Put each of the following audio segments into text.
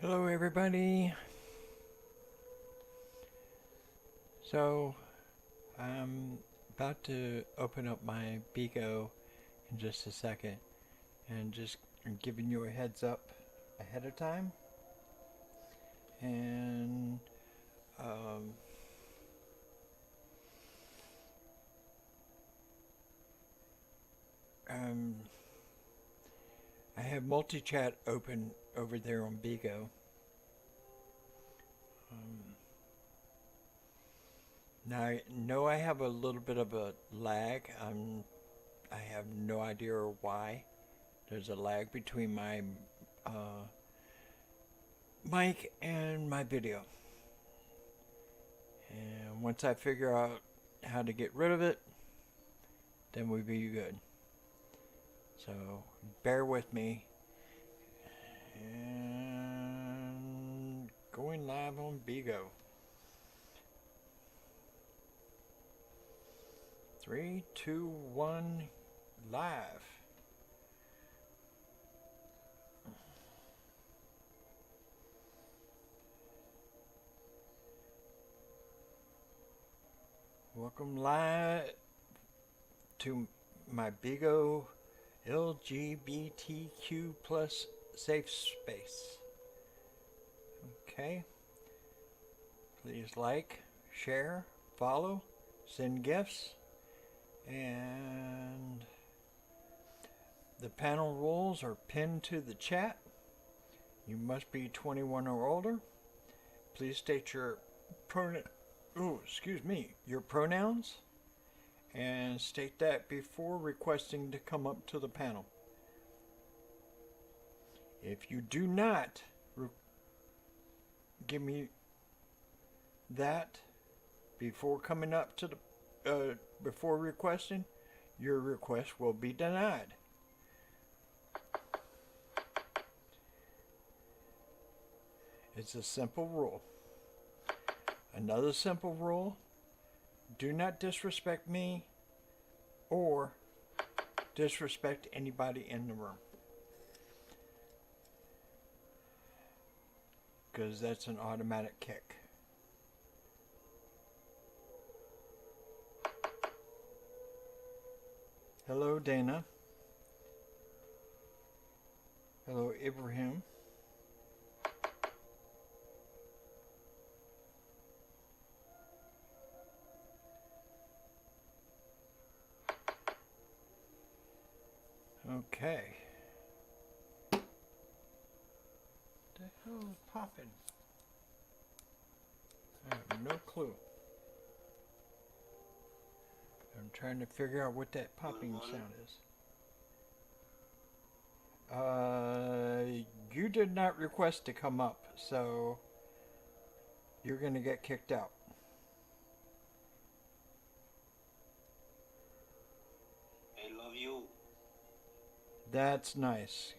Hello everybody. So I'm about to open up my Bigo in just a second and just giving you a heads up ahead of time. And um, um, I have multi-chat open over there on Bigo. Um, Now I know I have a little bit of a lag. I have no idea why. There's a lag between my uh, mic and my video. And once I figure out how to get rid of it, then we'll be good. So bear with me. And going live on Bigo. 3, 2, 1, live. Welcome live to my Bigo LGBTQ plus safe space. Okay. Please like, share, follow, send gifts, and the panel rules are pinned to the chat. You must be 21 or older. Please state your your pronouns, and state that before requesting to come up to the panel. If you do not give me that before coming up to the before requesting, your request will be denied. It's a simple rule. Another simple rule: do not disrespect me or disrespect anybody in the room, because that's an automatic kick. Hello, Dana. Hello, Ibrahim. Okay. What the hell is popping? I have no clue. I'm trying to figure out what that popping sound is. You did not request to come up, so you're going to get kicked out. I love you. That's nice.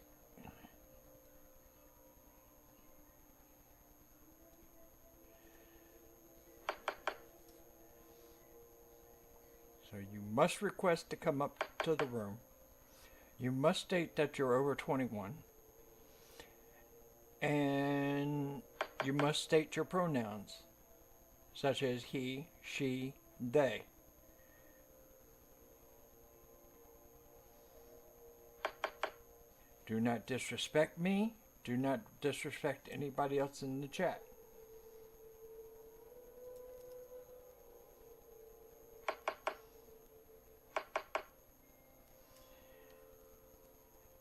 So you must request to come up to the room. You must state that you're over 21. And you must state your pronouns, such as he, she, they. Do not disrespect me. Do not disrespect anybody else in the chat.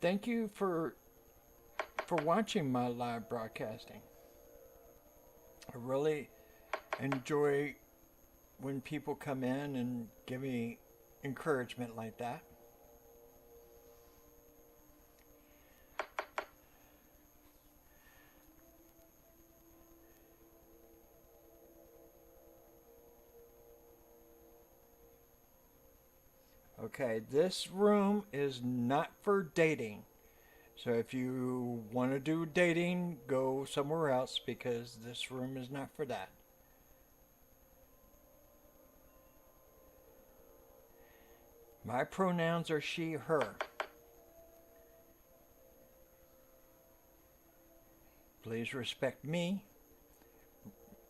Thank you for watching my live broadcasting. I really enjoy when people come in and give me encouragement like that. Okay, this room is not for dating. So if you want to do dating, go somewhere else, because this room is not for that. My pronouns are she, her. Please respect me.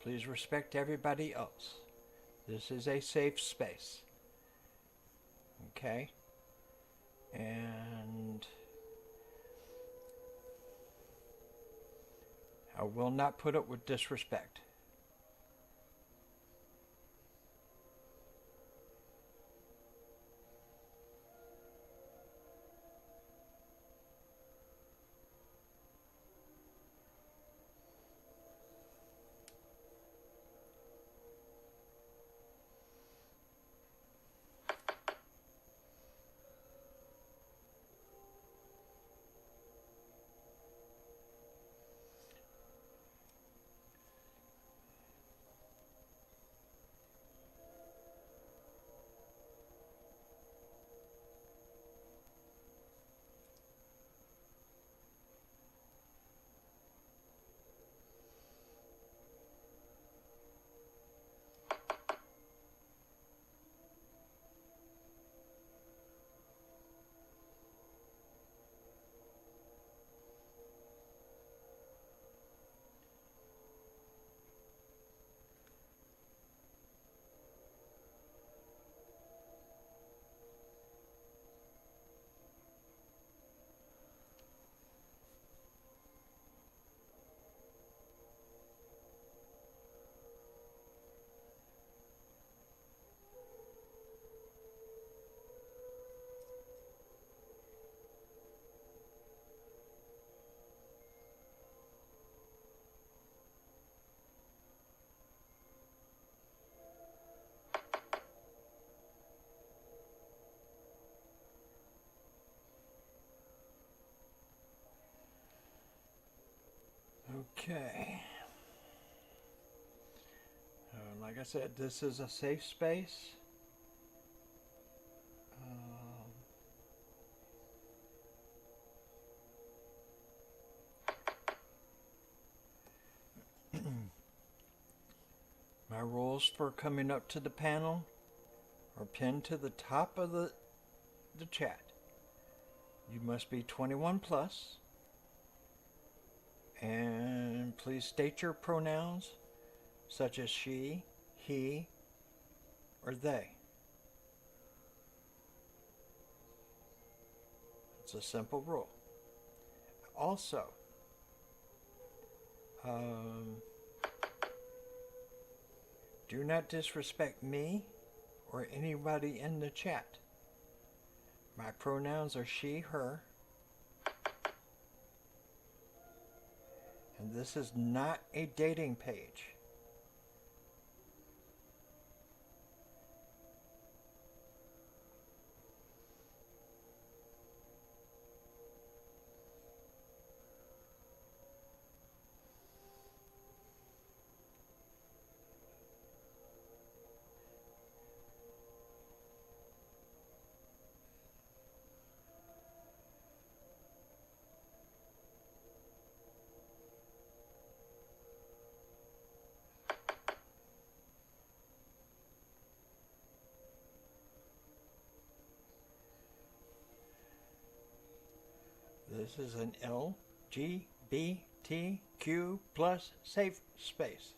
Please respect everybody else. This is a safe space. Okay? And I will not put up with disrespect. Okay. Like I said, this is a safe space. My rules for coming up to the panel are pinned to the top of the chat. You must be 21 plus. And please state your pronouns such as she, he, or they. It's a simple rule. Also, do not disrespect me or anybody in the chat. My pronouns are she, her. And this is not a dating page. This is an LGBTQ plus safe space.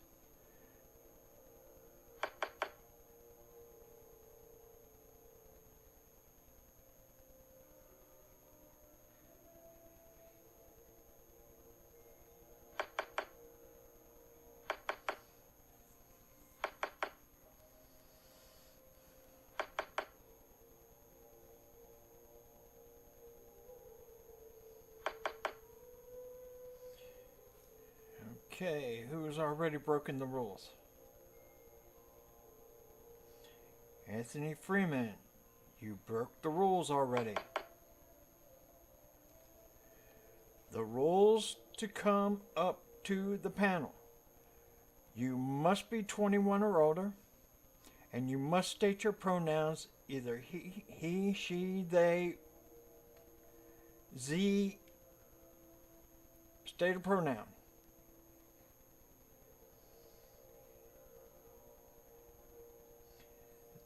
Okay, who's already broken the rules? Anthony Freeman, you broke the rules already. The rules to come up to the panel. You must be 21 or older, and you must state your pronouns either he, she, they, z, state a pronoun.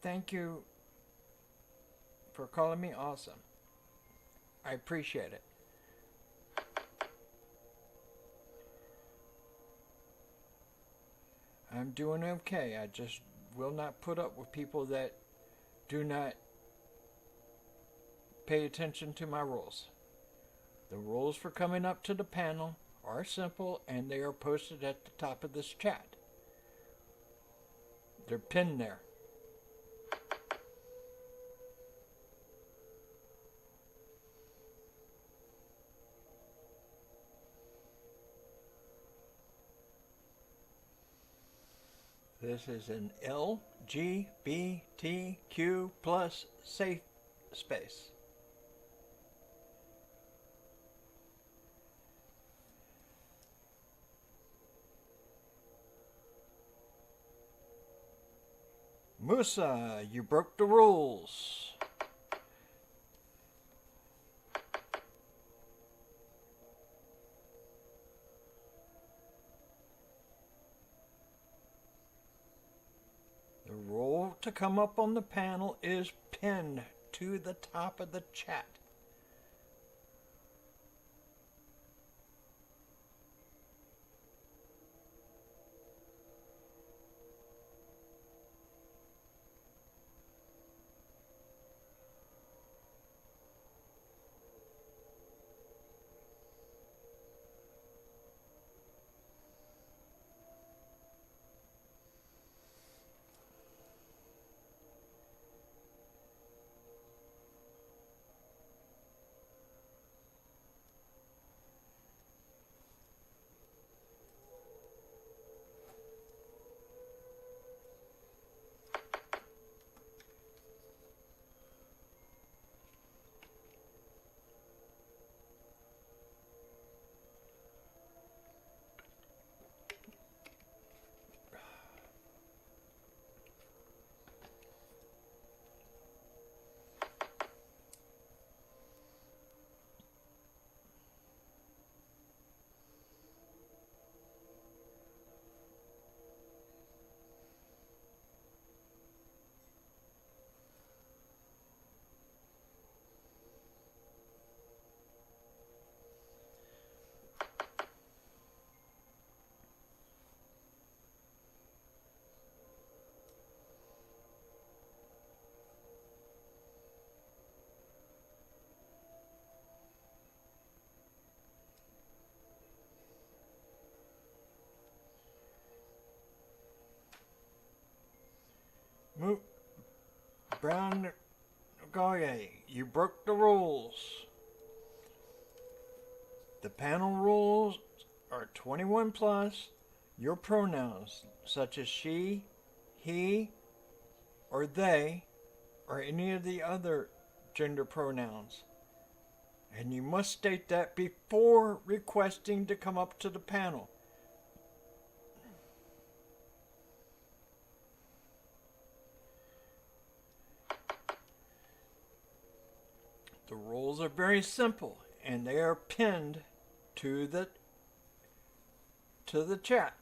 Thank you for calling me awesome. I appreciate it. I'm doing okay. I just will not put up with people that do not pay attention to my rules. The rules for coming up to the panel are simple and they are posted at the top of this chat. They're pinned there. This is an LGBTQ plus safe space. Musa, you broke the rules. The rule to come up on the panel is pinned to the top of the chat. Brown Goye, you broke the rules. The panel rules are 21 plus. Your pronouns, such as she, he, or they, or any of the other gender pronouns. And you must state that before requesting to come up to the panel. The rules are very simple and they are pinned to the chat.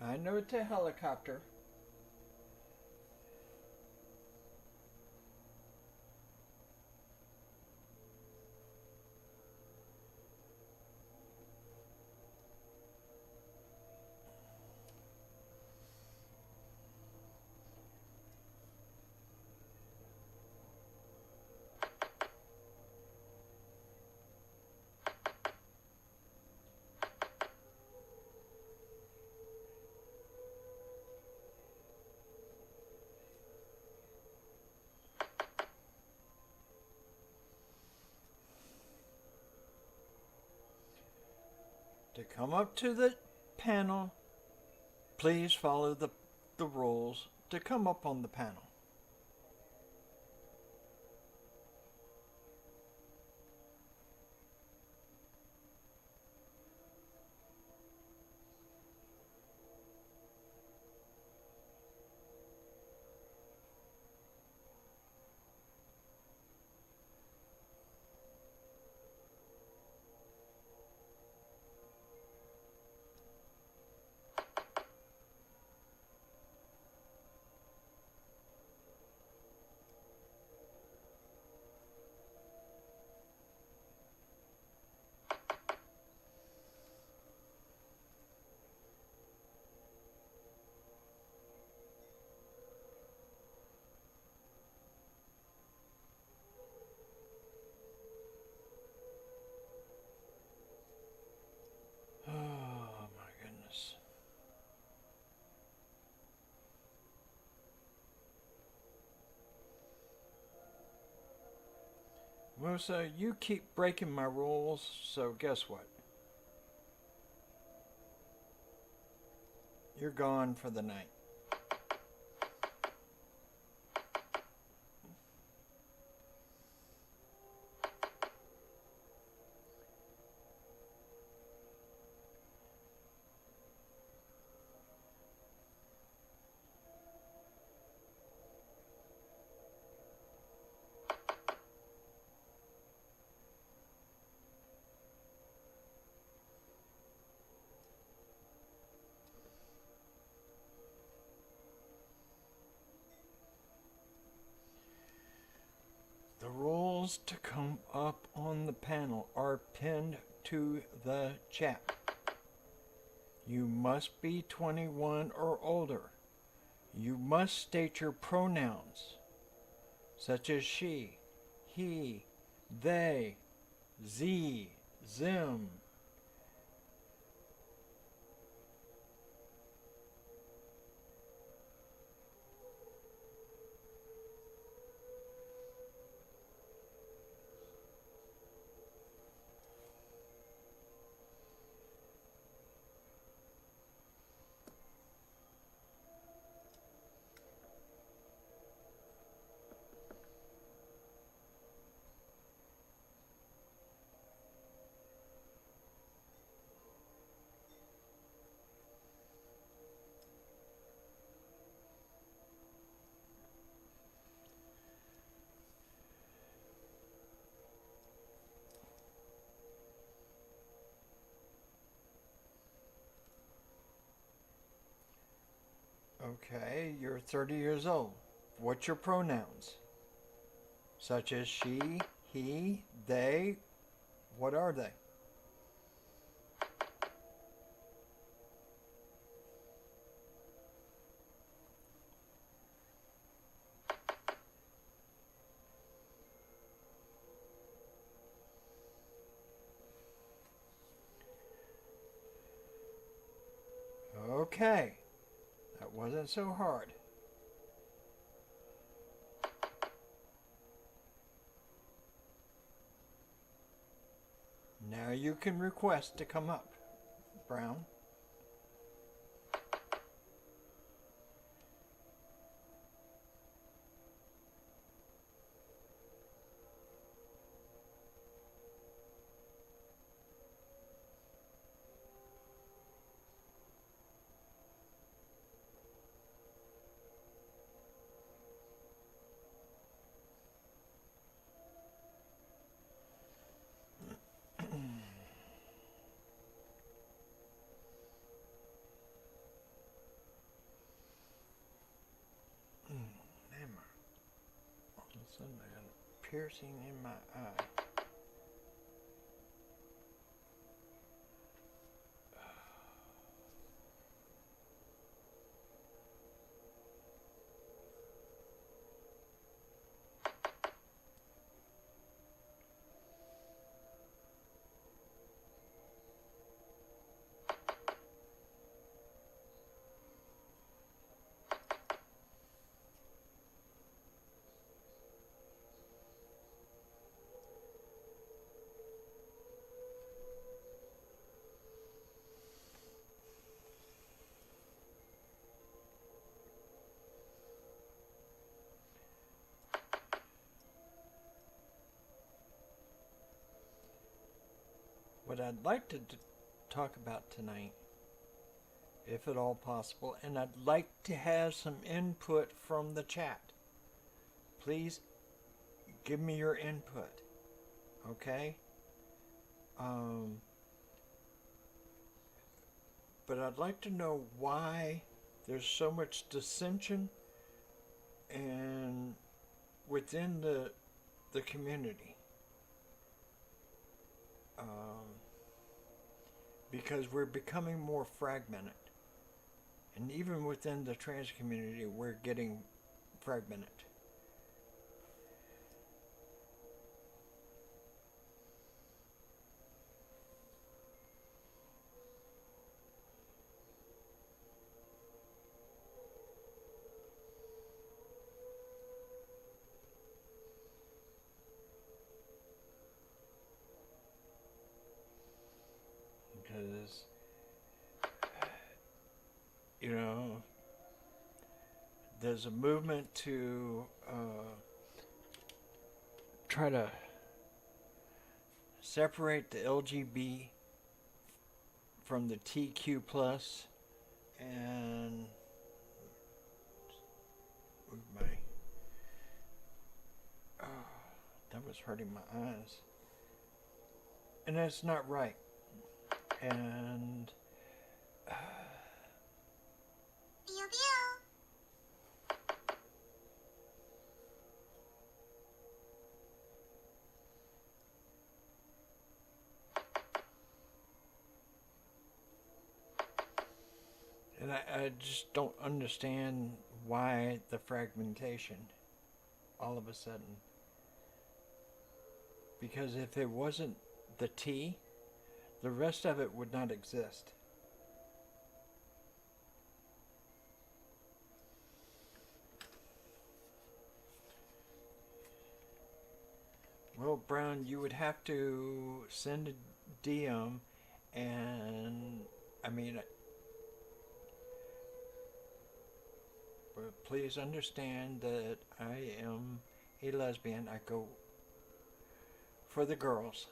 I know it's a helicopter. To come up to the panel, please follow the rules to come up on the panel. Well, so you keep breaking my rules, so guess what? You're gone for the night. The rules to come up on the panel are pinned to the chat. You must be 21 or older. You must state your pronouns, such as she, he, they, z, zim. Okay, you're 30 years old. What's your pronouns? Such as she, he, they. What are they? Okay, that wasn't so hard. Now you can request to come up, Brown. Man, all of a sudden I got a piercing in my eye. What I'd like to talk about tonight, if at all possible, and I'd like to have some input from the chat. Please give me your input, okay? But I'd like to know why there's so much dissension and within the community. Because we're becoming more fragmented. And even within the trans community, we're getting fragmented. you know, there's a movement to try to separate the LGB from the TQ plus, and move my that was hurting my eyes, and that's not right. And Pew pew. I just don't understand why the fragmentation all of a sudden. Because if it wasn't the T, the rest of it would not exist. Well, Brown, you would have to send a DM, and I mean, but please understand that I am a lesbian. I go for the girls.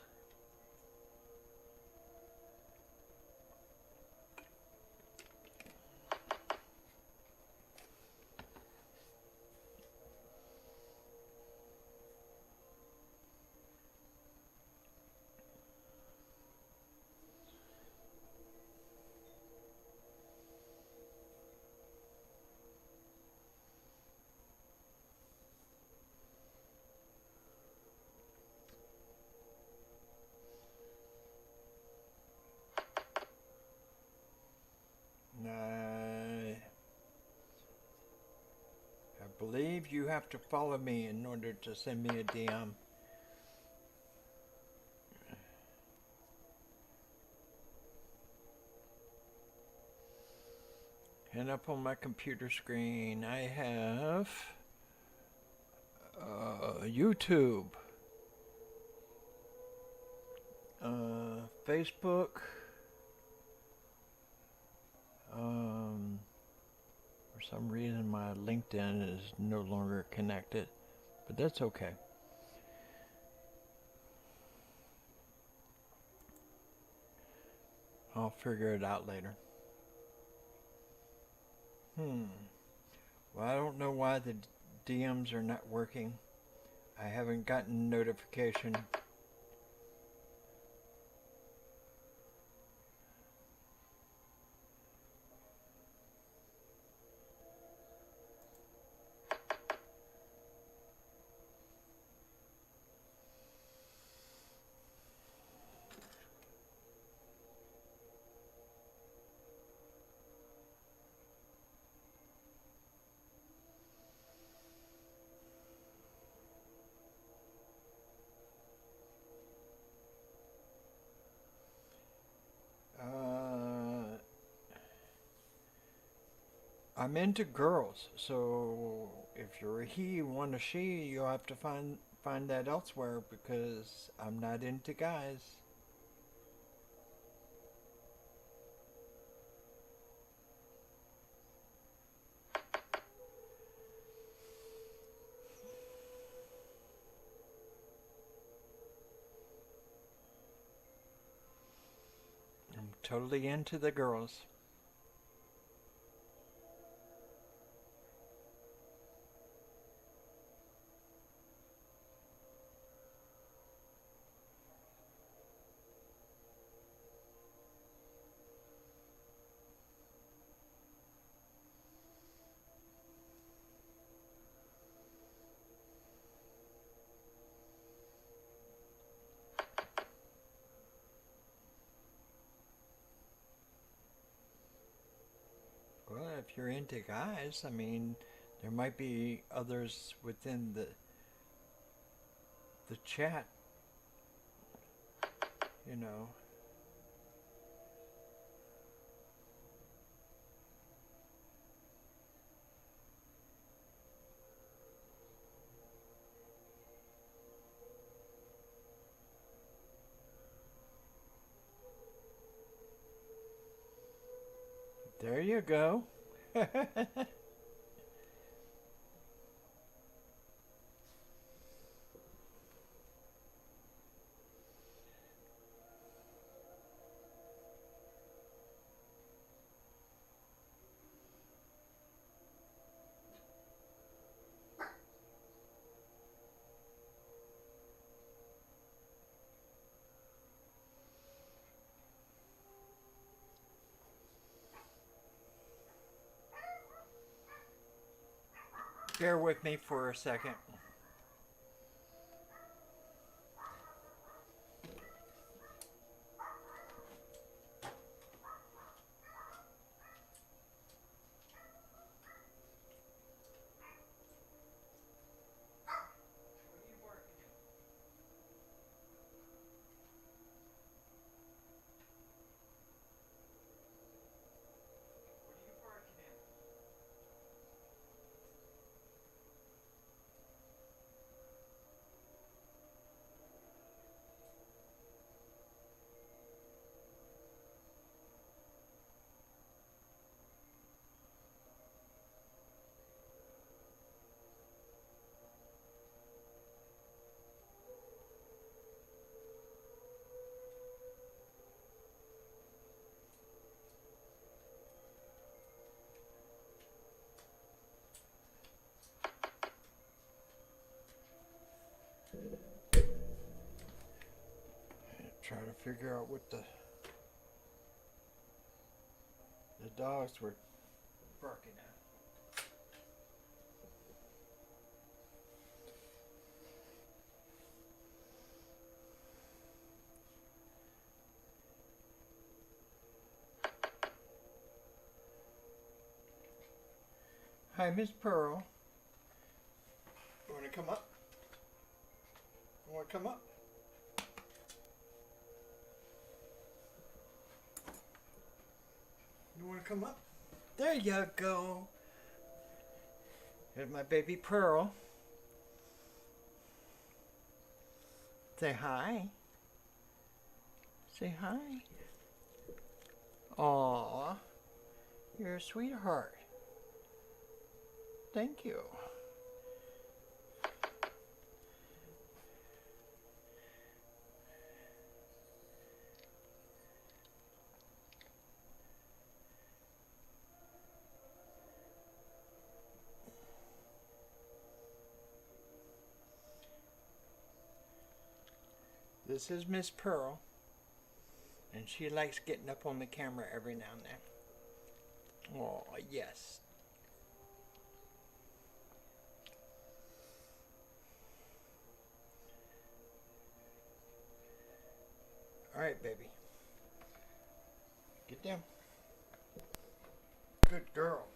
I believe you have to follow me in order to send me a DM. And up on my computer screen, I have YouTube, Facebook. For some reason, my LinkedIn is no longer connected, but that's okay. I'll figure it out later. Well, I don't know why the DMs are not working. I haven't gotten notification. I'm into girls, so if you're a he, want a she, you'll have to find that elsewhere because I'm not into guys. I'm totally into the girls. Well, if you're into guys, I mean, there might be others within the chat, you know. There you go. Bear with me for a second. Try to figure out what the dogs were barking at. Hi, Miss Pearl. You want to come up? You want to come up? You want to come up? There you go. Here's my baby Pearl. Say hi. Say hi. Aw, you're a sweetheart. Thank you. This is Miss Pearl, and she likes getting up on the camera every now and then. Oh, yes. All right, baby. Get down. Good girl.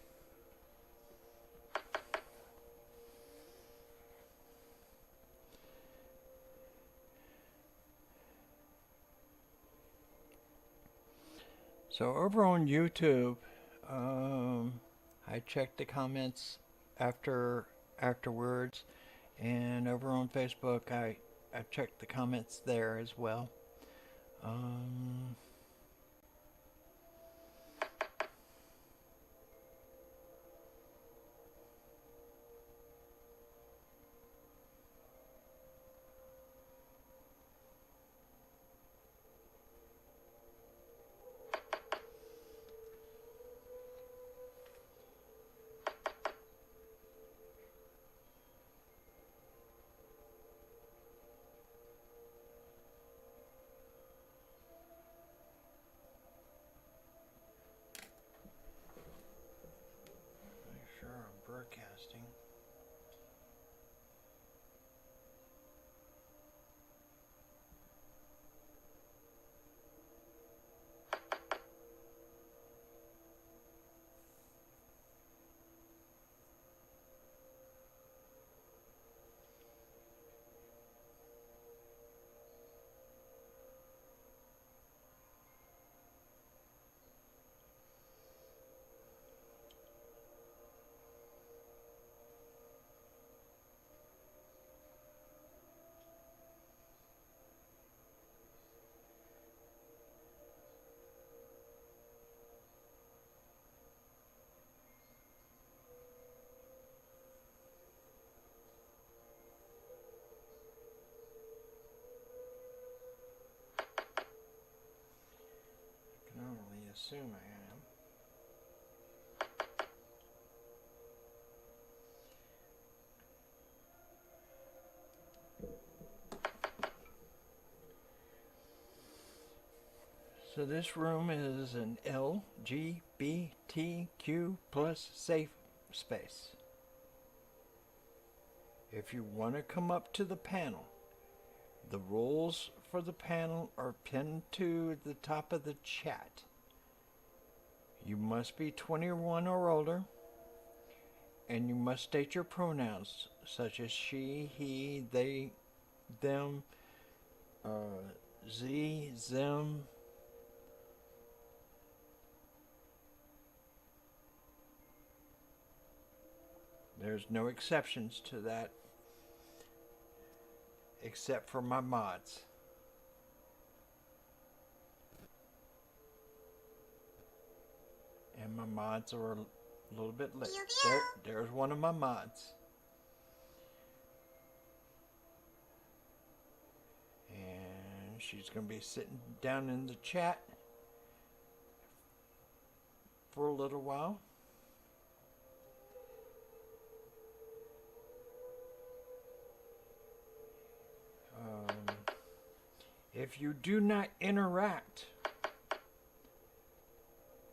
So over on YouTube, I checked the comments afterwards, and over on Facebook, I checked the comments there as well. assume I am. So this room is an LGBTQ plus safe space. If you want to come up to the panel, the rules for the panel are pinned to the top of the chat. You must be 21 or older, and you must state your pronouns such as she, he, they, them, z, them. There's no exceptions to that except for my mods. And my mods are a little bit late. There's one of my mods. And she's going to be sitting down in the chat for a little while. If you do not interact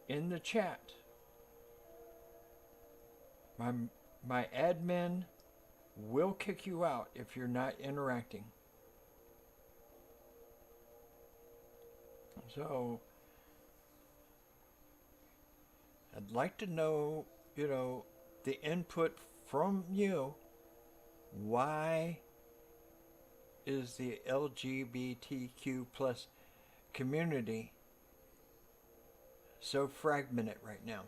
in the chat, my admin will kick you out if you're not interacting. So I'd like to know, the input from you. Why is the LGBTQ plus community so fragmented right now?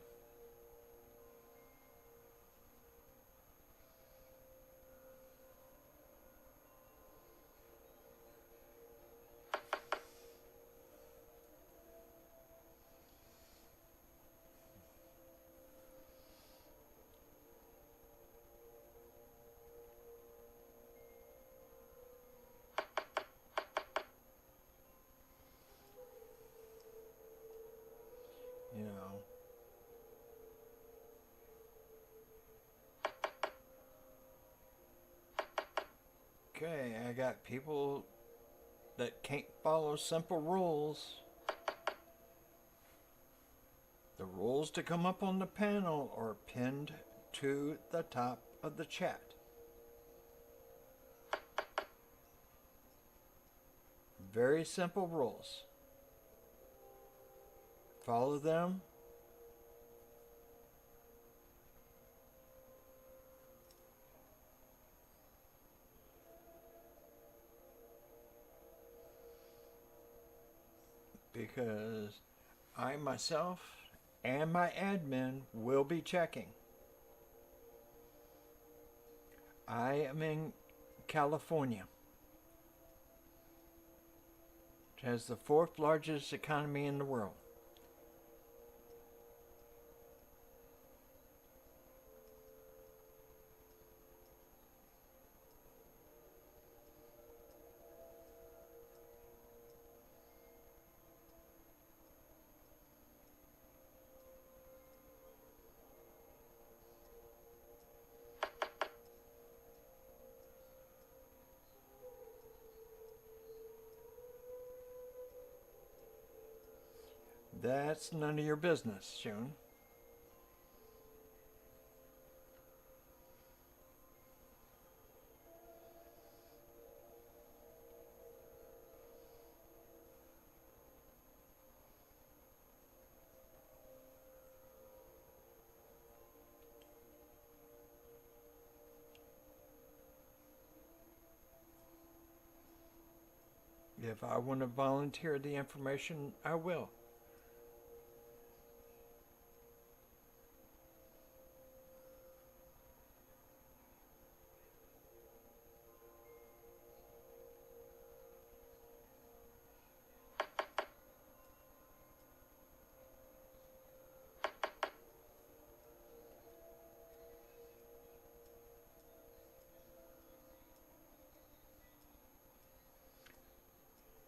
Okay, I got people that can't follow simple rules. The rules to come up on the panel are pinned to the top of the chat. Very simple rules. Follow them. Because I myself and my admin will be checking. I am in California. It has the 4th largest economy in the world. That's none of your business, June. If I want to volunteer the information, I will.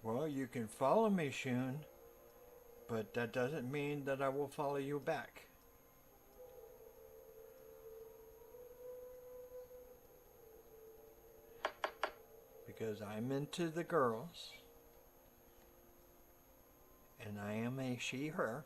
Well, you can follow me, Shun, but that doesn't mean that I will follow you back. Because I'm into the girls, and I am a she, her.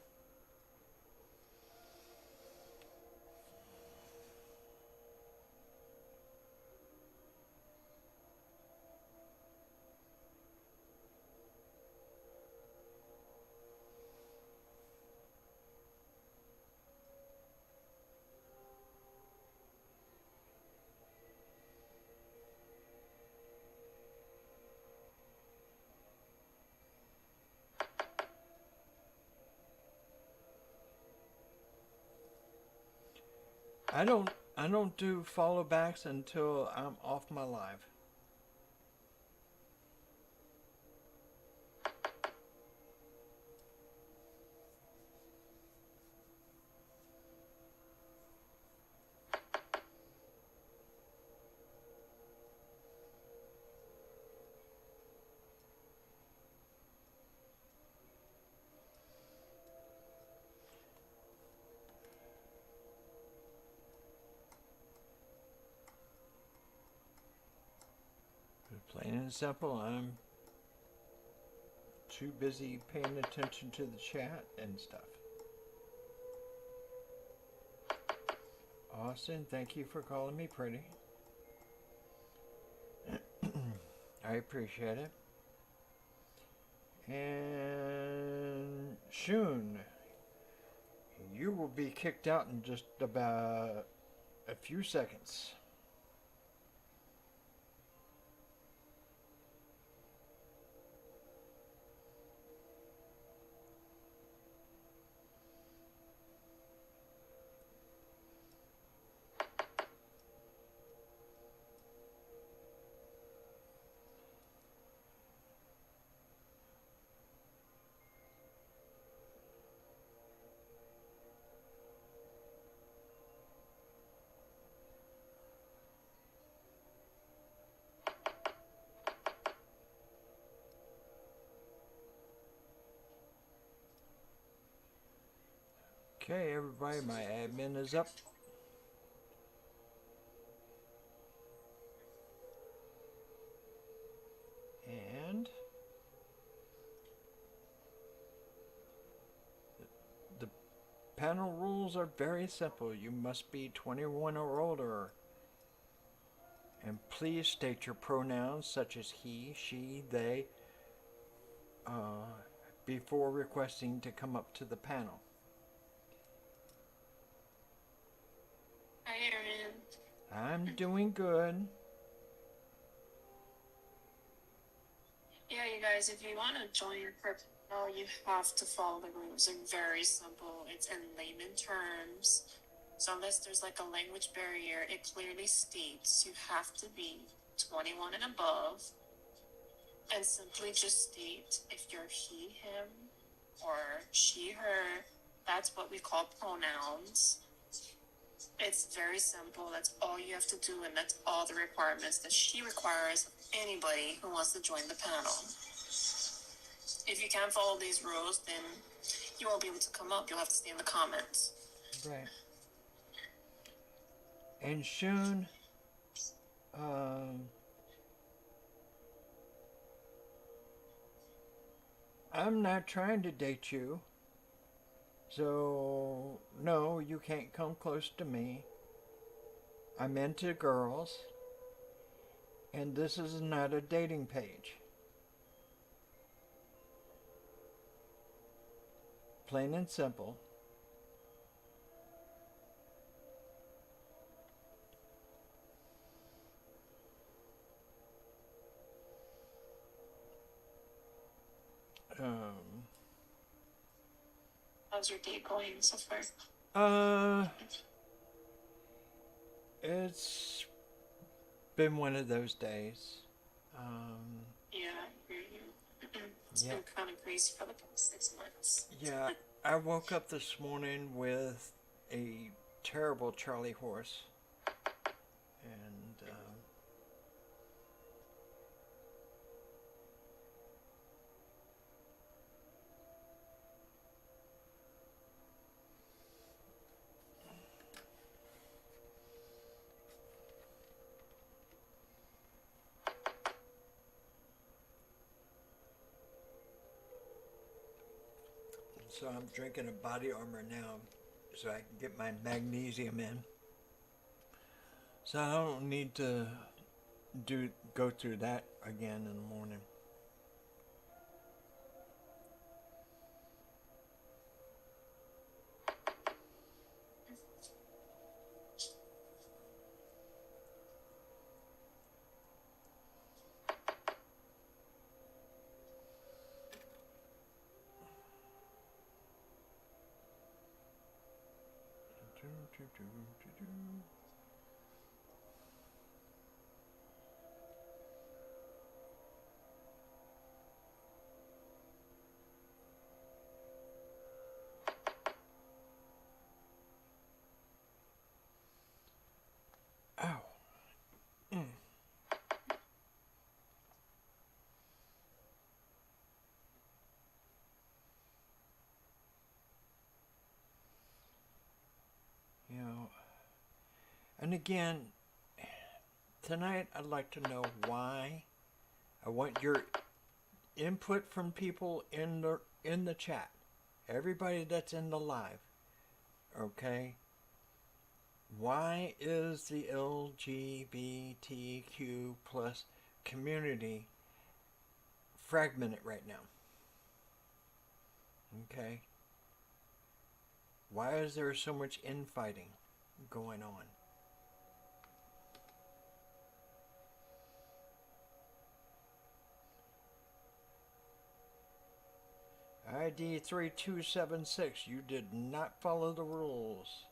I don't do follow backs until I'm off my live. Plain and simple, I'm too busy paying attention to the chat and stuff. Austin, thank you for calling me pretty. I appreciate it. And Shun, you will be kicked out in just about a few seconds. Okay, everybody, my admin is up. And the panel rules are very simple. You must be 21 or older. And please state your pronouns such as he, she, they before requesting to come up to the panel. Hi, Aaron. I'm doing good. Yeah, you guys, if you want to join Purple, you have to follow the rules. They're very simple. It's in layman terms. So unless there's like a language barrier, it clearly states you have to be 21 and above. And simply just state if you're he, him, or she, her. That's what we call pronouns. It's very simple. That's all you have to do, and that's all the requirements that she requires of anybody who wants to join the panel. If you can't follow these rules, then you won't be able to come up. You'll have to stay in the comments. Right. And Shun, I'm not trying to date you. So, no, you can't come close to me. I'm into girls. And this is not a dating page. Plain and simple. How's your day going so far? It's been one of those days. Yeah, I hear you. It's been kind of crazy for the past 6 months. Yeah, I woke up this morning with a terrible Charlie horse. And So I'm drinking a body armor now so I can get my magnesium in. So I don't need to go through that again in the morning. Ow. You know, and again, tonight I'd like to know why. I want your input from people in the chat. Everybody that's in the live. Okay? Why is the LGBTQ plus community fragmented right now? Okay? Why is there so much infighting going on? ID 3276, you did not follow the rules.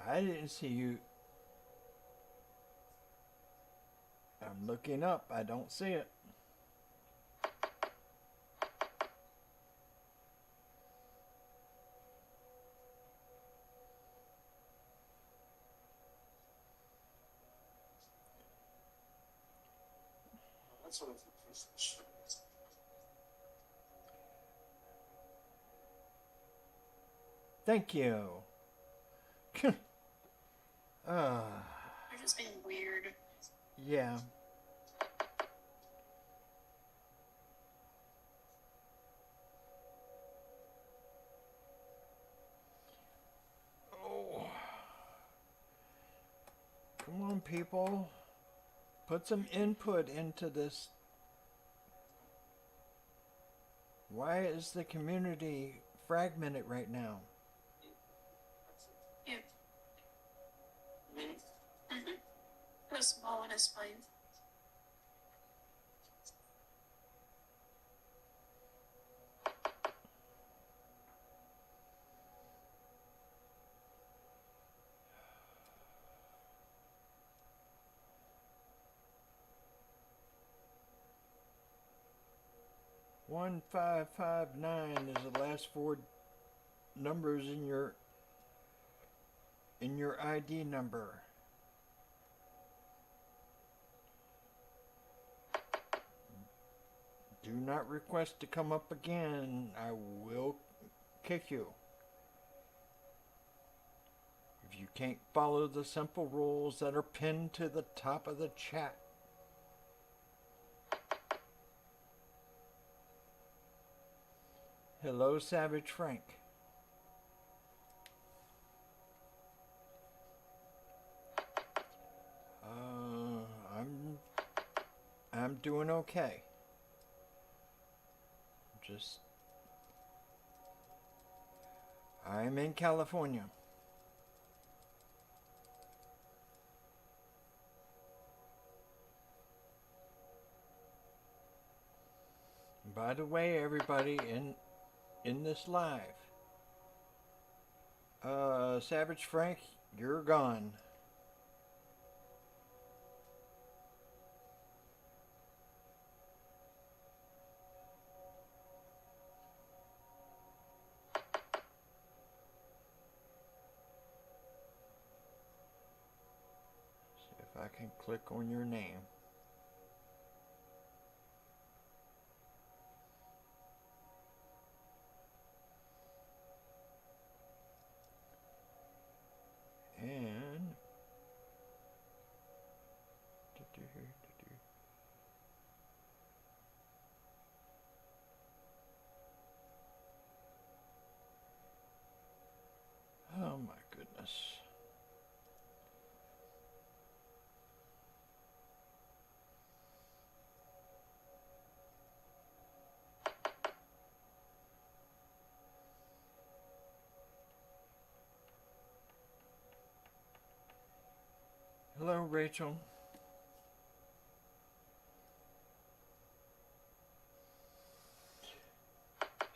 I didn't see you. I'm looking up. I don't see it. That's what Thank you. They're just being weird. Yeah. Oh. Come on, people. Put some input into this. Why is the community fragmented right now? Yeah. Put a small one is fine. One 559 is the last four numbers in your ID number. Do not request to come up again. I will kick you. If you can't follow the simple rules that are pinned to the top of the chat. Hello, Savage Frank. I'm doing okay. I'm in California. By the way, everybody in this live, Savage Frank, you're gone. See if I can click on your name. Hello, Rachel.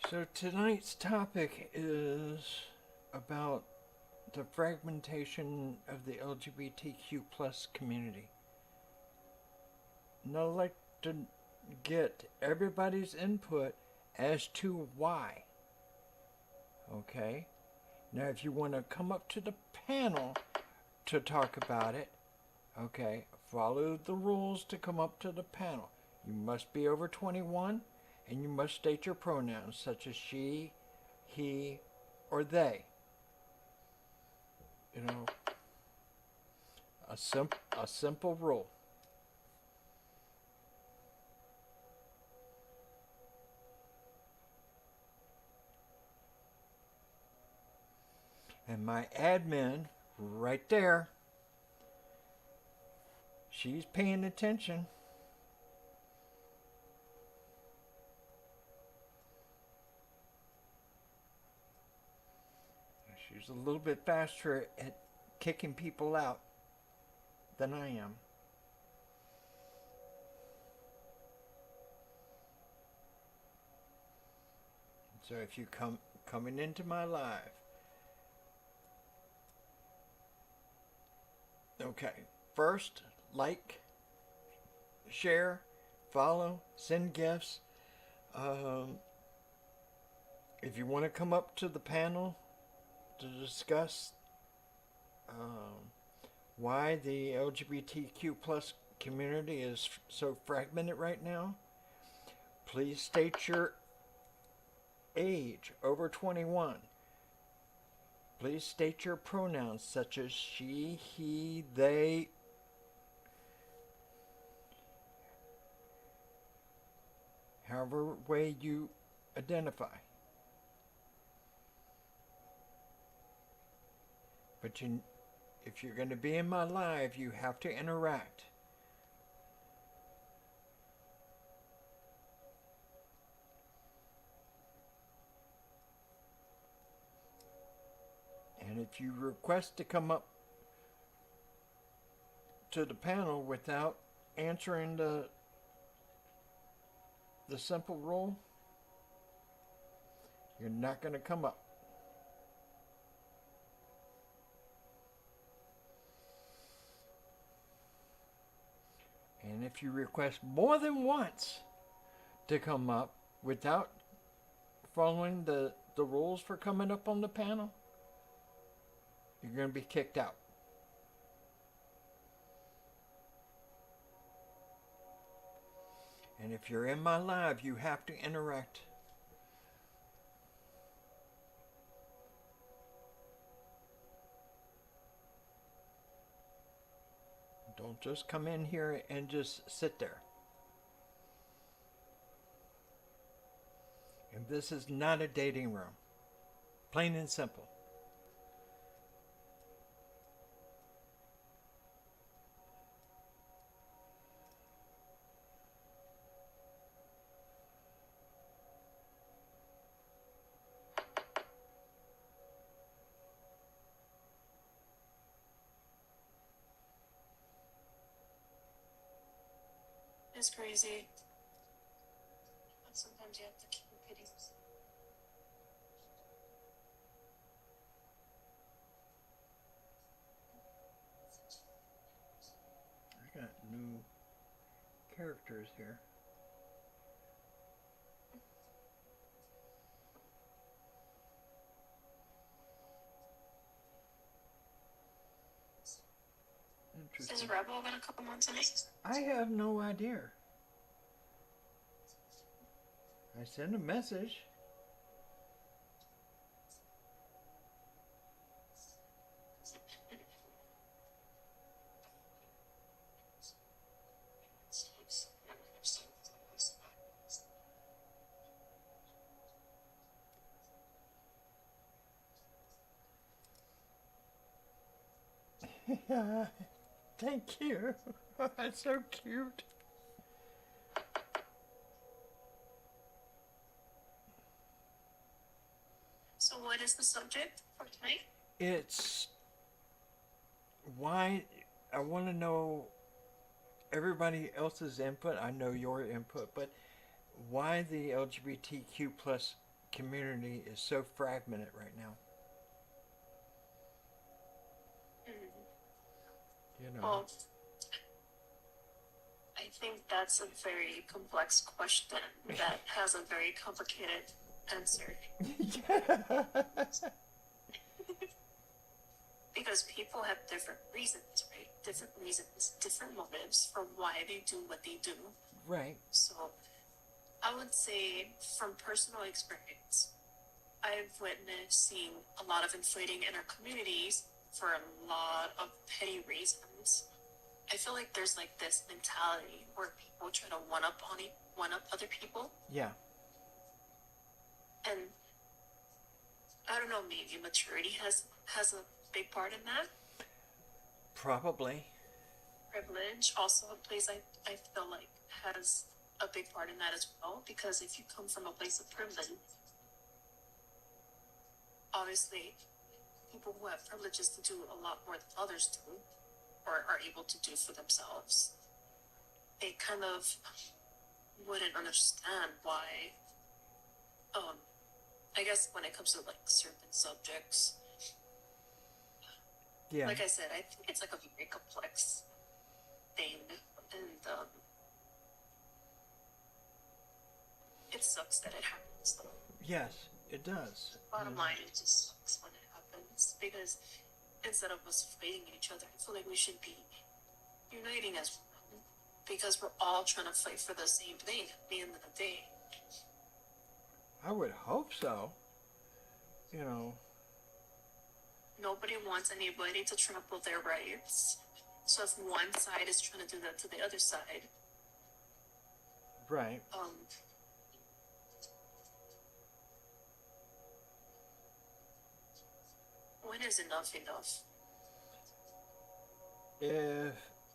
So tonight's topic is about the fragmentation of the LGBTQ plus community. And I'd like to get everybody's input as to why. Okay? Now, if you want to come up to the panel to talk about it, okay, follow the rules to come up to the panel. You must be over 21 and you must state your pronouns such as she, he, or they. You know, a simple rule. And my admin, right there, she's paying attention. She's a little bit faster at kicking people out than I am. So if you coming into my live, okay, first like, share, follow, send gifts. If you want to come up to the panel to discuss why the LGBTQ plus community is so fragmented right now, please state your age, over 21. Please state your pronouns such as she, he, they. However way you identify. But if you're going to be in my live, you have to interact. And if you request to come up to the panel without answering the simple rule, you're not going to come up. And if you request more than once to come up without following the rules for coming up on the panel, you're going to be kicked out. And if you're in my live, you have to interact. Don't just come in here and just sit there. And this is not a dating room. Plain and simple. It's crazy. But sometimes you have to keep repeating. I got new characters here. Is Interesting. Rebel gonna come on tonight? I have no idea. I sent a message. Thank you. That's so cute. So what is the subject for tonight? It's why I want to know everybody else's input. I know your input, but why the LGBTQ plus community is so fragmented right now. Mm. You know. Well, I think that's a very complex question that has a very complicated answer. Because people have different reasons, right? Different reasons, different motives for why they do what they do. Right. So I would say from personal experience, I've witnessed seeing a lot of inflating in our communities for a lot of petty reasons. I feel like there's like this mentality where people try to one up other people, Yeah. and I don't know, maybe maturity has a big part in that. Probably. Privilege also plays, I feel like, has a big part in that as well, because if you come from a place of privilege, obviously people who have privileges to do a lot more than others do or are able to do for themselves, they kind of wouldn't understand why, I guess when it comes to like certain subjects, Yeah. like I said, I think it's like a very complex thing, and it sucks that it happens though. Yes, it does. Bottom line, it just sucks when it happens, because instead of us fighting each other, I feel like we should be uniting as one, because we're all trying to fight for the same thing at the end of the day. I would hope so. You know. Nobody wants anybody to trample their rights. So if one side is trying to do that to the other side, Right. when is enough enough?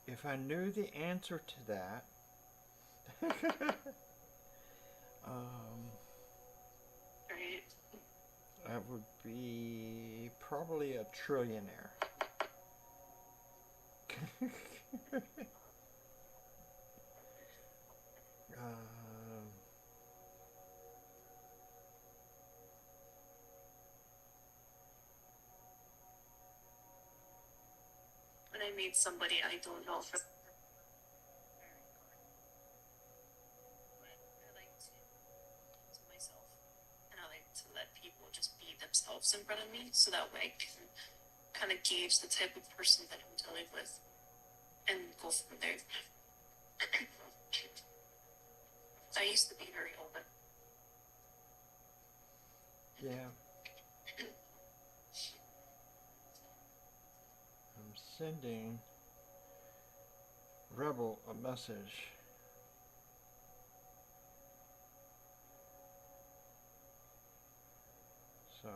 If I knew the answer to that, Right? I would be probably a trillionaire. um, When I meet somebody I don't know for I like to myself, and I like to let people just be themselves in front of me, so that way I can kind of gauge the type of person that I'm dealing with and go from there. I used to be very open. yeah. I'm sending Rebel a message. So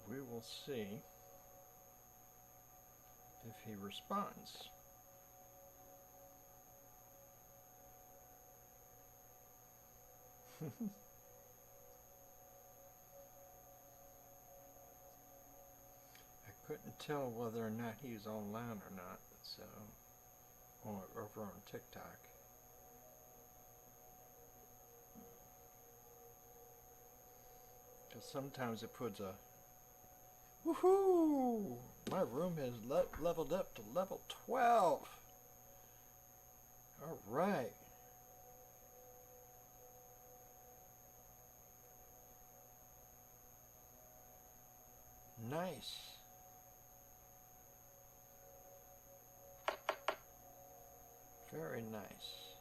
we will see if he responds. I couldn't tell whether or not he's online or not, so over on TikTok. Because sometimes it puts a woohoo! My room has leveled up to level 12. All right. Nice. Very nice.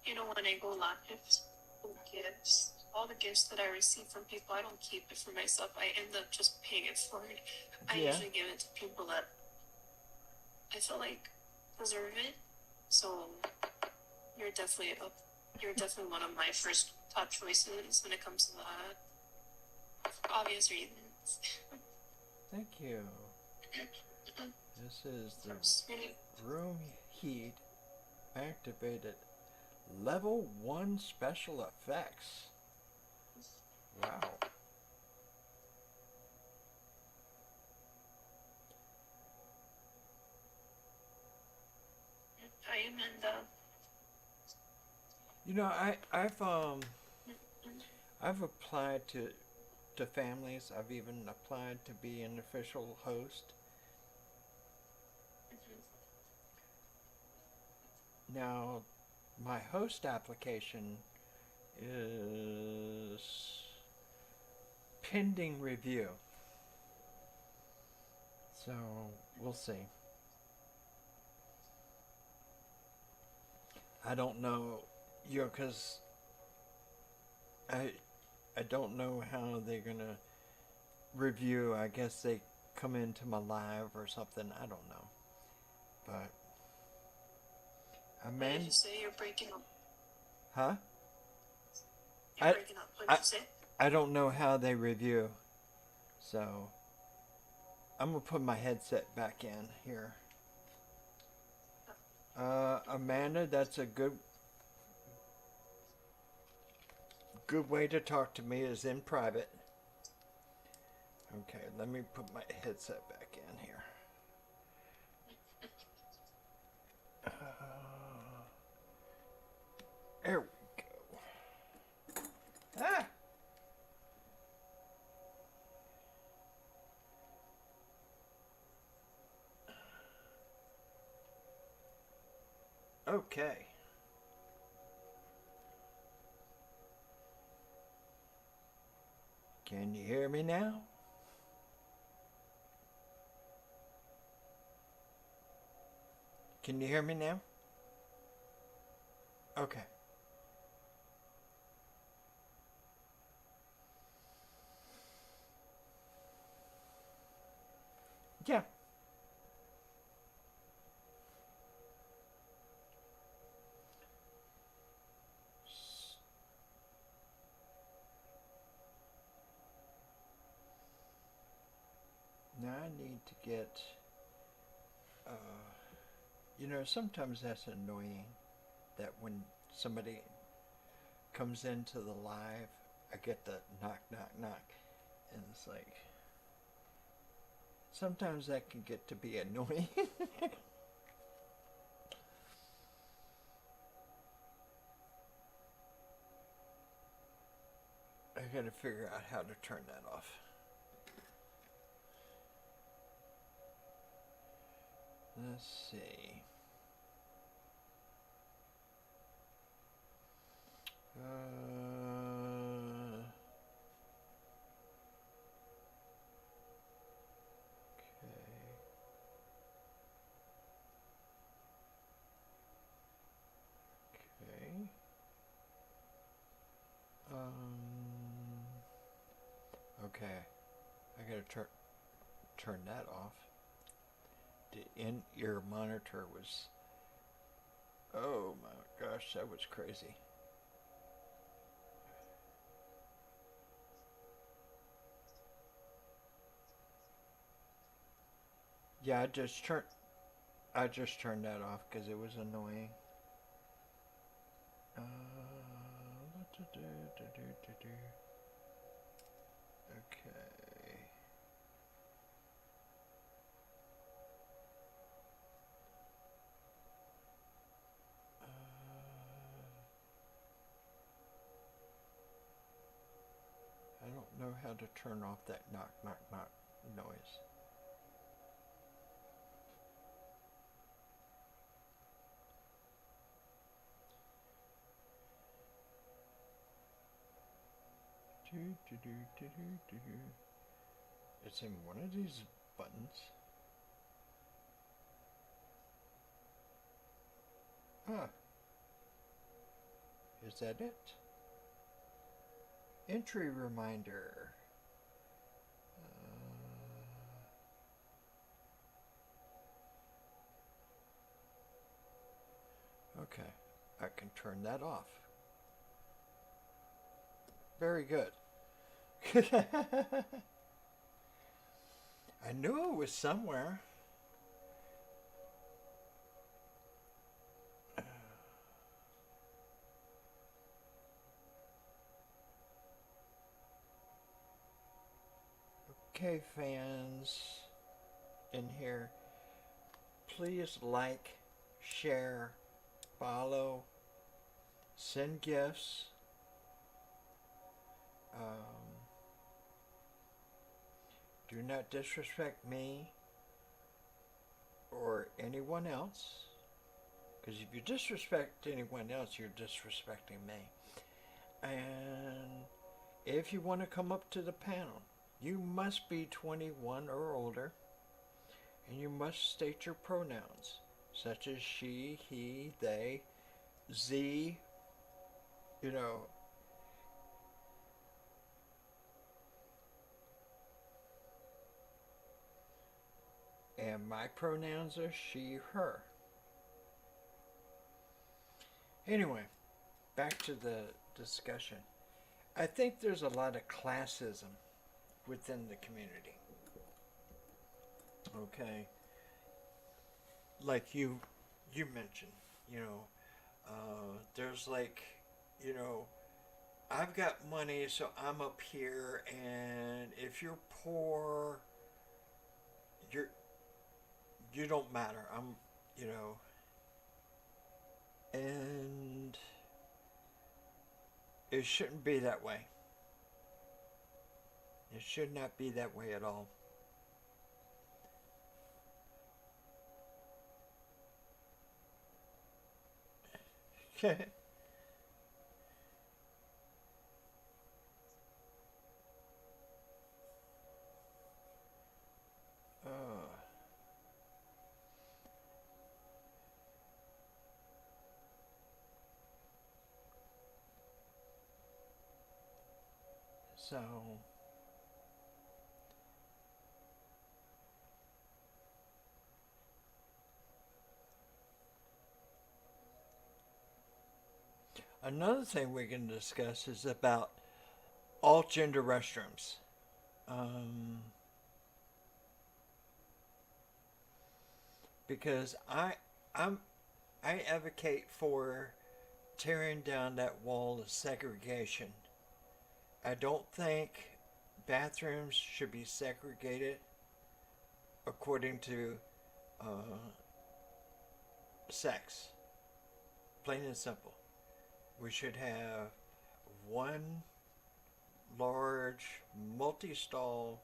You know, when I go live, gifts, all the gifts that I receive from people, I don't keep it for myself. I end up just paying it forward. I Yeah. usually give it to people that I feel like deserve it. So you're definitely up. You're definitely one of my first top choices when it comes to that. For obvious reasons. Thank you. This is the Sweetie. room heat activated. Level 1 special effects. Wow. I am in the. You know, I've applied to families. I've even applied to be an official host. Now, my host application is pending review. So, we'll see. I don't know, because I don't know how they're gonna review. I guess they come into my live or something. I don't know, but What did you say? You're breaking up. huh? You're breaking up. What did you say? I don't know how they review, so I'm gonna put my headset back in here. Amanda, that's a good way to talk to me is in private. Okay, let me put my headset back in here. There we go. Ah! Okay. Can you hear me now? Can you hear me now? Okay. Yeah. Now I need to get, sometimes that's annoying that when somebody comes into the live, I get the knock, knock, knock. And it's like, sometimes that can get to be annoying. I gotta figure out how to turn that off. Let's see. Okay. Okay. I gotta turn that off. The in-ear monitor was. Oh my gosh, that was crazy. Yeah, I just turned that off because it was annoying. Okay. I don't know how to turn off that knock, knock, knock noise. It's in one of these buttons. Ah. Is that it? Entry reminder. Okay, I can turn that off. Very good. I knew it was somewhere. UK fans in here, please like, share, follow, send gifts. Um, do not disrespect me or anyone else. Because if you disrespect anyone else, you're disrespecting me. And if you want to come up to the panel, you must be 21 or older, and you must state your pronouns, such as she, he, they, z, you know. And my pronouns are she, her. Anyway, back to the discussion. I think there's a lot of classism within the community. Okay, like you mentioned, there's like, you know, I've got money, so I'm up here, and if you're poor, you're you don't matter. You know, and it shouldn't be that way. It should not be that way at all. uh, so another thing we can discuss is about all gender restrooms. Um, because I'm I advocate for tearing down that wall of segregation. I don't think bathrooms should be segregated according to uh, sex. Plain and simple. We should have one large multi-stall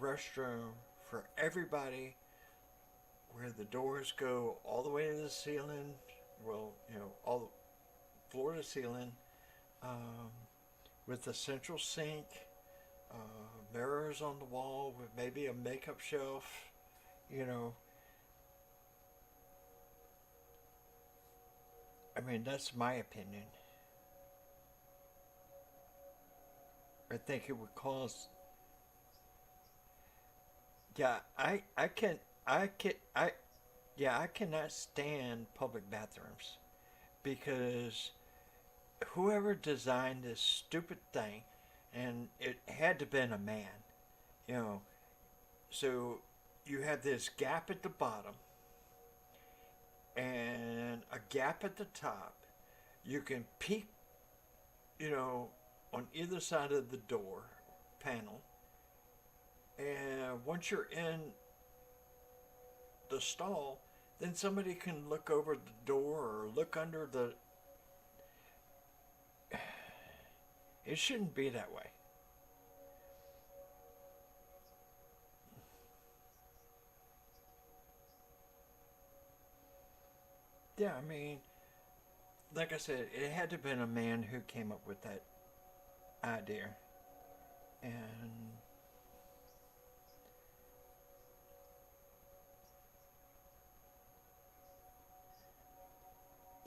restroom for everybody, where the doors go all the way to the ceiling, well, all floor to ceiling, um, with a central sink, mirrors on the wall with maybe a makeup shelf, you know. I mean, that's my opinion. I think it would cause. Yeah, I, yeah, I cannot stand public bathrooms because whoever designed this stupid thing, and it had to been a man, you know, so you have this gap at the bottom and a gap at the top. You can peek, you know, on either side of the door panel, and once you're in the stall, then somebody can look over the door or look under the. It shouldn't be that way. Yeah, I mean, like I said, it had to have been a man who came up with that idea. And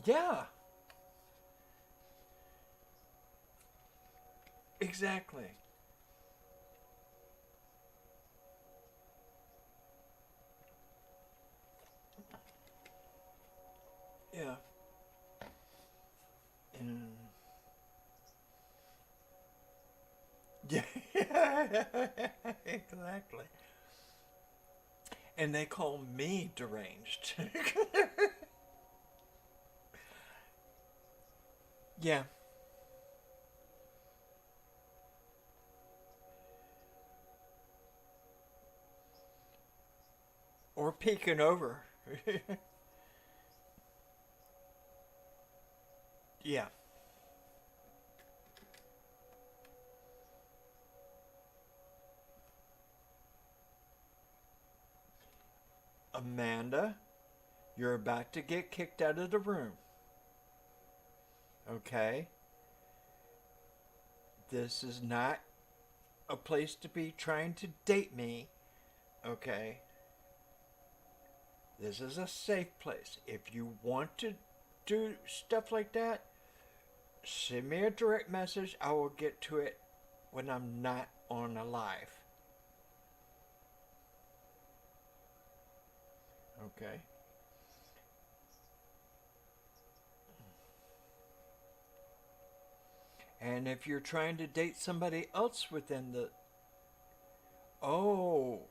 yeah, exactly. Yeah. And yeah, exactly. And they call me deranged. Yeah. or peeking over. Yeah. Amanda, you're about to get kicked out of the room. Okay? This is not a place to be trying to date me. Okay? This is a safe place. If you want to do stuff like that, send me a direct message. I will get to it when I'm not on a live. Okay? And if you're trying to date somebody else within the... Oh,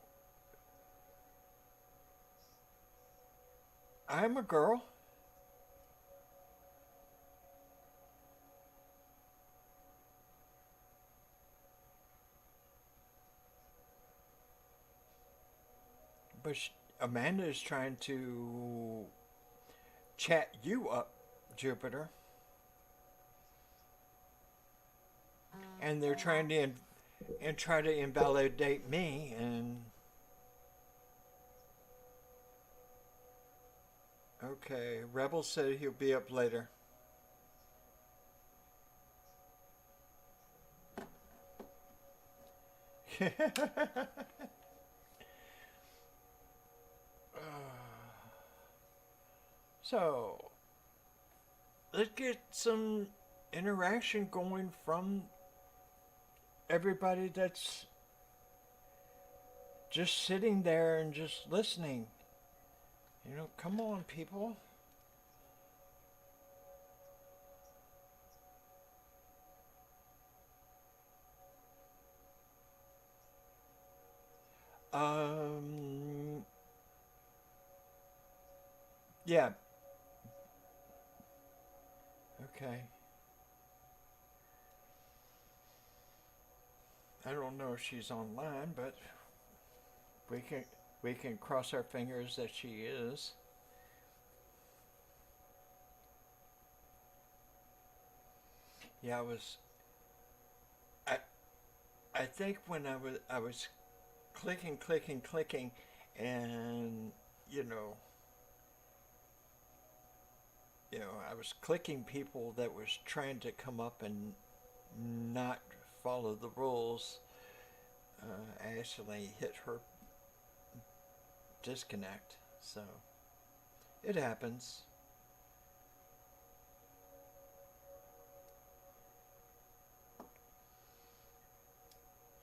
I'm a girl. But Amanda is trying to chat you up, Jupiter. And they're trying to and try to invalidate me. And okay, Rebel said he'll be up later. So let's get some interaction going from everybody that's just sitting there and just listening. You know, come on, people. Um, yeah. Okay. I don't know if she's online, but we can we can cross our fingers that she is. Yeah, I I think when I was clicking, and you know I was clicking people that was trying to come up and not follow the rules. I actually hit her disconnect, so it happens.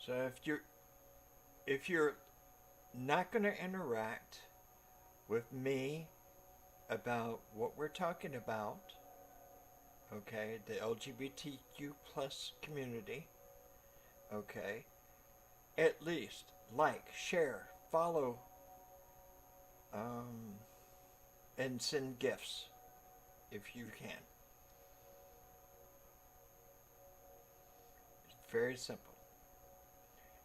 So if you're not going to interact with me about what we're talking about, okay, the LGBTQ plus community, okay, at least like, share, follow, um, and send gifts if you can. It's very simple.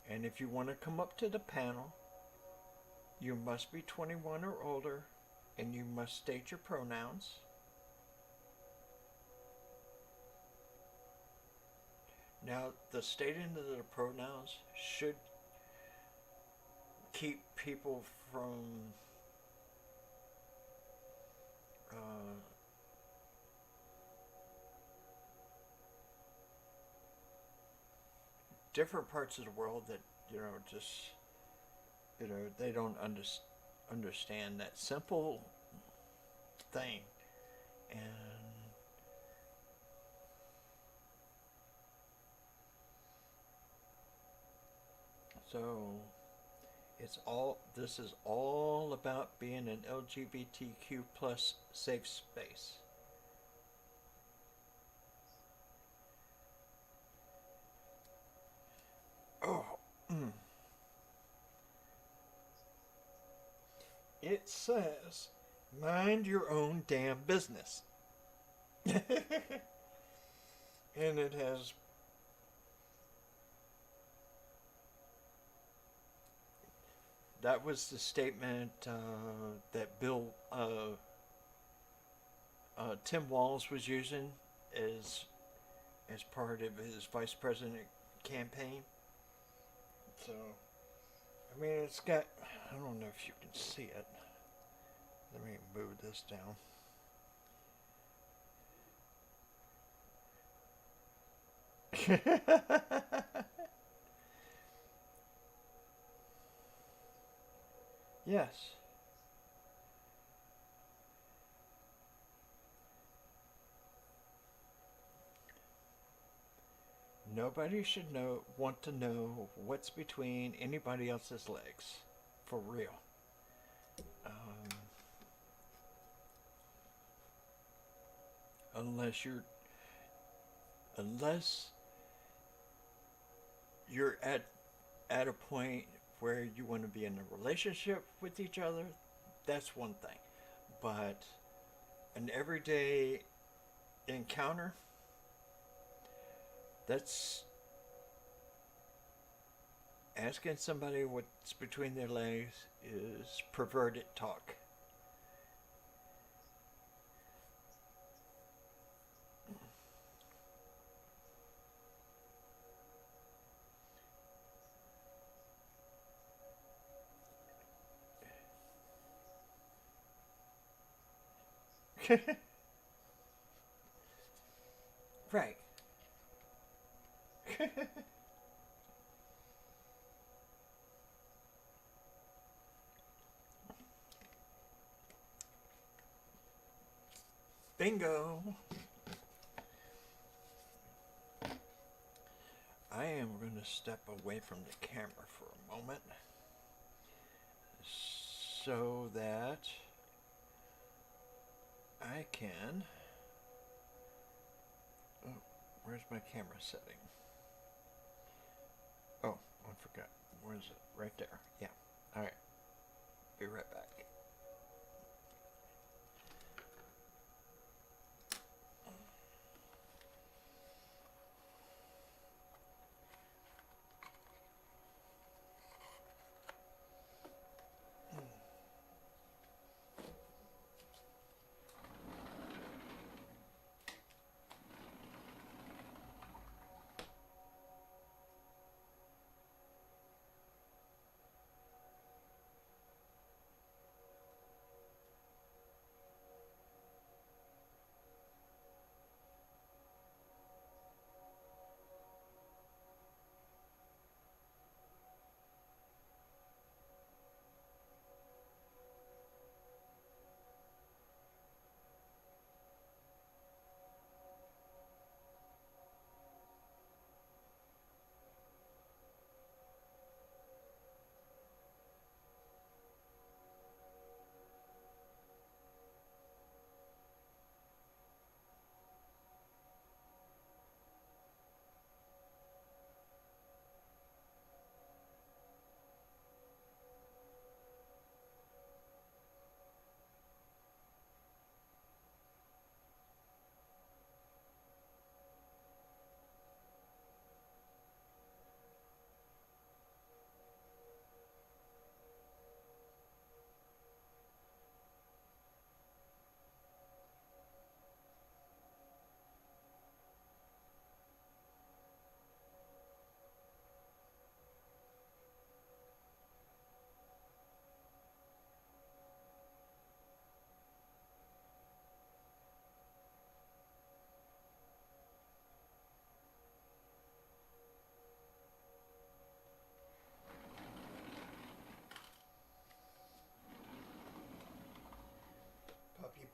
And if you want to come up to the panel, you must be 21 or older, and you must state your pronouns. Now, the stating of the pronouns should keep people from uh, different parts of the world that just they don't understand that simple thing. And so this is all about being an LGBTQ plus safe space. Oh, it says, mind your own damn business. And it has that was the statement that Tim Walz was using as part of his vice president campaign. So, I mean, it's got. I don't know if you can see it. Let me move this down. Yes. Nobody should want to know what's between anybody else's legs, for real. Um, unless you're unless you're at a point where you want to be in a relationship with each other, that's one thing. But an everyday encounter, that's asking somebody what's between their legs is perverted talk. Right. Bingo. I am going to step away from the camera for a moment so that I can. Oh, where's my camera setting? Oh, I forgot. Where is it? Right there. Yeah. All right. Be right back.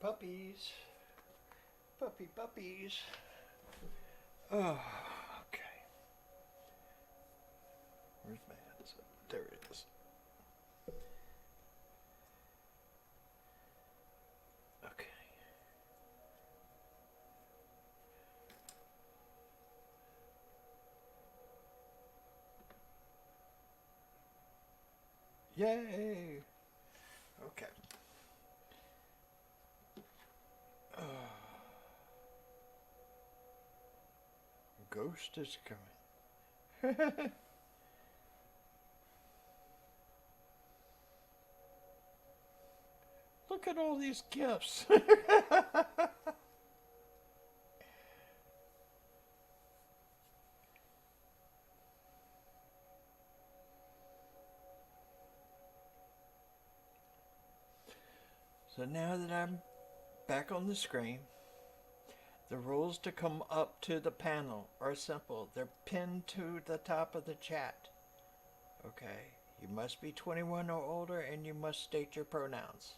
Puppies. Puppies. Oh, okay. Where's my headset? There it is. Okay. Yay! Okay. Ghost is coming. look at all these gifts. So now that I'm back on the screen, the rules to come up to the panel are simple. They're pinned to the top of the chat. Okay, you must be 21 or older and you must state your pronouns.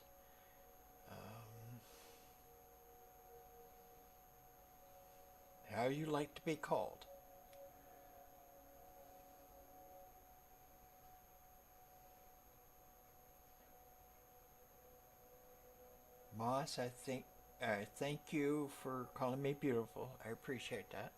How you like to be called. Moss, I thank you for calling me beautiful. I appreciate that.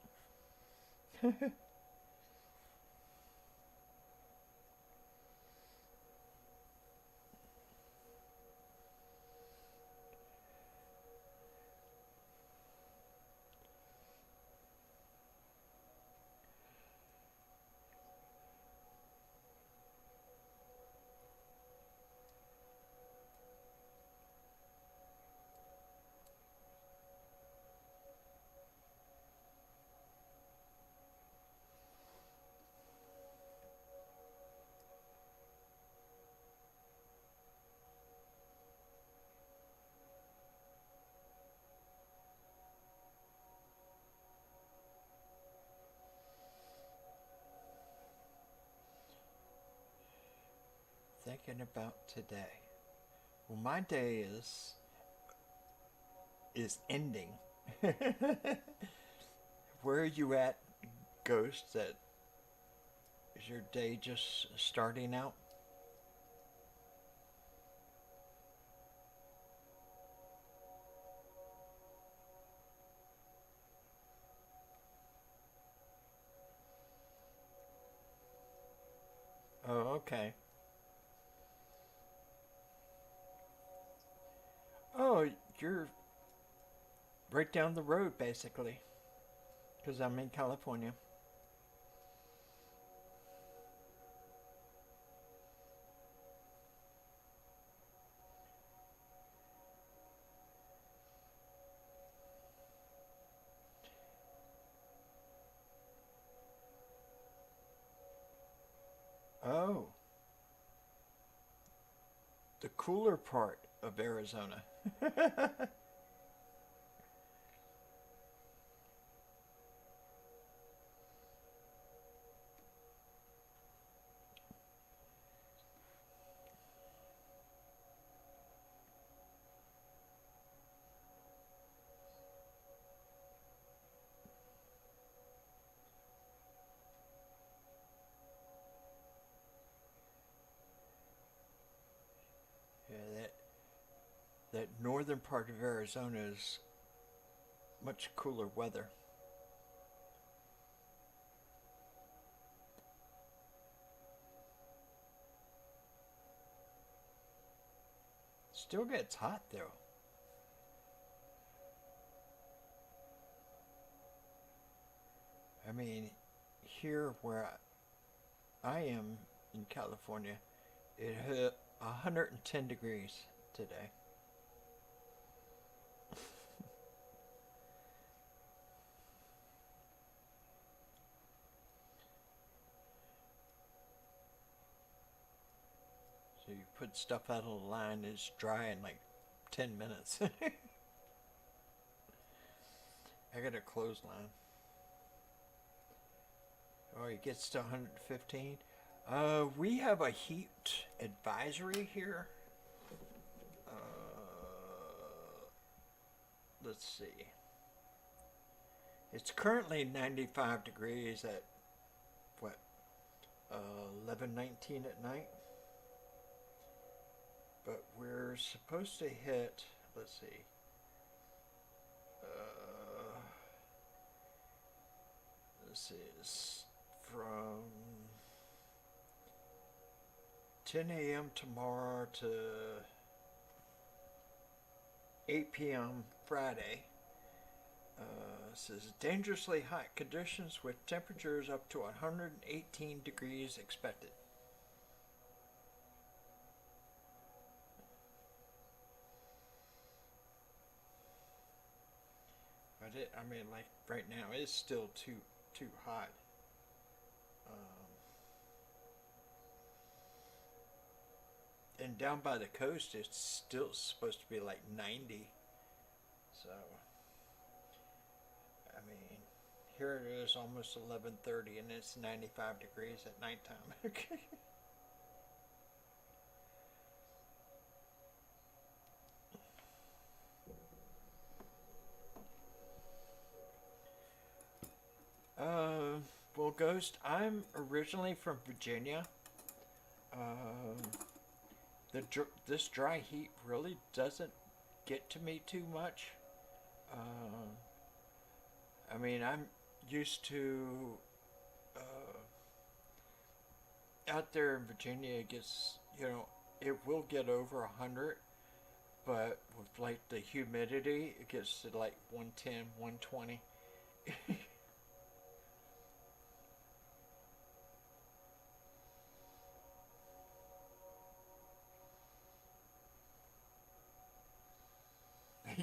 Thinking about today. Well, my day is ending. Where are you at, Ghost? That is your day just starting out? Oh, okay. Oh, you're right down the road, basically, because I'm in California. Oh, the cooler part of Arizona. Yeah, that northern part of Arizona is much cooler weather. Still gets hot though. I mean, here where I am in California, it hit 110 degrees today. So you put stuff out of the line, it's dry in like 10 minutes. I got a clothesline. Oh, it gets to 115. We have a heat advisory here. Let's see. It's currently 95 degrees at what, 11:19 at night. But we're supposed to hit. Let's see. This is from 10 a.m. tomorrow to 8 p.m. Friday. Says dangerously hot conditions with temperatures up to 118 degrees expected. But I mean, like right now, it's still too hot. Um, and down by the coast, it's still supposed to be like 90. So, I mean, here it is almost 11:30, and it's 95 degrees at nighttime. Okay. Uh, well, Ghost, I'm originally from Virginia. Um, this dry heat really doesn't get to me too much. Uh, I mean, I'm used to out there in Virginia. It gets it will get over 100, but with like the humidity, it gets to like 110, 120.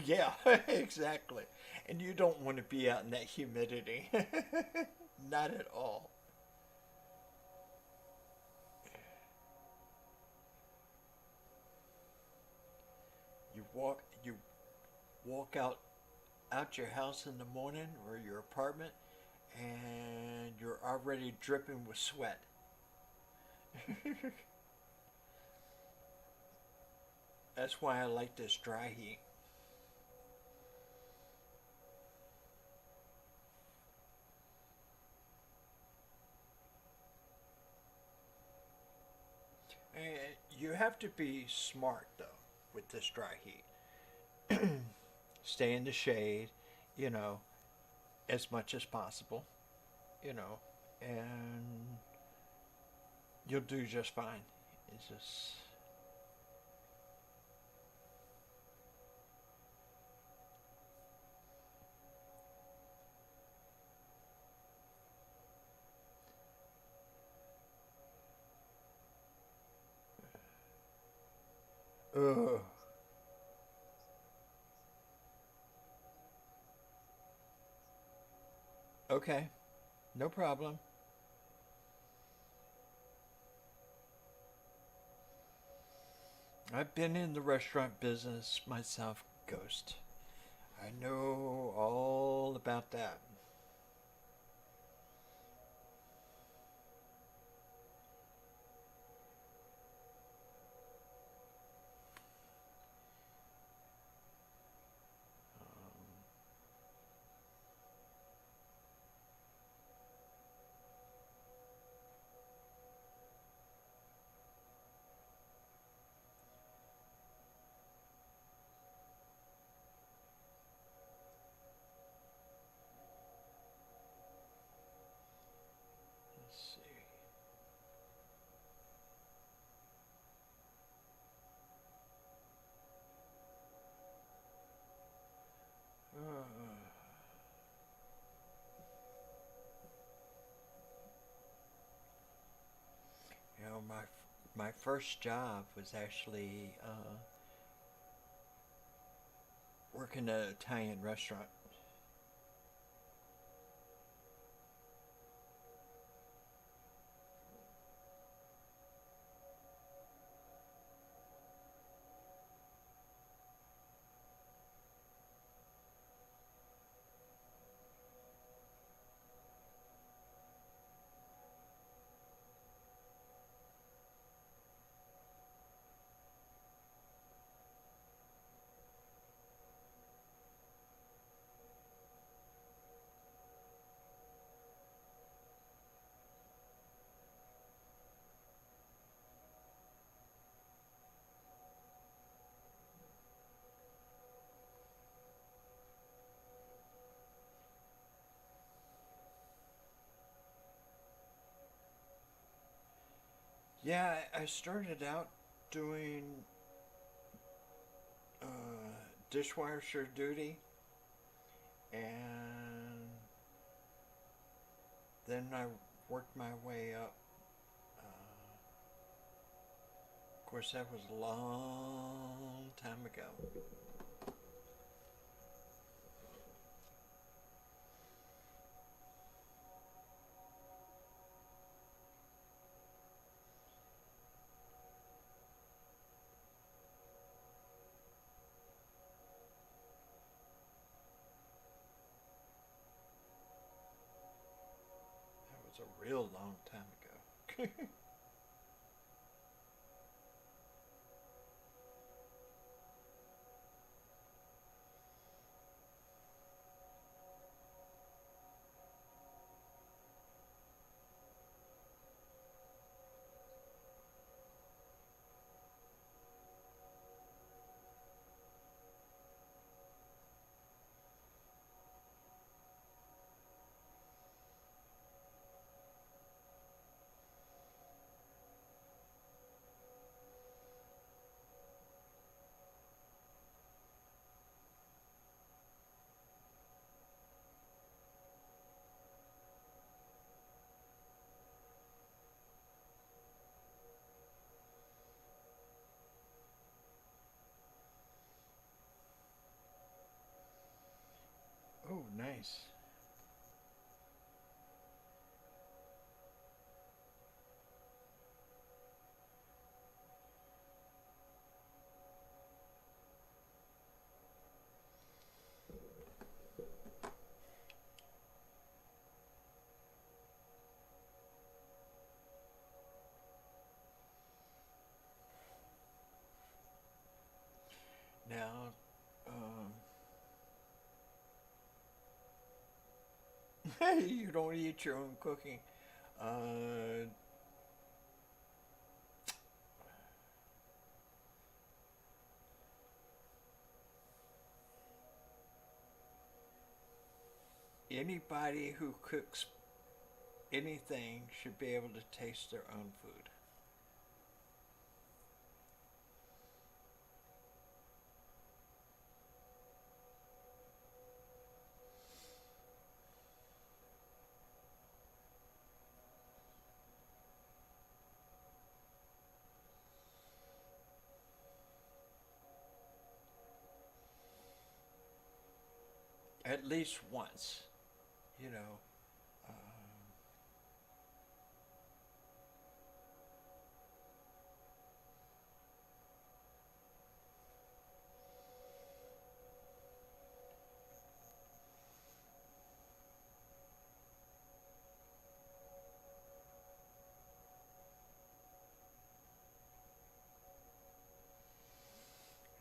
Yeah, exactly. And you don't want to be out in that humidity. Not at all. You walk out your house in the morning or your apartment and you're already dripping with sweat. That's why I like this dry heat. And you have to be smart though with this dry heat. Stay in the shade, you know, as much as possible, you know, and you'll do just fine. It's just ugh. Okay, no problem. I've been in the restaurant business myself, Ghost. I know all about that. Let's see. My first job was actually working at an Italian restaurant. Yeah, I started out doing dishwasher duty, and then I worked my way up. Of course, that was a long time ago. real long time ago. Oh, nice. Now, you don't eat your own cooking. Uh, Anybody who cooks anything should be able to taste their own food. At least once, you know.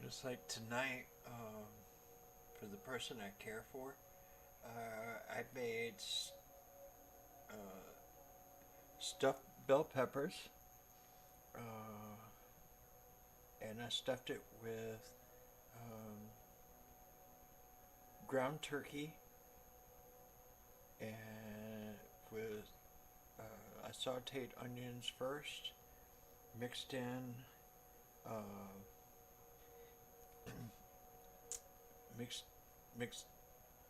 Just like tonight, for the person I care for, I made uh, stuffed bell peppers, uh, and I stuffed it with um, ground turkey and with I sauteed onions first, mixed in uh, mixed mixed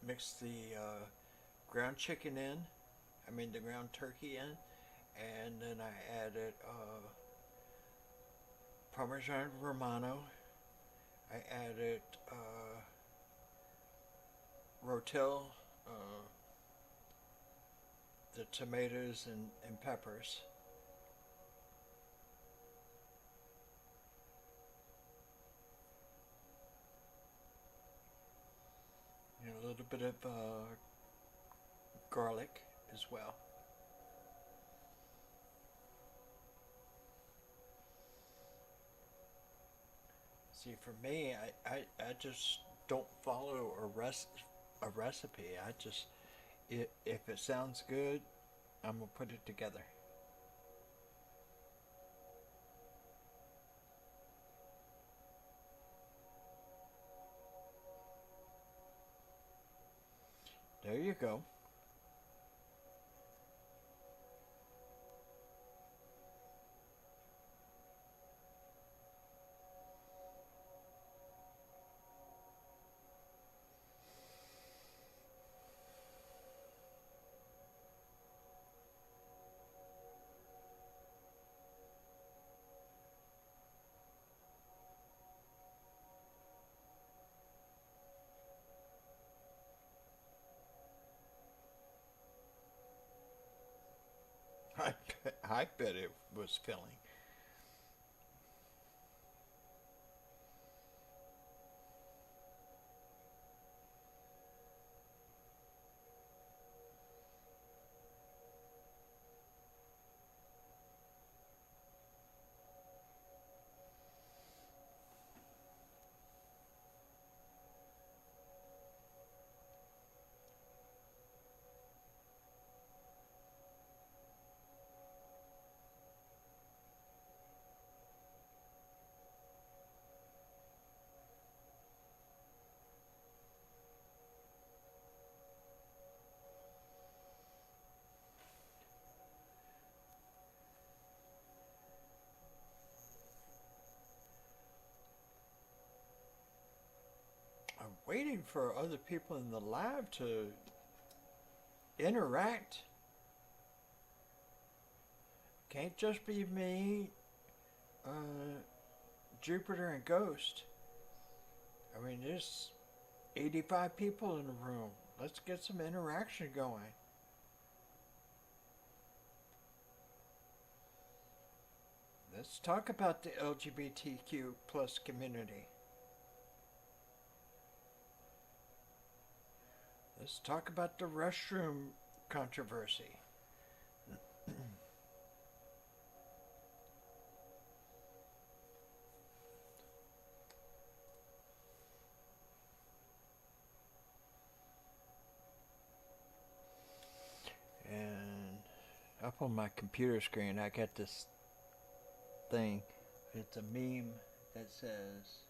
mixed the ground chicken in. I mean the ground turkey in, and then I added Parmesan Romano. I added Rotel, the tomatoes and peppers. You know, a little bit of garlic as well. See, for me, I just don't follow a recipe. I just, if it sounds good, I'm going to put it together. There you go. I bet it was filling. waiting for other people in the live to interact. Can't just be me, Jupiter, and Ghost. I mean, there's 85 people in the room. Let's get some interaction going. Let's talk about the LGBTQ plus community. Let's talk about the restroom controversy. And up on my computer screen, I got this thing. It's a meme that says,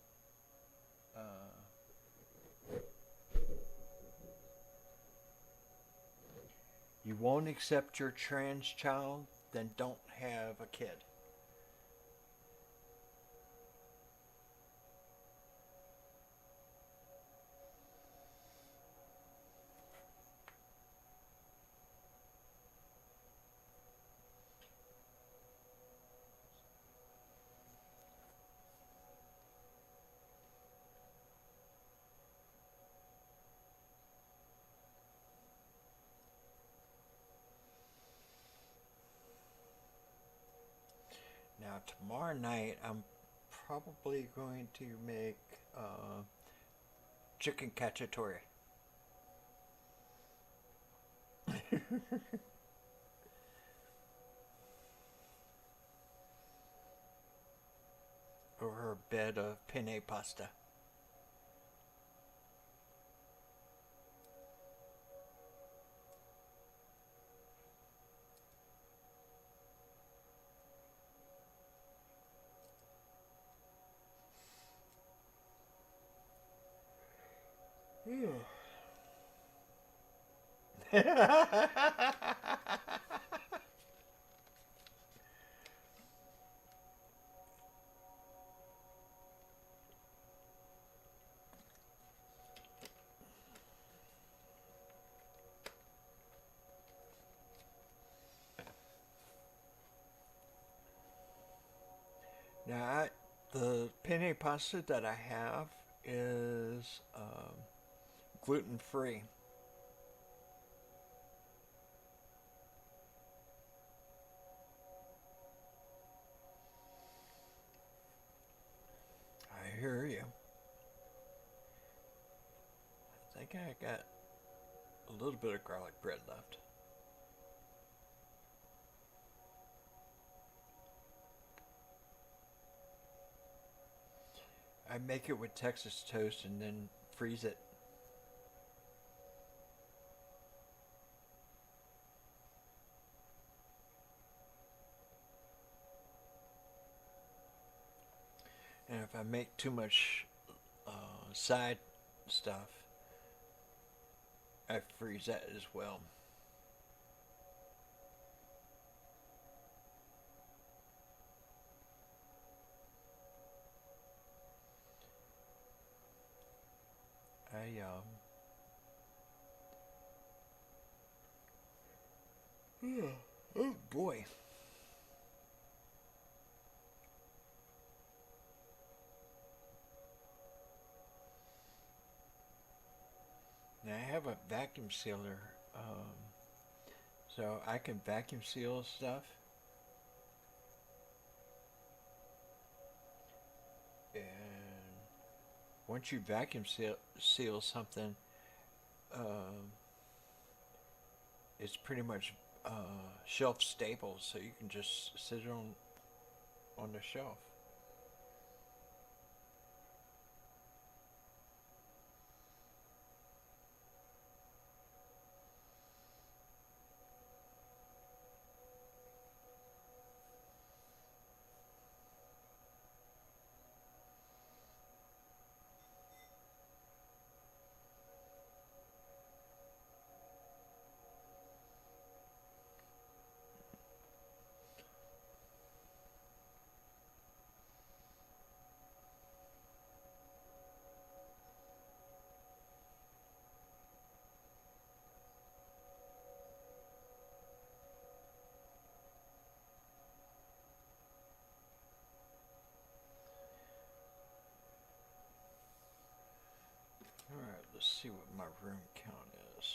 you won't accept your trans child, then don't have a kid. Now tomorrow night I'm probably going to make chicken cacciatore. Over a bed of penne pasta. Now, the penne pasta that I have is gluten free. I hear you. I think I got a little bit of garlic bread left. I make it with Texas toast and then freeze it. And if I make too much side stuff, I freeze that as well. Yeah. Oh boy. Now I have a vacuum sealer, so I can vacuum seal stuff. And once you vacuum seal something, it's pretty much shelf stable, so you can just sit it on the shelf. see what my room count is.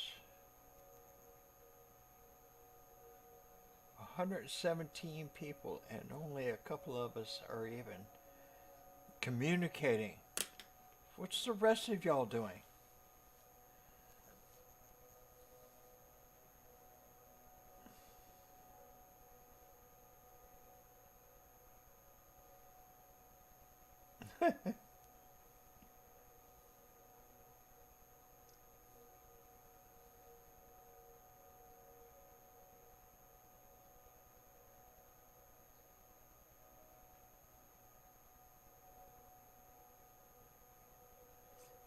117 people, and only a couple of us are even communicating. What's the rest of y'all doing?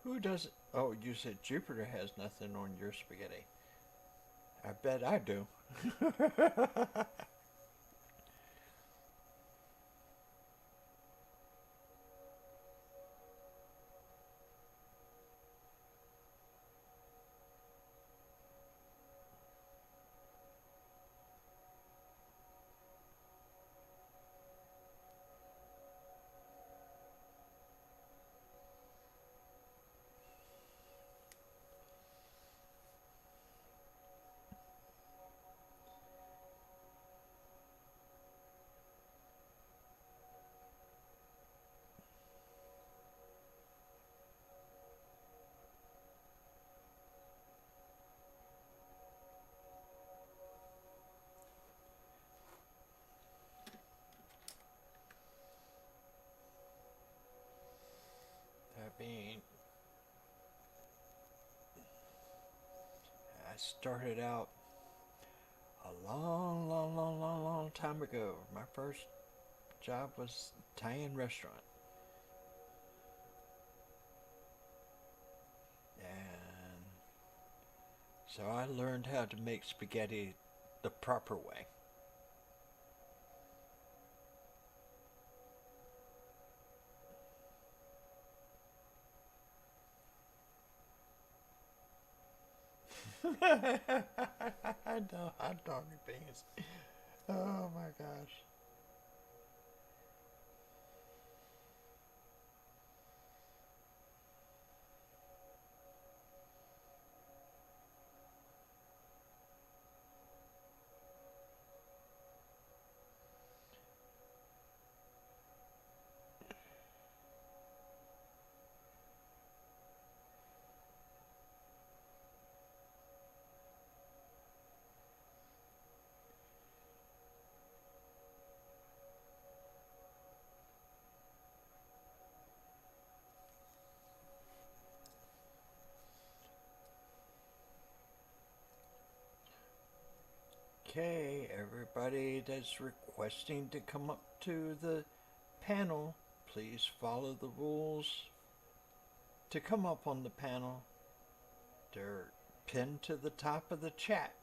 Who does it? Oh, you said Jupiter has nothing on your spaghetti. I bet I do. I mean, I started out a long time ago. My first job was Italian restaurant. And so I learned how to make spaghetti the proper way. I know hot dog and beans. Oh my gosh. Okay, everybody that's requesting to come up to the panel, please follow the rules to come up on the panel. They're pinned to the top of the chat.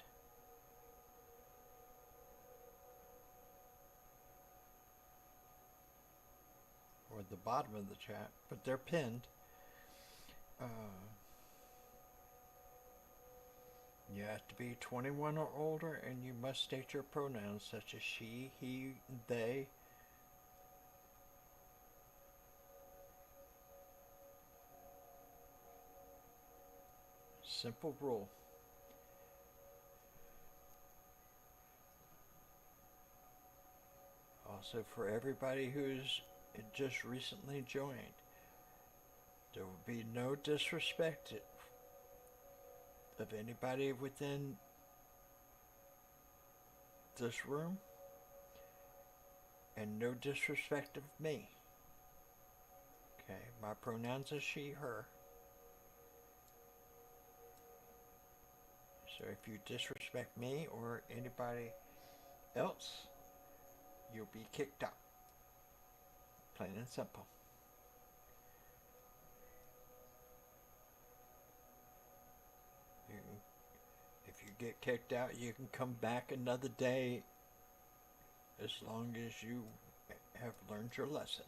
Or the bottom of the chat, but they're pinned. You have to be 21 or older, and you must state your pronouns such as she, he, they. Simple rule. Also, for everybody who's just recently joined, there will be no disrespect of anybody within this room, and no disrespect of me. Okay, my pronouns are she, her. So if you disrespect me or anybody else, you'll be kicked out. Plain and simple. If you get kicked out, you can come back another day as long as you have learned your lesson.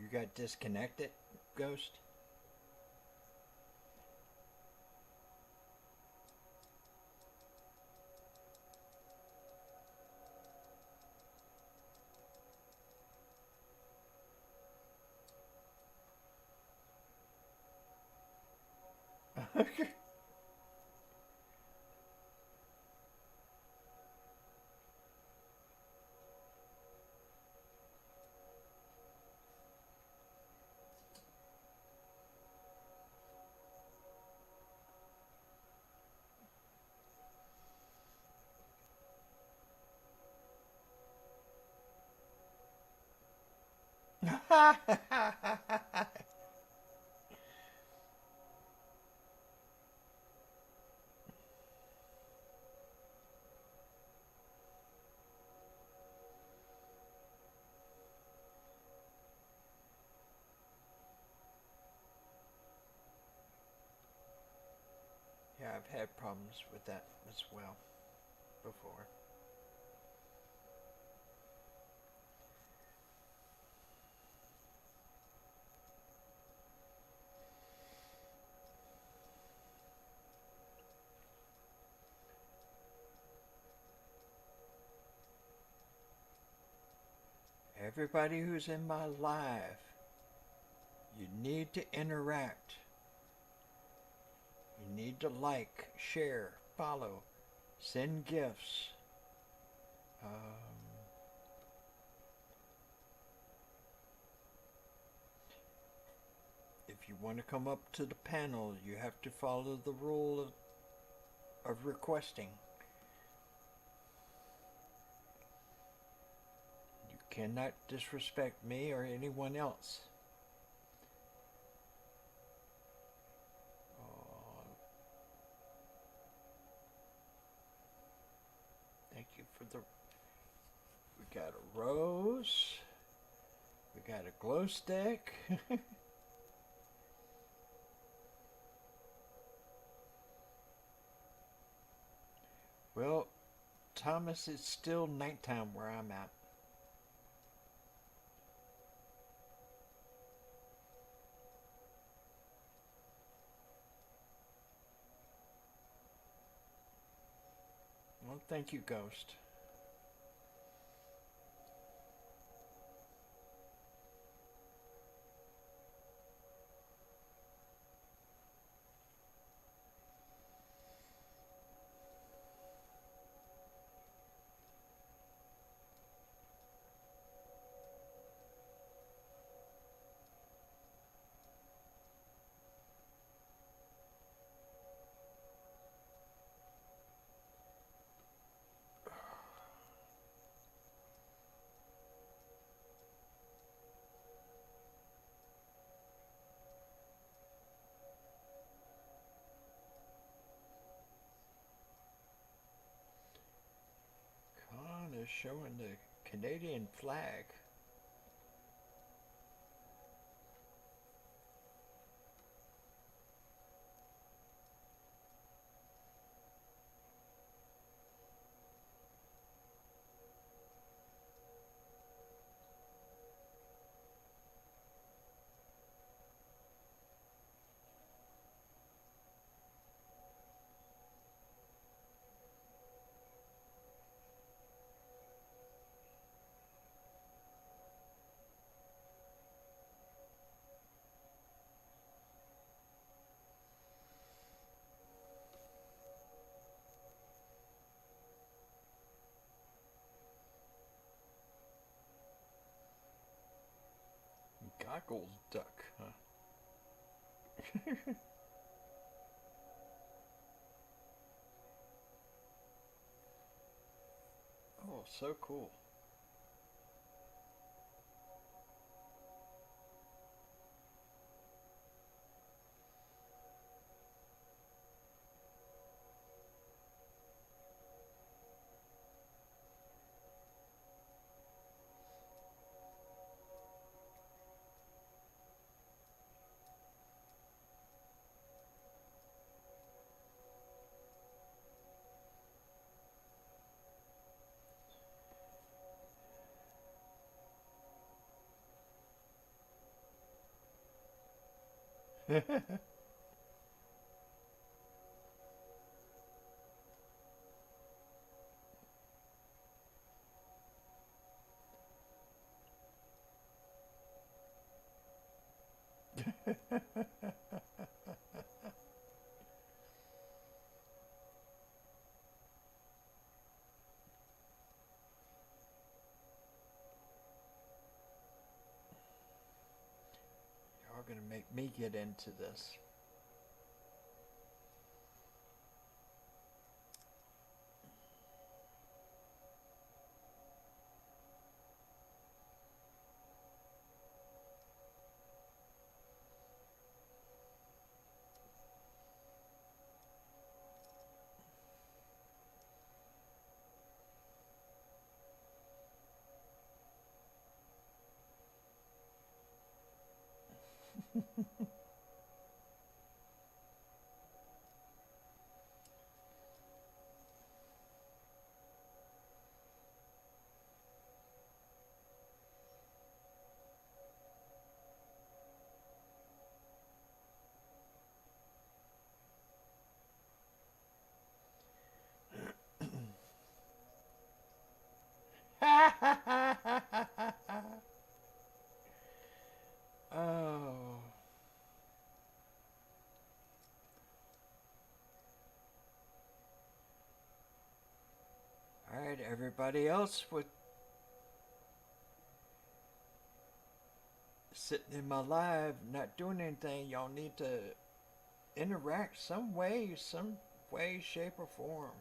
You got disconnected, Ghost? Yeah, I've had problems with that as well before. Everybody who's in my live, you need to interact. You need to like, share, follow, send gifts. If you want to come up to the panel, you have to follow the rule of requesting. You cannot disrespect me or anyone else. Oh, thank you for the... We got a rose. We got a glow stick. Well, Thomas, it's still nighttime where I'm at. Well, thank you, Ghost. Con is showing the Canadian flag. Goggles duck, huh? Oh, so cool. Y'all gonna make me get into this. Oh. All right, everybody else with sitting in my live, not doing anything, y'all need to interact some way, shape, or form.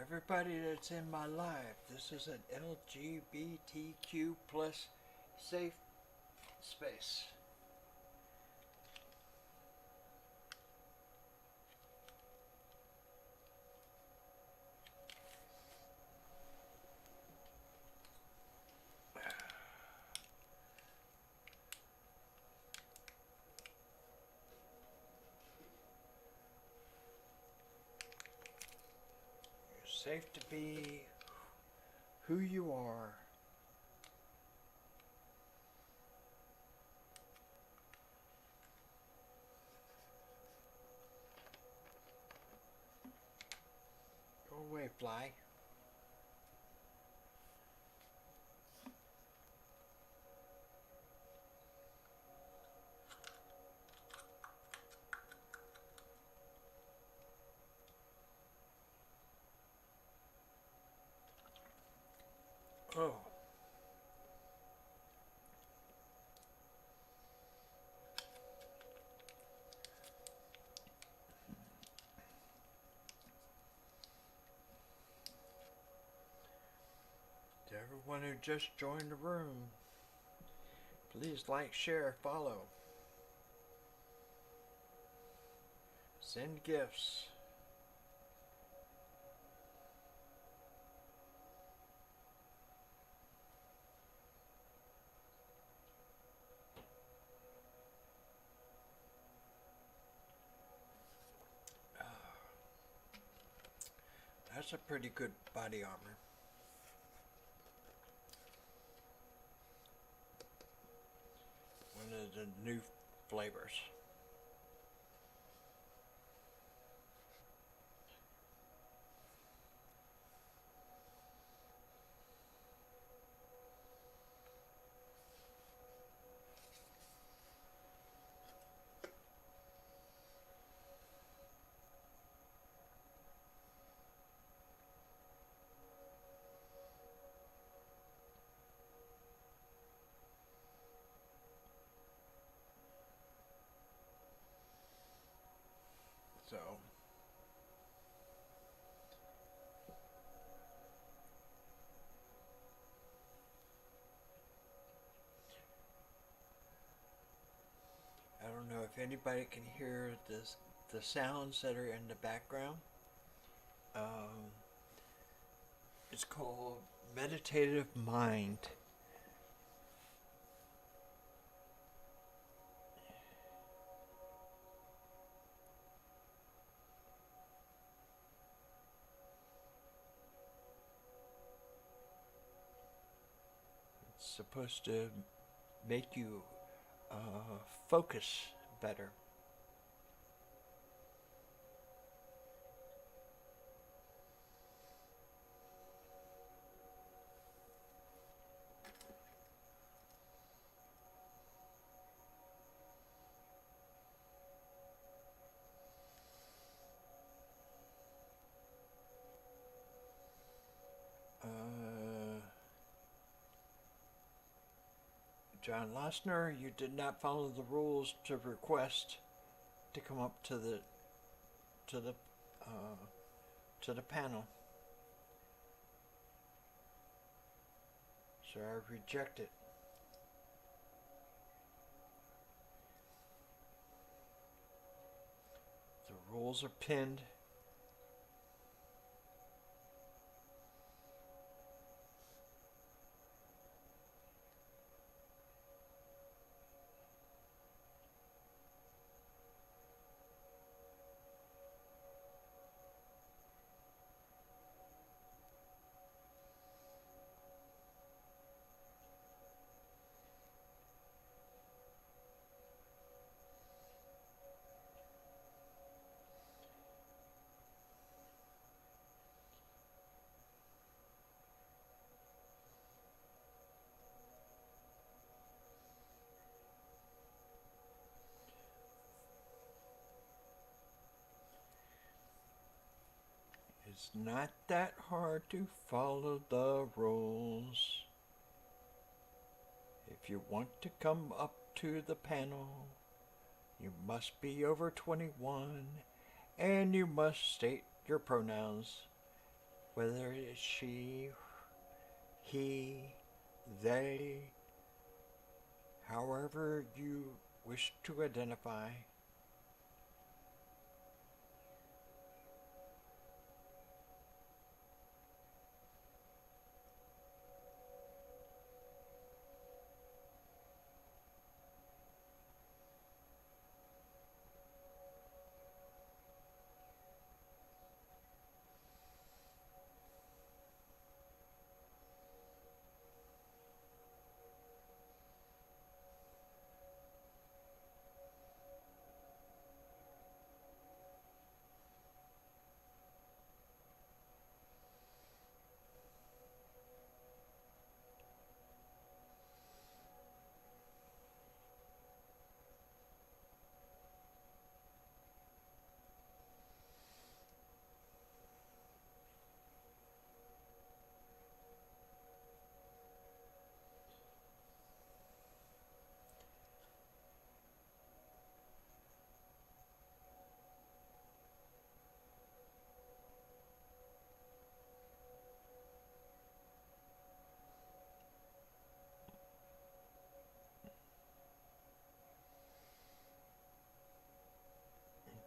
everybody that's in my life. This is an LGBTQ plus safe space. You're safe to be who you are. Go away, fly. Oh. To everyone who just joined the room, please like, share, follow. Send gifts. That's a pretty good body armor. One of the new flavors. So, I don't know if anybody can hear the sounds that are in the background. Um, it's called Meditative Mind. It's supposed to make you focus better. John Losner, you did not follow the rules to request to come up to the to the uh, to the panel, so I reject it. The rules are pinned. It's not that hard to follow the rules. If you want to come up to the panel, you must be over 21 and you must state your pronouns. whether it's she, he, they, however you wish to identify.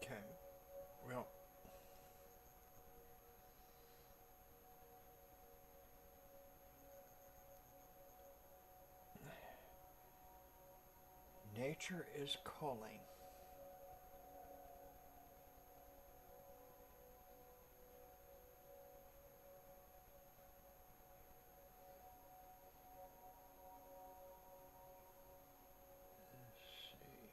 Okay. Well, nature is calling. Let's see.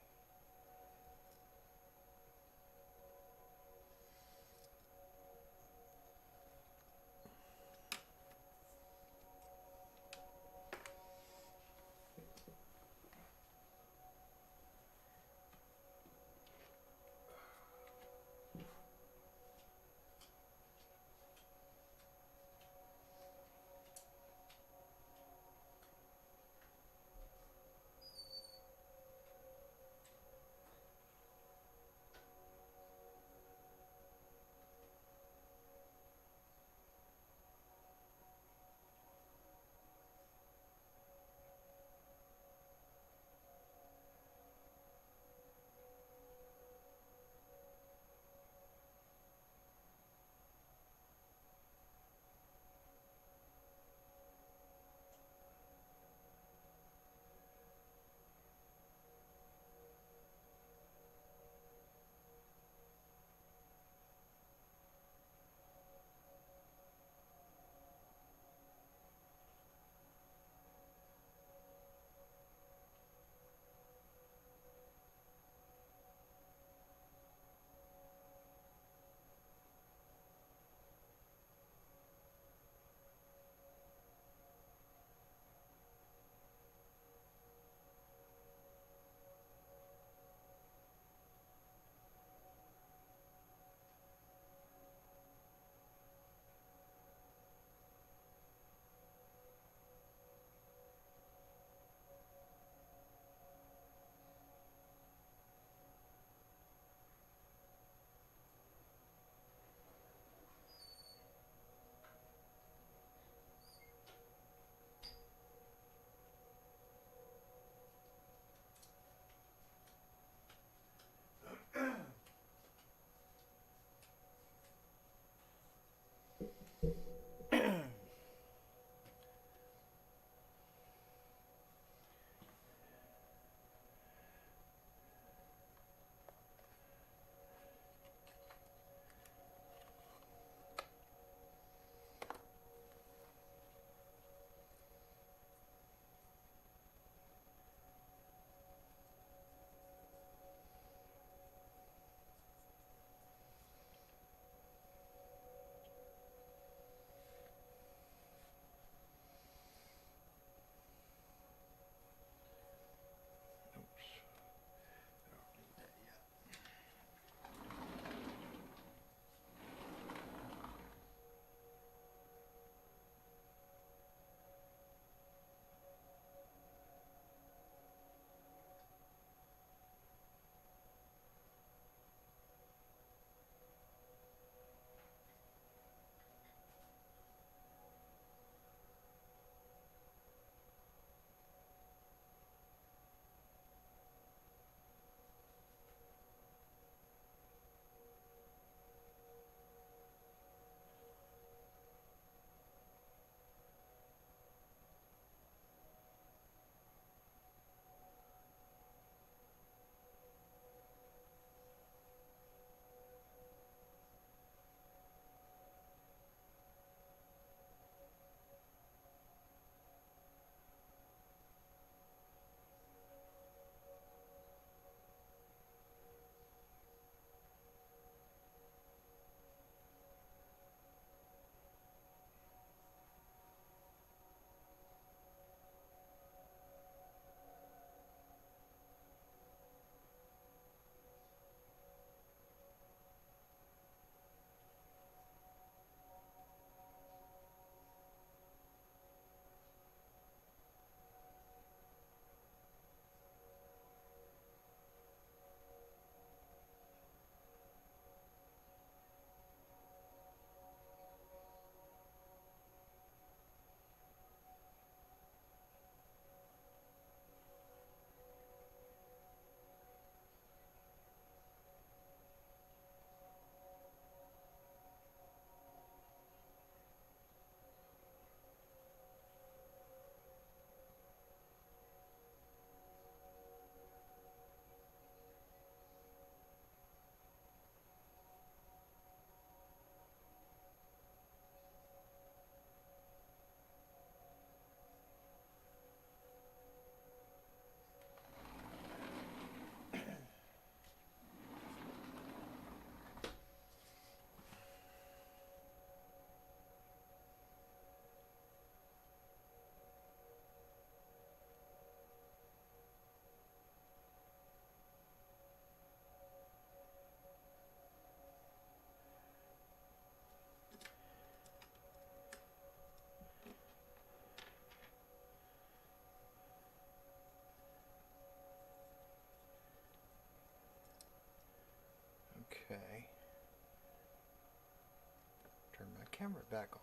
camera back on.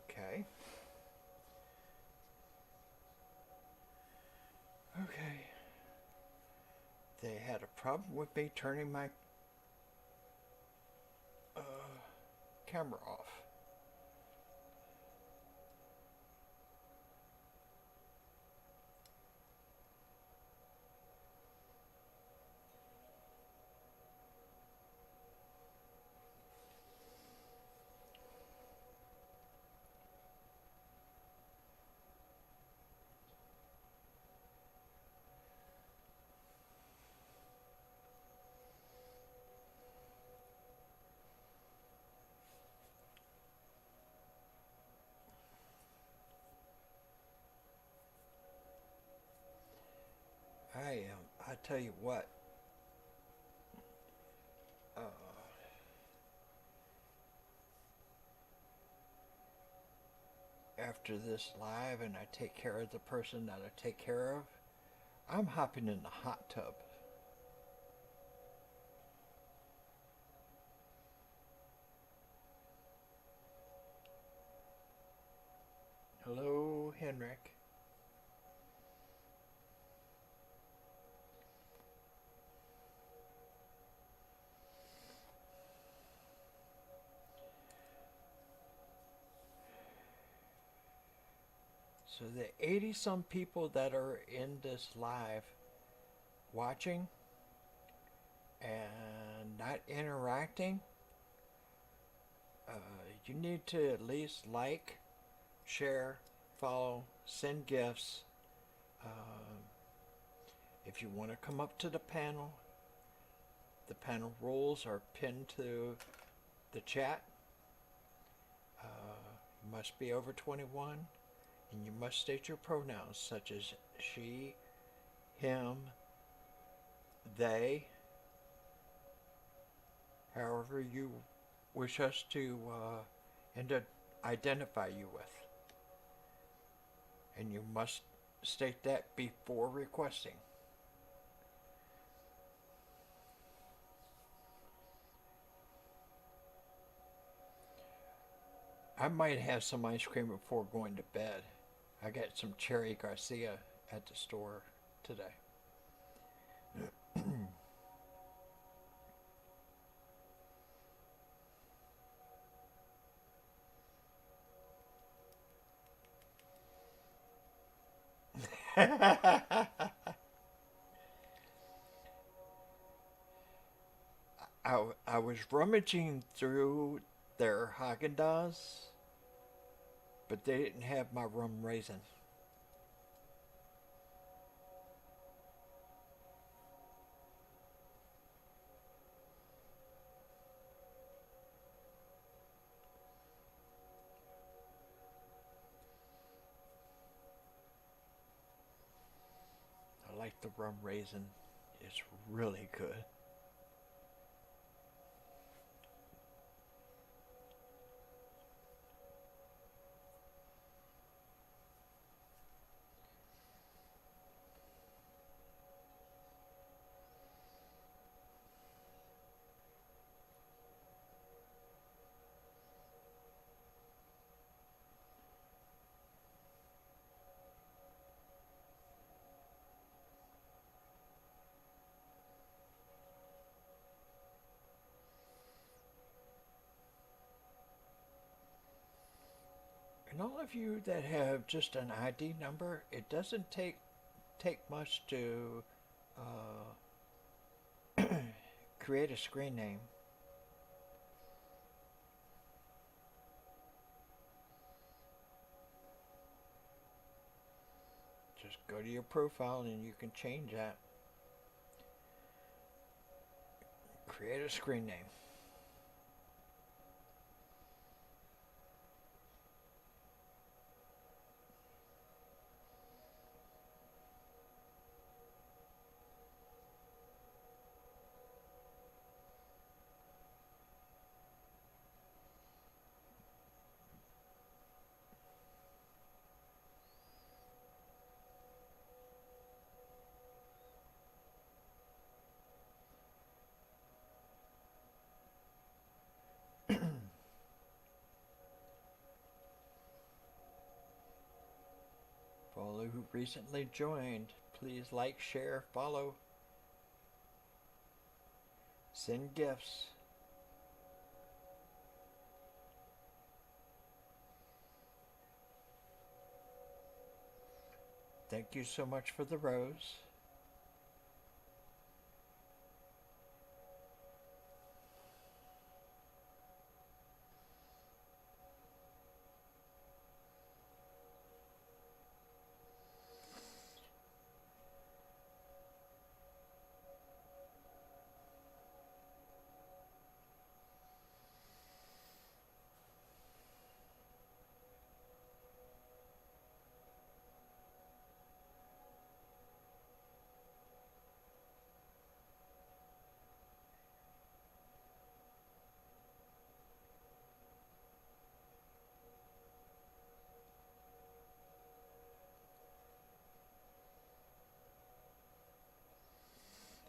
Okay. Okay. They had a problem with me turning my camera off. I tell you what, uh, after this live and I take care of the person that I take care of, I'm hopping in the hot tub. Hello, Henrik. So the 80 some people that are in this live watching and not interacting, you need to at least like, share, follow, send gifts. Um, if you want to come up to the panel rules are pinned to the chat. You must be over 21 and you must state your pronouns such as she, him, they, however you wish us to identify you with. And you must state that before requesting. I might have some ice cream before going to bed. I got some Cherry Garcia at the store today. I was rummaging through their Haagen-Dazs, but they didn't have my rum raisin. I like the rum raisin. It's really good. And all of you that have just an ID number, it doesn't take much to create a screen name. Just go to your profile and you can change that. Create a screen name. who recently joined, please like, share, follow, send gifts. Thank you so much for the rose.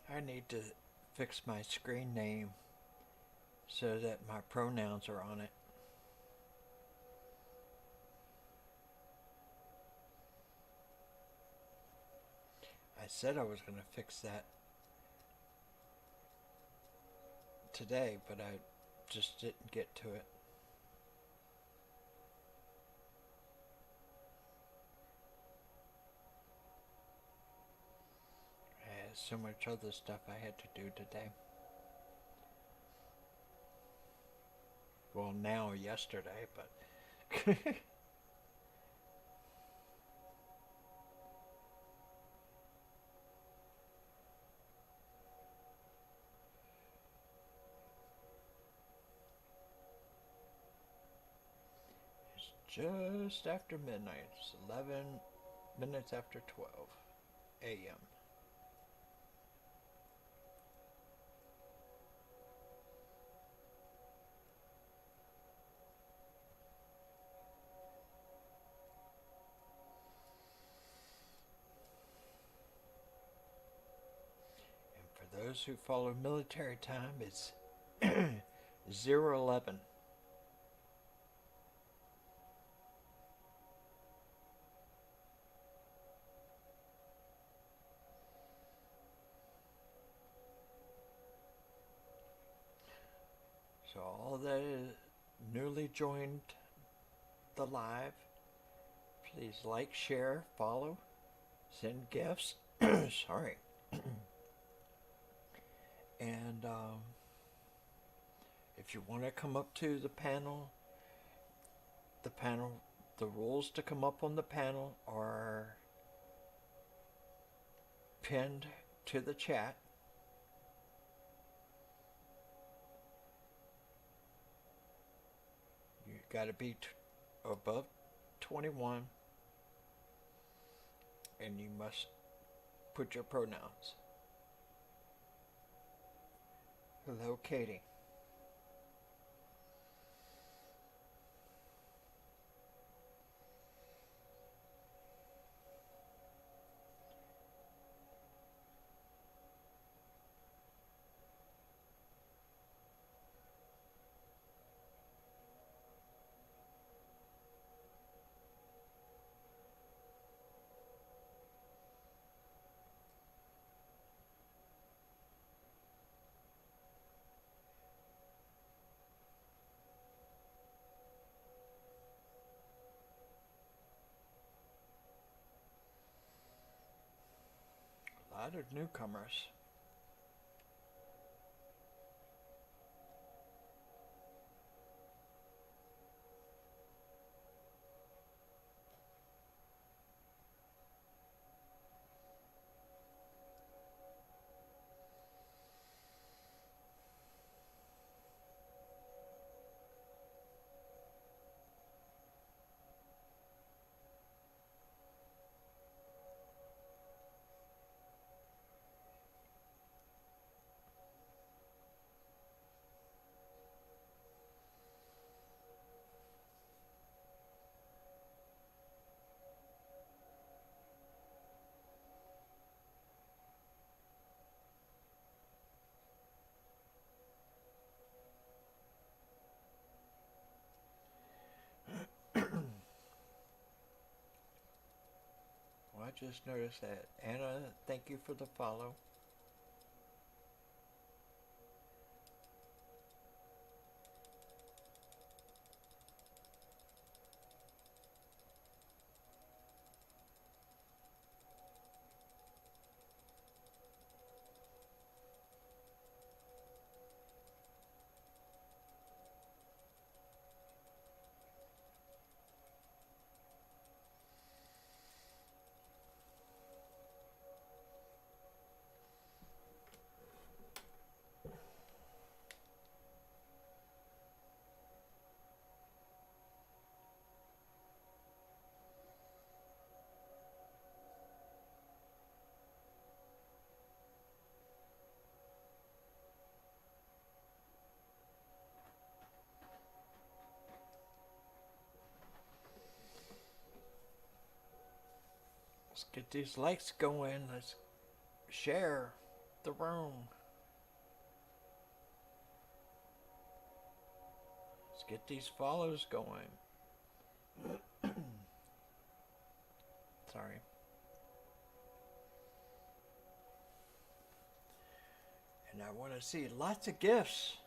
I need to fix my screen name so that my pronouns are on it. I said I was going to fix that today, but I just didn't get to it. I had so much other stuff I had to do today. Well, now yesterday, but it's just after midnight. It's 11 minutes after 12 a.m. For those who follow military time, it's 011. So all that is newly joined the live, please like, share, follow, send gifts. Sorry. And if you want to come up to the panel, the rules to come up on the panel are pinned to the chat. You got to be above 21, and you must put your pronouns. Hello, Katie. A lot of newcomers. just noticed that. Anna, thank you for the follow. Let's get these likes going. Let's share the room. Let's get these follows going. Sorry. And I want to see lots of gifts.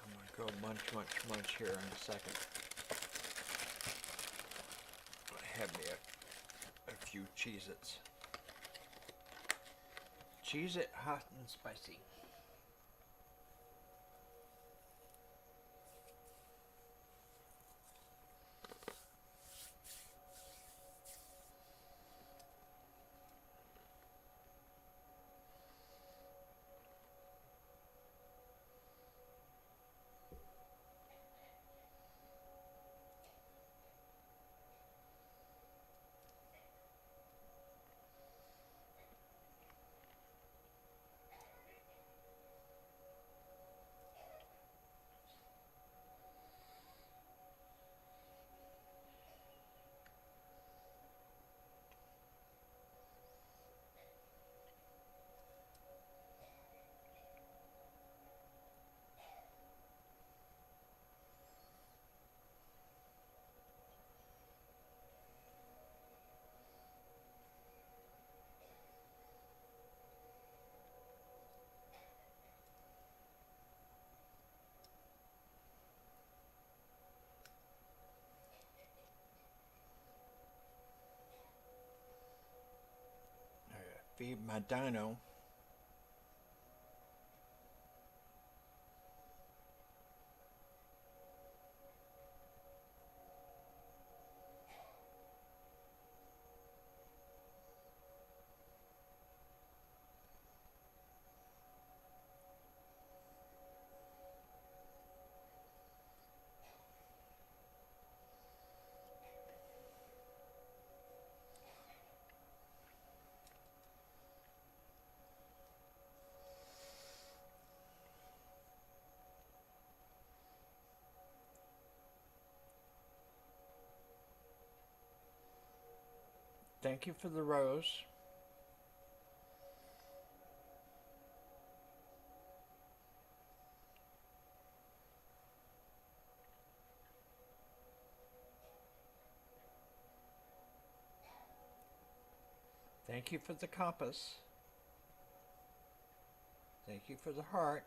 I'm going to go munch here in a second. I have me a few Cheez-Its. Cheez-It hot and spicy. Feed my dino. Thank you for the rose. Thank you for the compass. Thank you for the heart.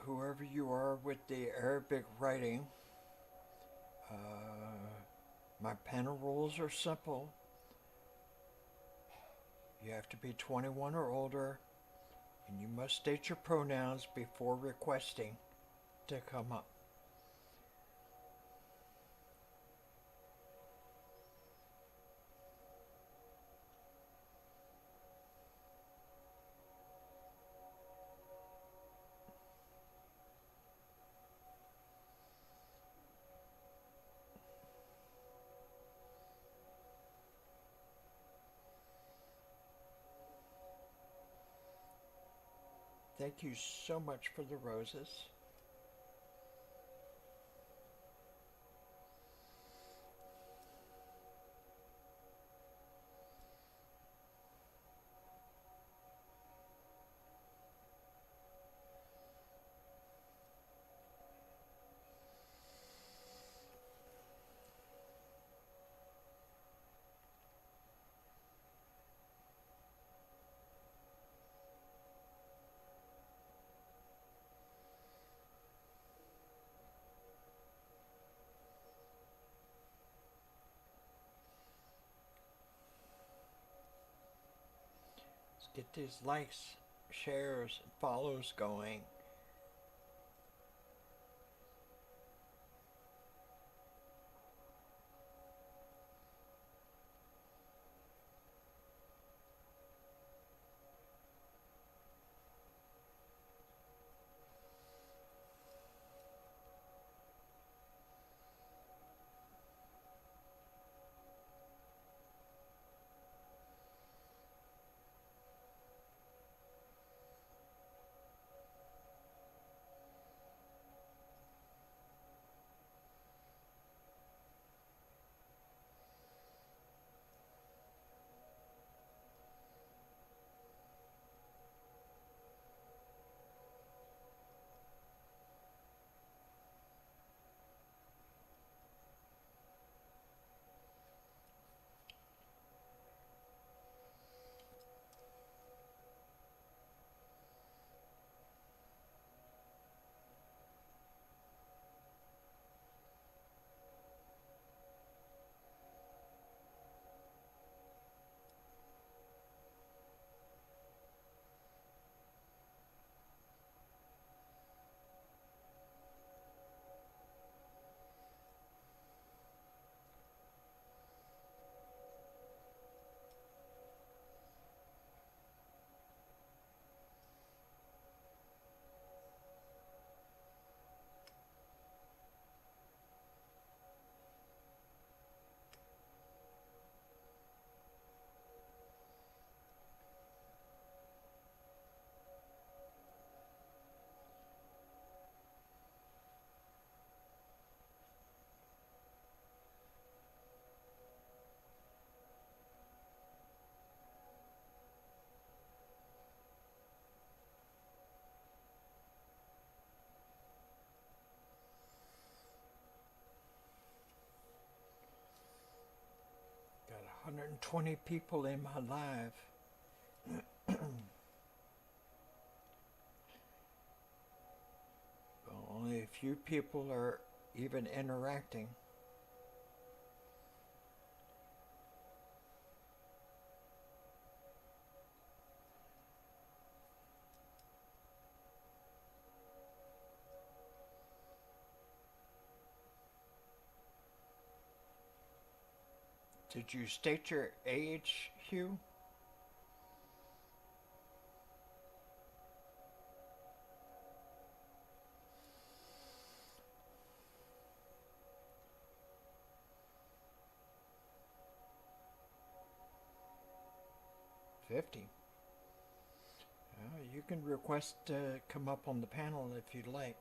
Whoever you are with the Arabic writing, my panel rules are simple. You have to be 21 or older, and you must state your pronouns before requesting to come up. Thank you so much for the roses. Let's get these likes, shares, and follows going. Got 120 people in my live. Only a few people are even interacting. Did you state your age, Hugh? $50. You can request to come up on the panel if you'd like.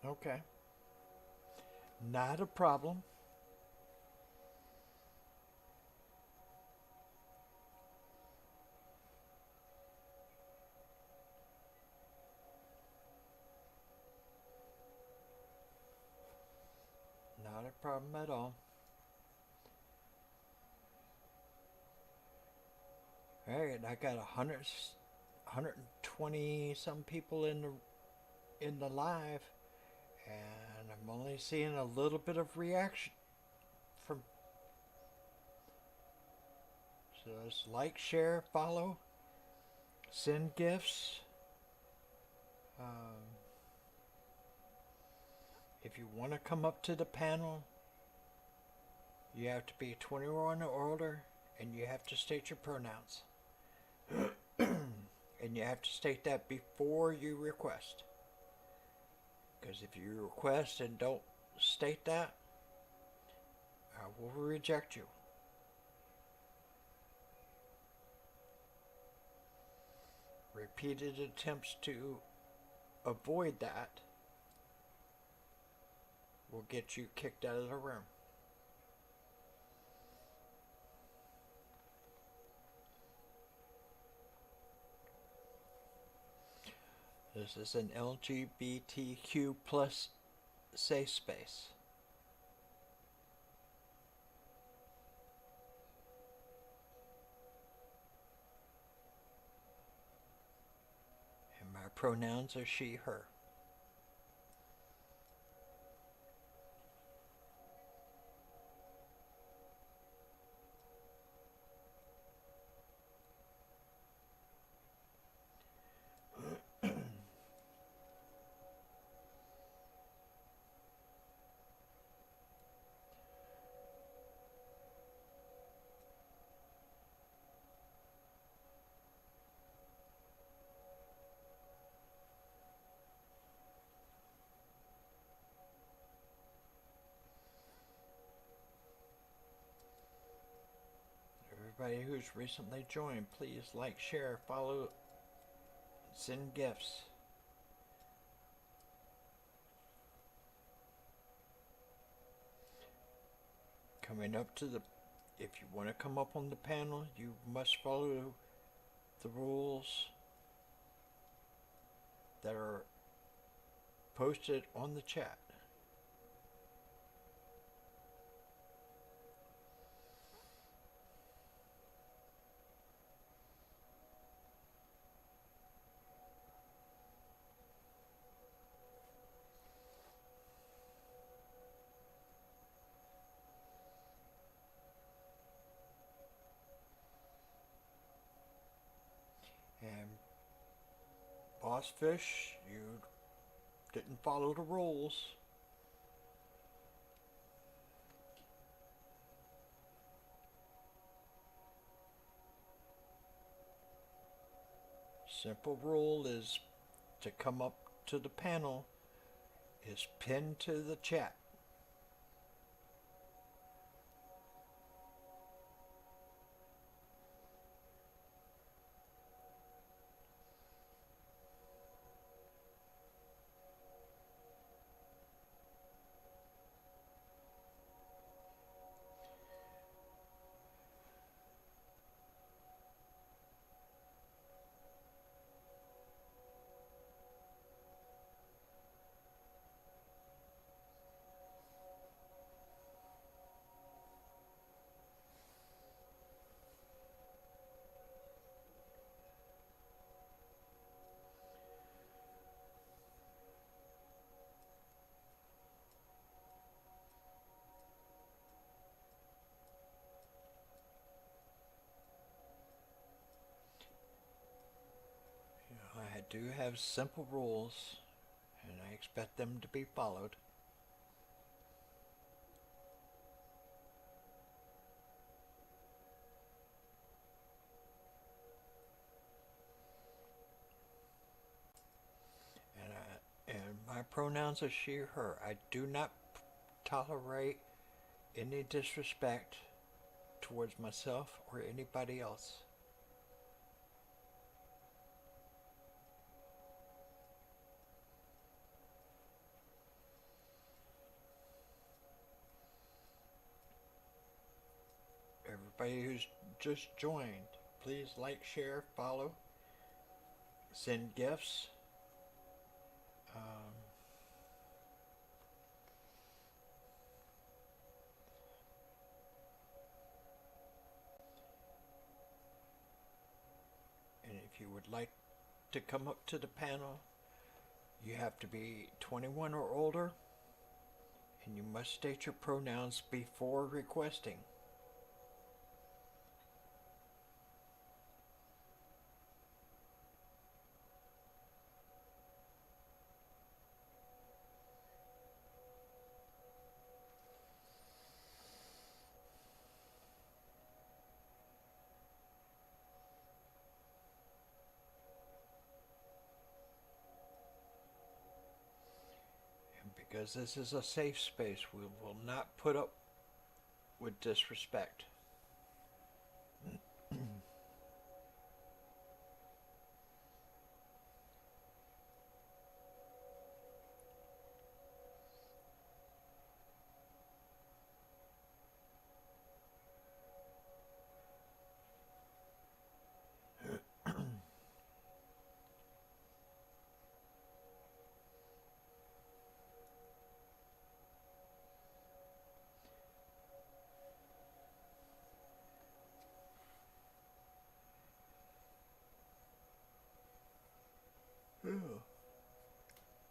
Okay. Not a problem. problem at all. All right, I got 120 some people in the live, and I'm only seeing a little bit of reaction from. So it's like, share, follow, send gifts. If you want to come up to the panel, you have to be 21 or older, and you have to state your pronouns. And you have to state that before you request. Because if you request and don't state that, I will reject you. Repeated attempts to avoid that will get you kicked out of the room. This is an LGBTQ plus safe space. And my pronouns are she, her. Everybody who's recently joined, please like, share, follow, send gifts. Coming up to the, if you want to come up on the panel, you must follow the rules that are posted on the chat. And Boss Fish, you didn't follow the rules. Simple rule is to come up to the panel is pinned to the chat. I do have simple rules, and I expect them to be followed. And my pronouns are she, her. I do not tolerate any disrespect towards myself or anybody else. Everybody who's just joined, please like, share, follow, send gifts. would like to come up to the panel, you have to be 21 or older, and you must state your pronouns before requesting. Because this is a safe space, we will not put up with disrespect.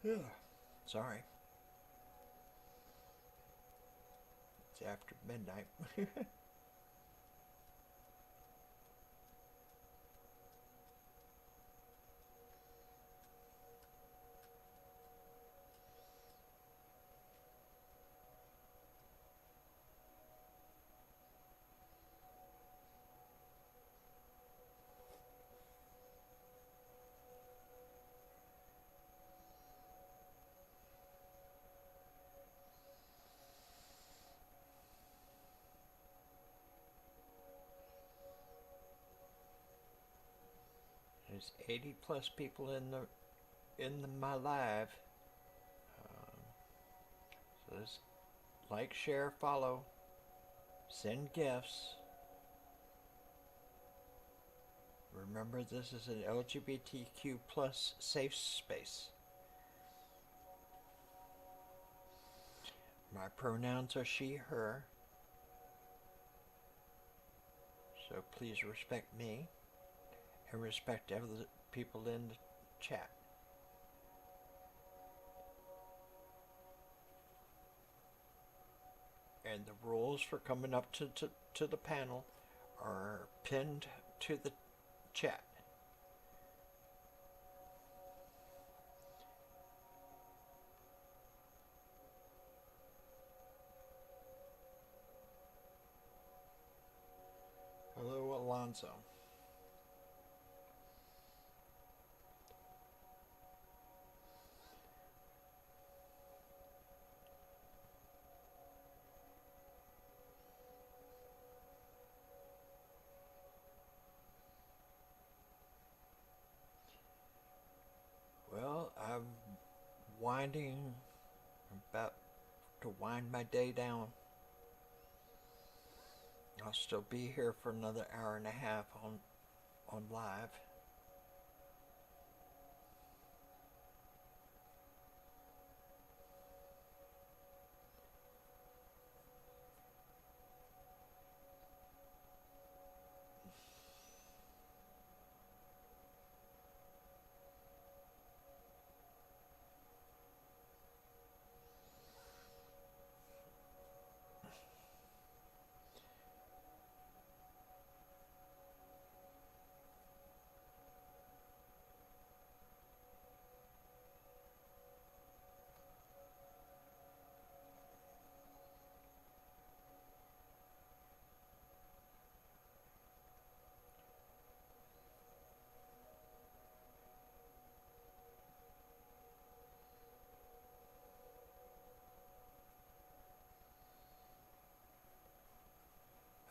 Yeah. Sorry. It's after midnight. There's 80 plus people in my live. So just like, share, follow, send gifts. Remember, this is an LGBTQ plus safe space. My pronouns are she, her. So please respect me and respect other people in the chat. And the rules for coming up to the panel are pinned to the chat. Hello, Alonzo. Well, I'm about to wind my day down. I'll still be here for another hour and a half on live.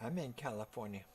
I'm in California.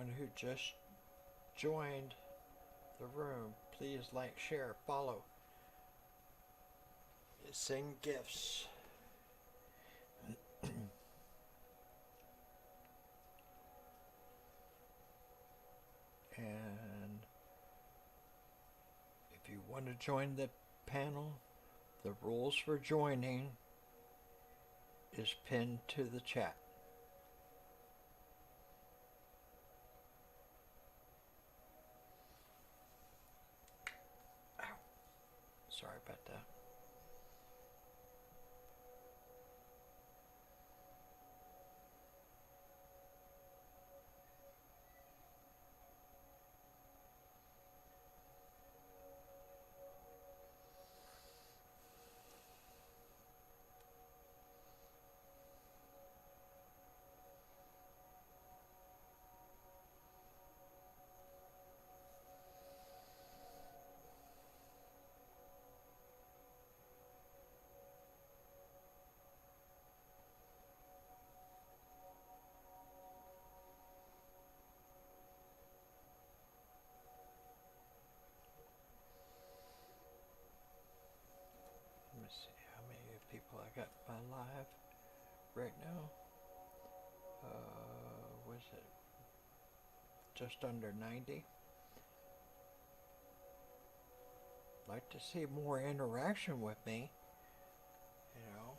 everyone who just joined the room. Please like, share, follow, send gifts. And if you want to join the panel, the rules for joining is pinned to the chat. Ow. Sorry about that. Let me see how many people I got in my live right now. Was it just under 90? Like to see more interaction with me, you know.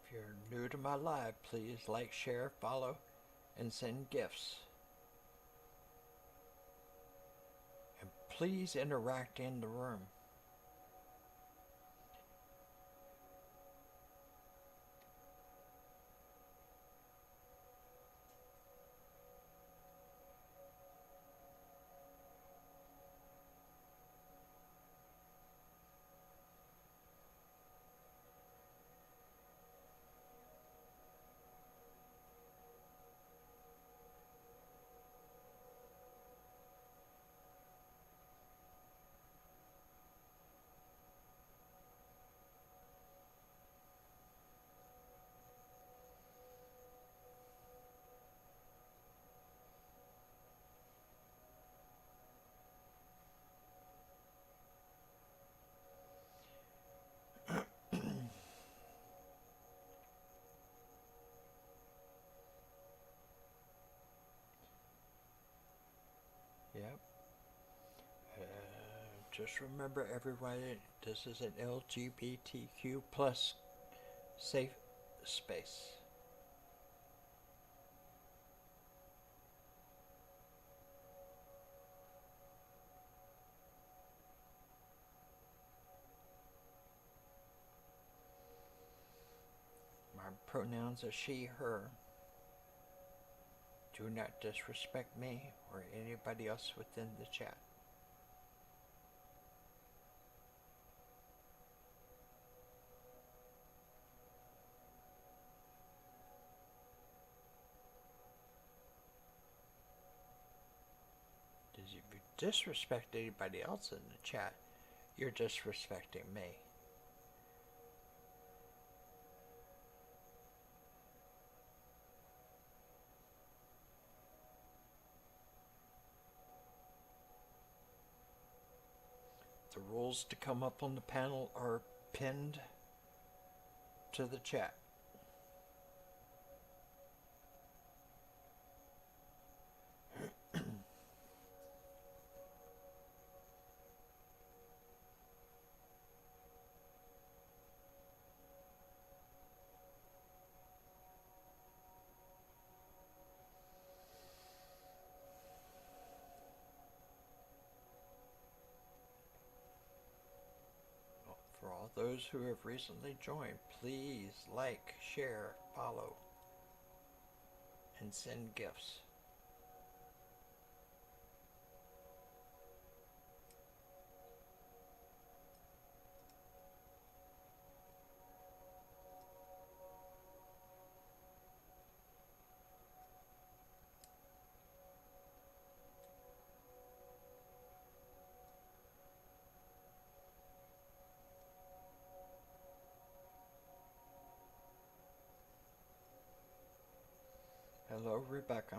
If you're new to my live, please like, share, follow, and send gifts. And please interact in the room. Yep. Just remember, everybody, this is an LGBTQ plus safe space. My pronouns are she, her. Do not disrespect me or anybody else within the chat. Because if you disrespect anybody else in the chat, you're disrespecting me. The rules to come up on the panel are pinned to the chat. all those who have recently joined, please like, share, follow, and send gifts. Hello, Rebecca.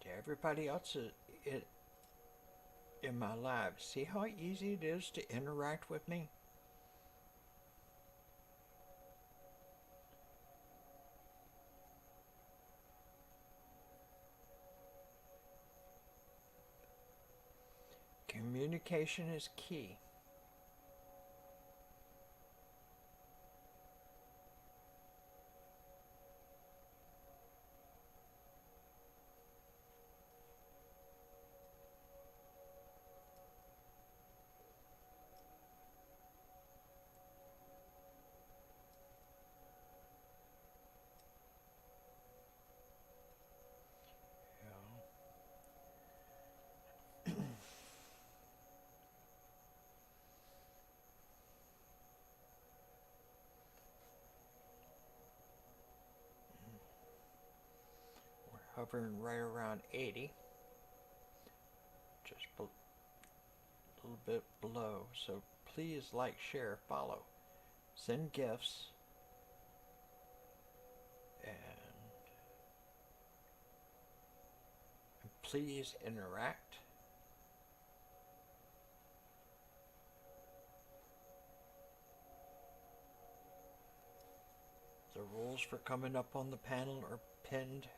To everybody else in my live, see how easy it is to interact with me? Communication is key. We're hovering right around 80, just a little bit below. So please like, share, follow, send gifts, and please interact. The rules for coming up on the panel are pinned.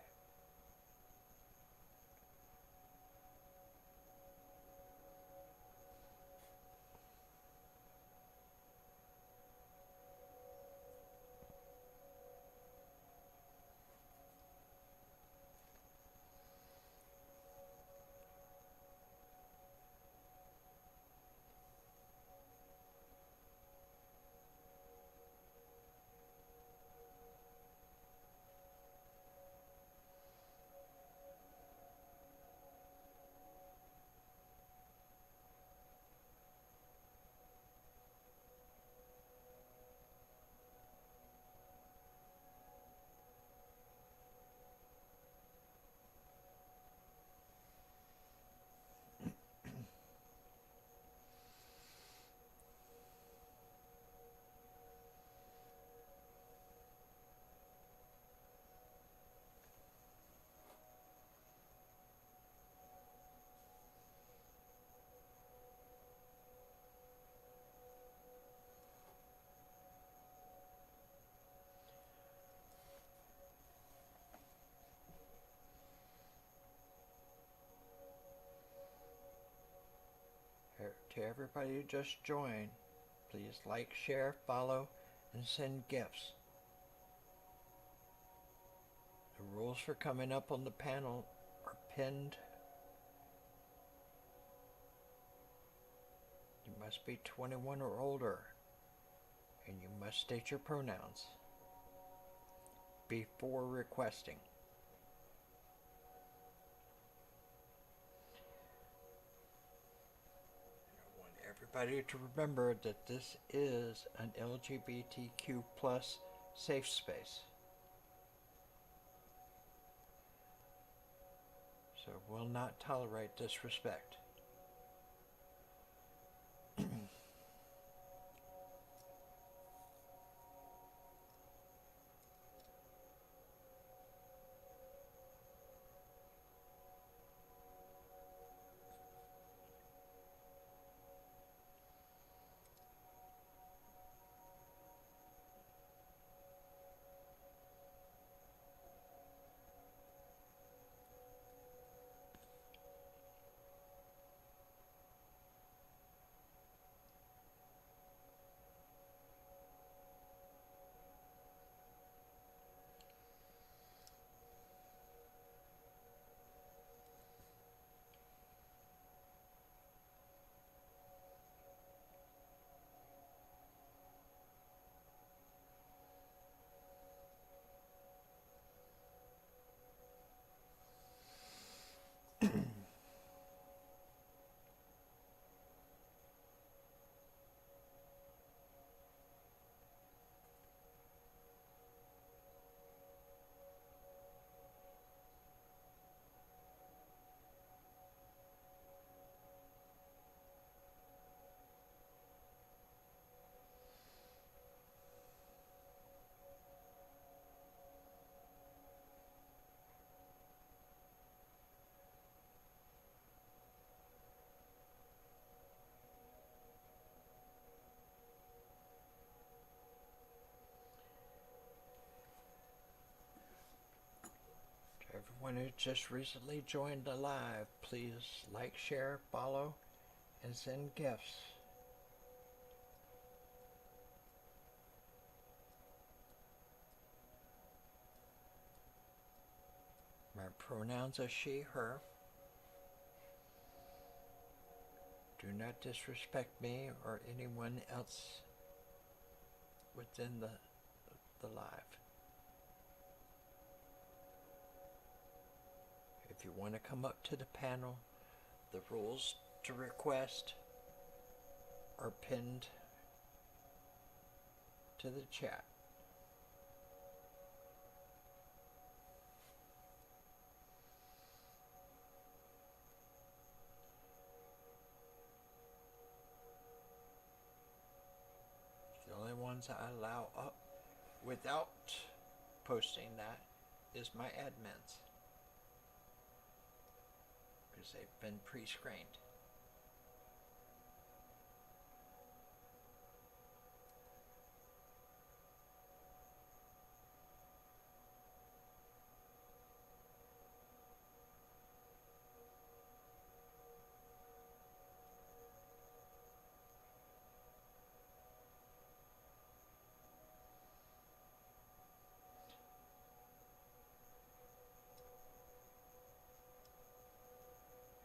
To everybody who just joined, please like, share, follow, and send gifts. The rules for coming up on the panel are pinned. You must be 21 or older, and you must state your pronouns before requesting. Everybody to remember that this is an LGBTQ plus safe space. So will not tolerate disrespect. Anyone who just recently joined the live, please like, share, follow, and send gifts. My pronouns are she, her. Do not disrespect me or anyone else within the live. If you want to come up to the panel, the rules to request are pinned to the chat. The only ones I allow up without posting that is my admins, because they've been pre-screened.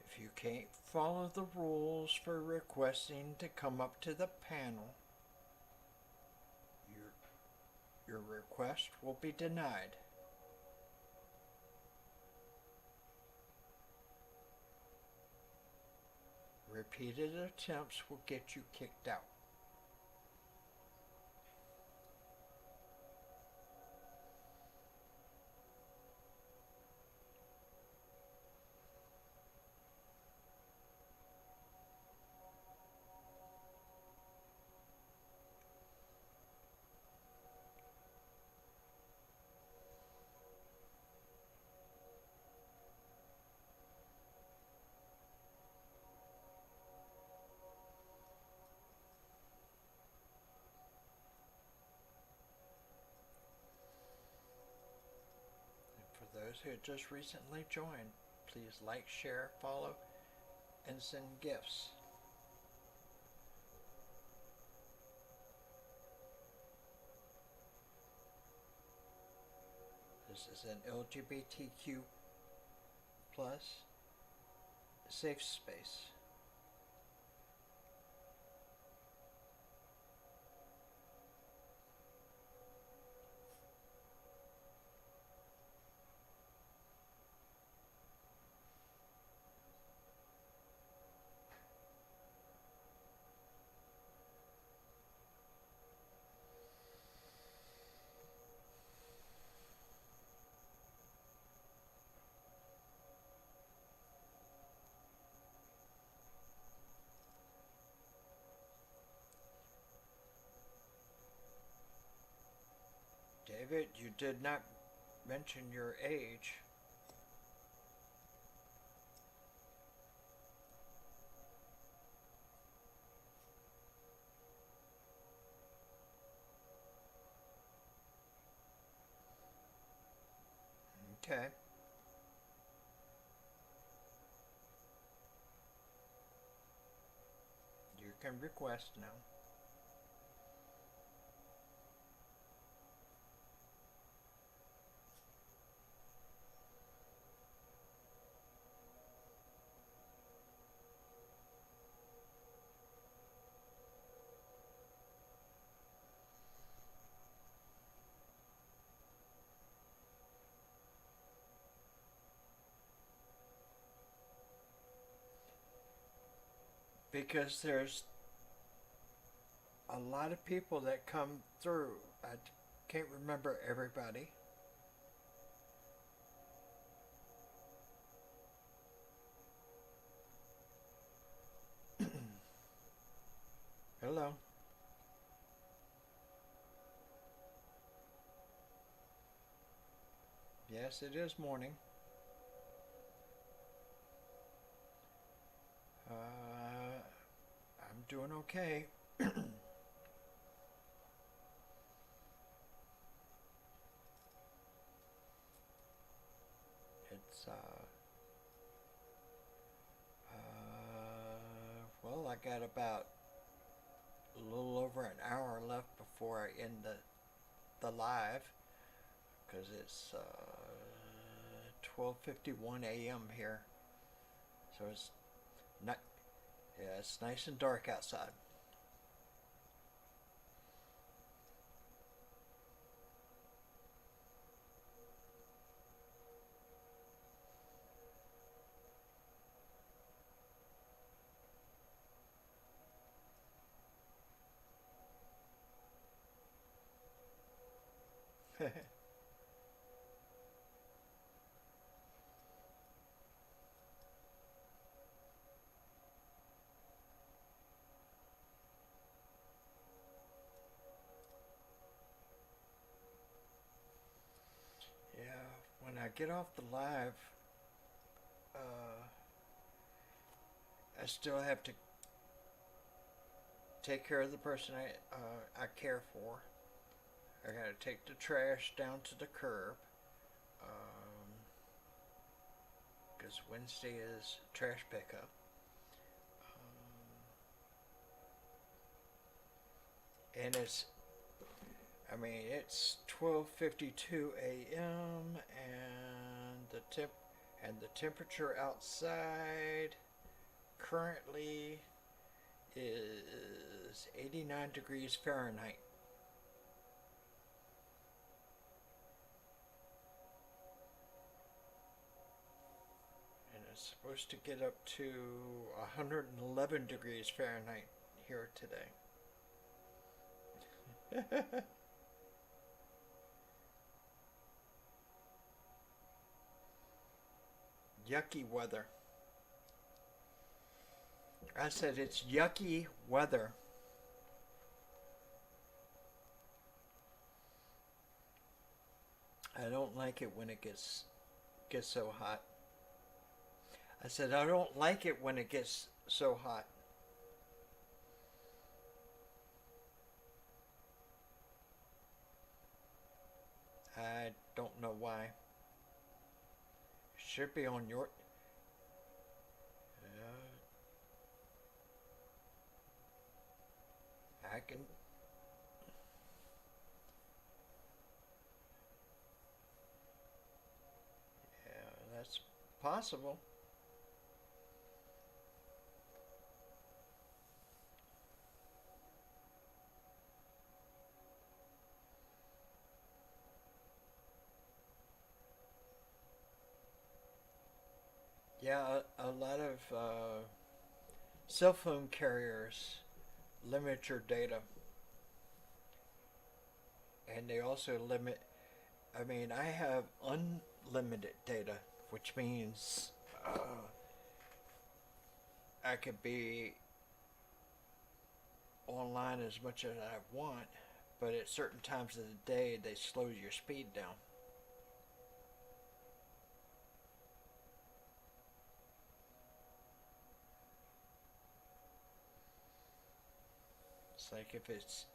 If you can't follow the rules for requesting to come up to the panel, your request will be denied. Repeated attempts will get you kicked out. For those who just recently joined, please like, share, follow, and send gifts. This is an LGBTQ plus safe space. David, you did not mention your age. Okay. You can request now. Because there's a lot of people that come through. I can't remember everybody. Hello. Yes, it is morning. I'm doing okay. So, well, I got about a little over an hour left before I end the live, because it's 12:51 a.m. here. So it's not, yeah, it's nice and dark outside. Yeah, when I get off the live, I still have to take care of the person I care for. I gotta take the trash down to the curb, because Wednesday is trash pickup. And it's 12:52 a.m. and the temperature outside currently is 89 degrees Fahrenheit. And it's supposed to get up to 111 degrees Fahrenheit here today. Yucky weather. I said it's yucky weather. I don't like it when it gets so hot. I said I don't like it when it gets so hot. I don't know why. Should be on your. I can. Yeah, that's possible. Yeah, a lot of cell phone carriers limit your data, and they also limit. I mean, I have unlimited data, which means I could be online as much as I want, but at certain times of the day, they slow your speed down. It's like if it's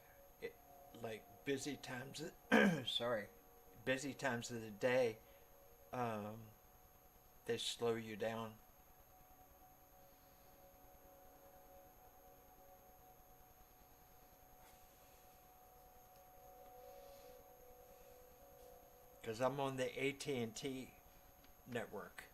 like busy times, sorry, busy times of the day, um, they slow you down. Because I'm on the AT&T network.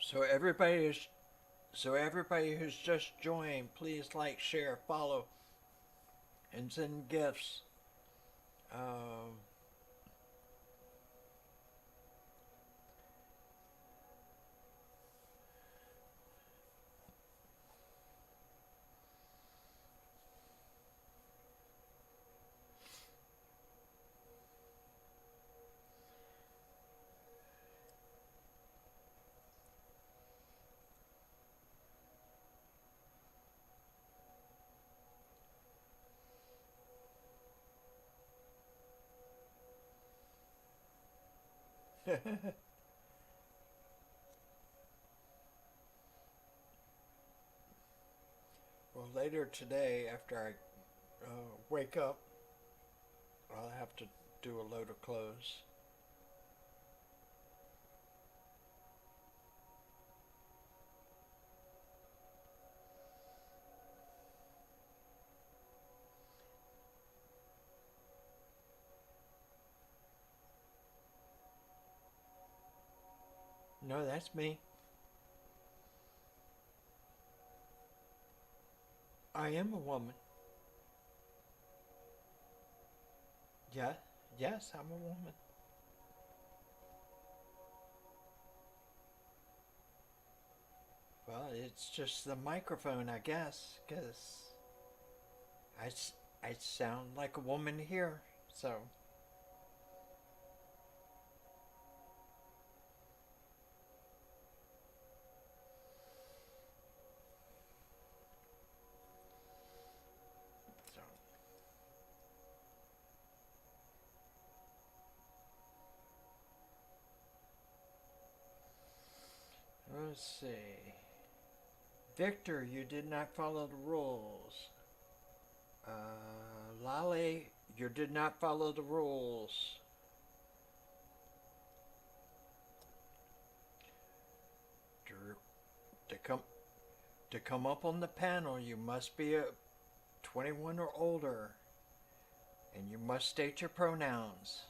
So everybody who's just joined, please like, share, follow, and send gifts. Um, later today, after I wake up, I'll have to do a load of clothes. No, that's me. I am a woman. Yeah, yes, I'm a woman. Well, it's just the microphone, I guess, because I, I sound like a woman here, so. So, let's see. Victor, you did not follow the rules. Lolly, you did not follow the rules. To come to come up on the panel, you must be a 21 or older, and you must state your pronouns.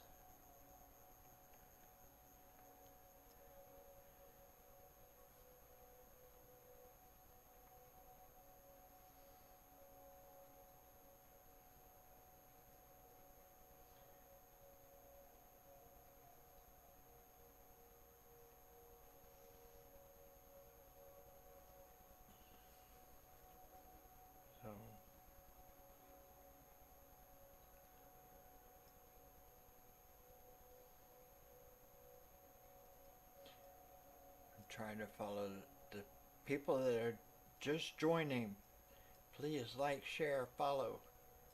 So, I'm trying to follow the people that are just joining. Please like, share, follow,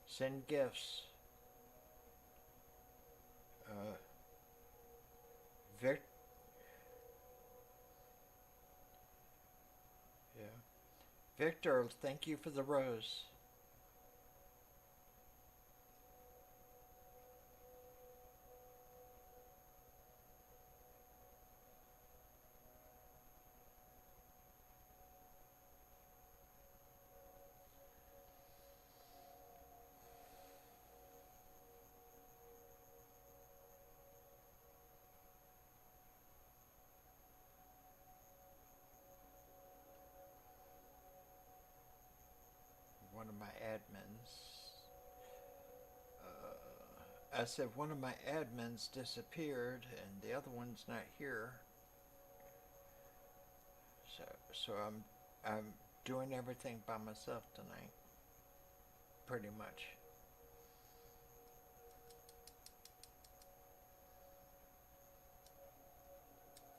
send gifts. Uh, Vic, yeah. Victor, thank you for the rose. One of my admins. I said one of my admins disappeared and the other one's not here. So I'm doing everything by myself tonight, pretty much.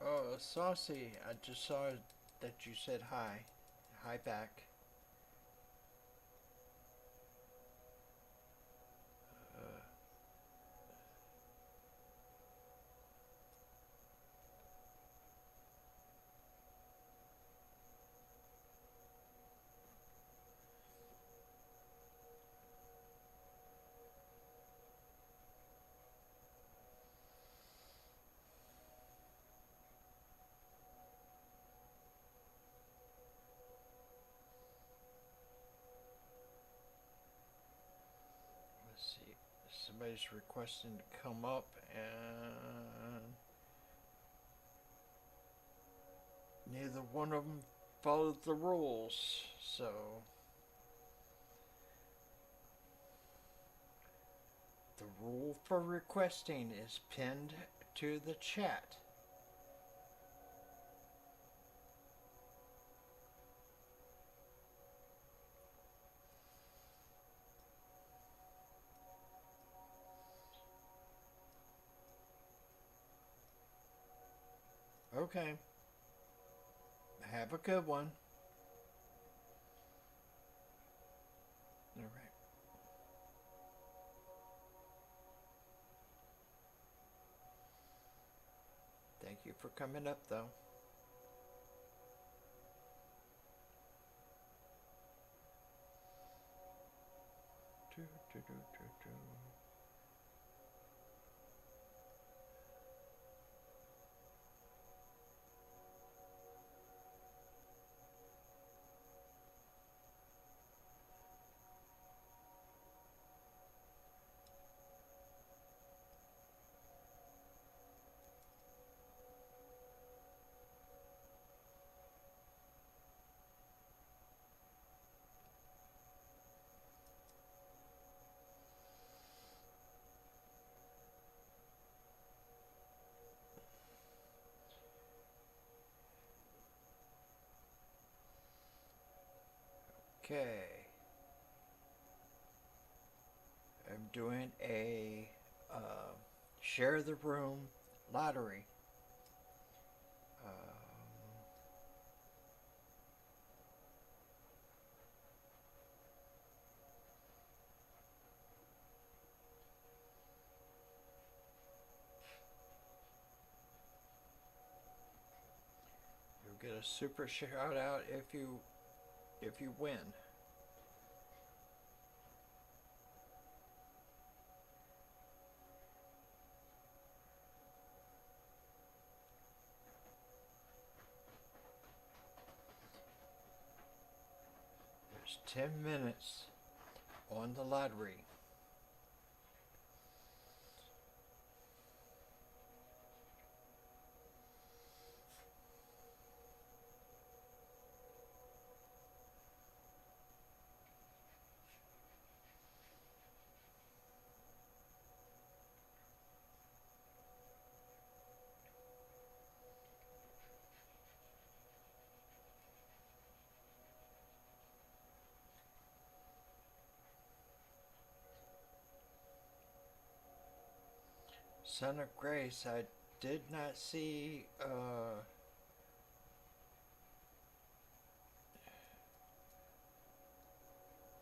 Oh, Saucy, I just saw that you said hi. Hi back. Uh, let's see. Somebody's requesting to come up and neither one of them followed the rules. So the rule for requesting is pinned to the chat. Okay. Have a good one. All right. Thank you for coming up, though. Okay. I'm doing a share the room lottery. You'll get a super shout out if you win. There's 10 minutes on the lottery. Son of Grace, I did not see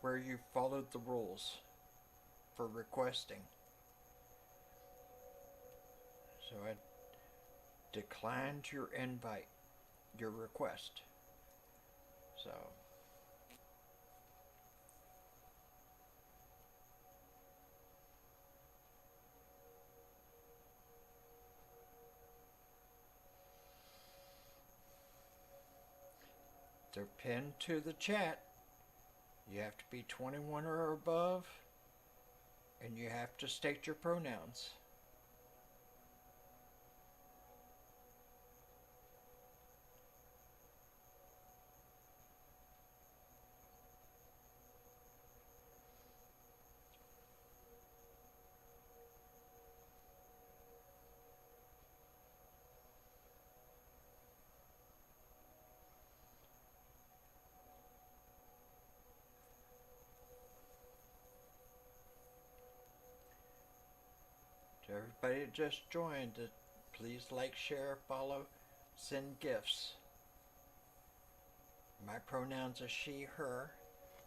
where you followed the rules for requesting. So I declined your invite, your request. So they're pinned to the chat. You have to be 21 or above, and you have to state your pronouns. To everybody that just joined, please like, share, follow, send gifts. My pronouns are she, her.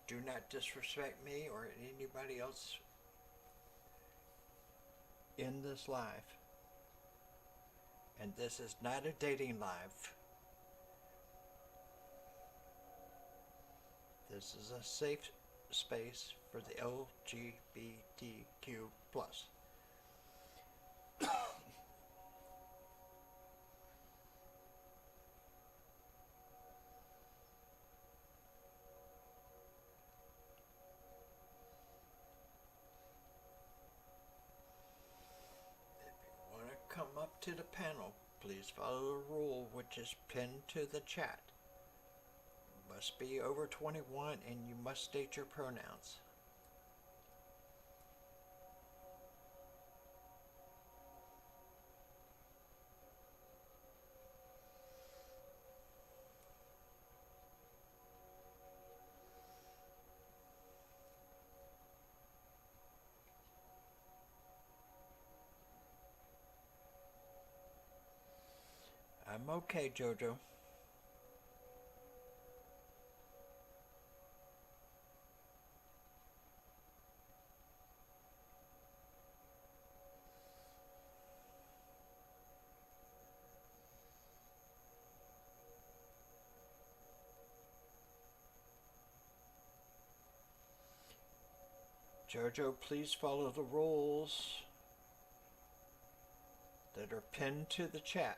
Do not disrespect me or anybody else in this live. And this is not a dating live. This is a safe space for the LGBTQ plus. Come up to the panel, please follow the rule which is pinned to the chat. Must be over 21 and you must state your pronouns. I'm okay, Jojo. Jojo, please follow the rules that are pinned to the chat.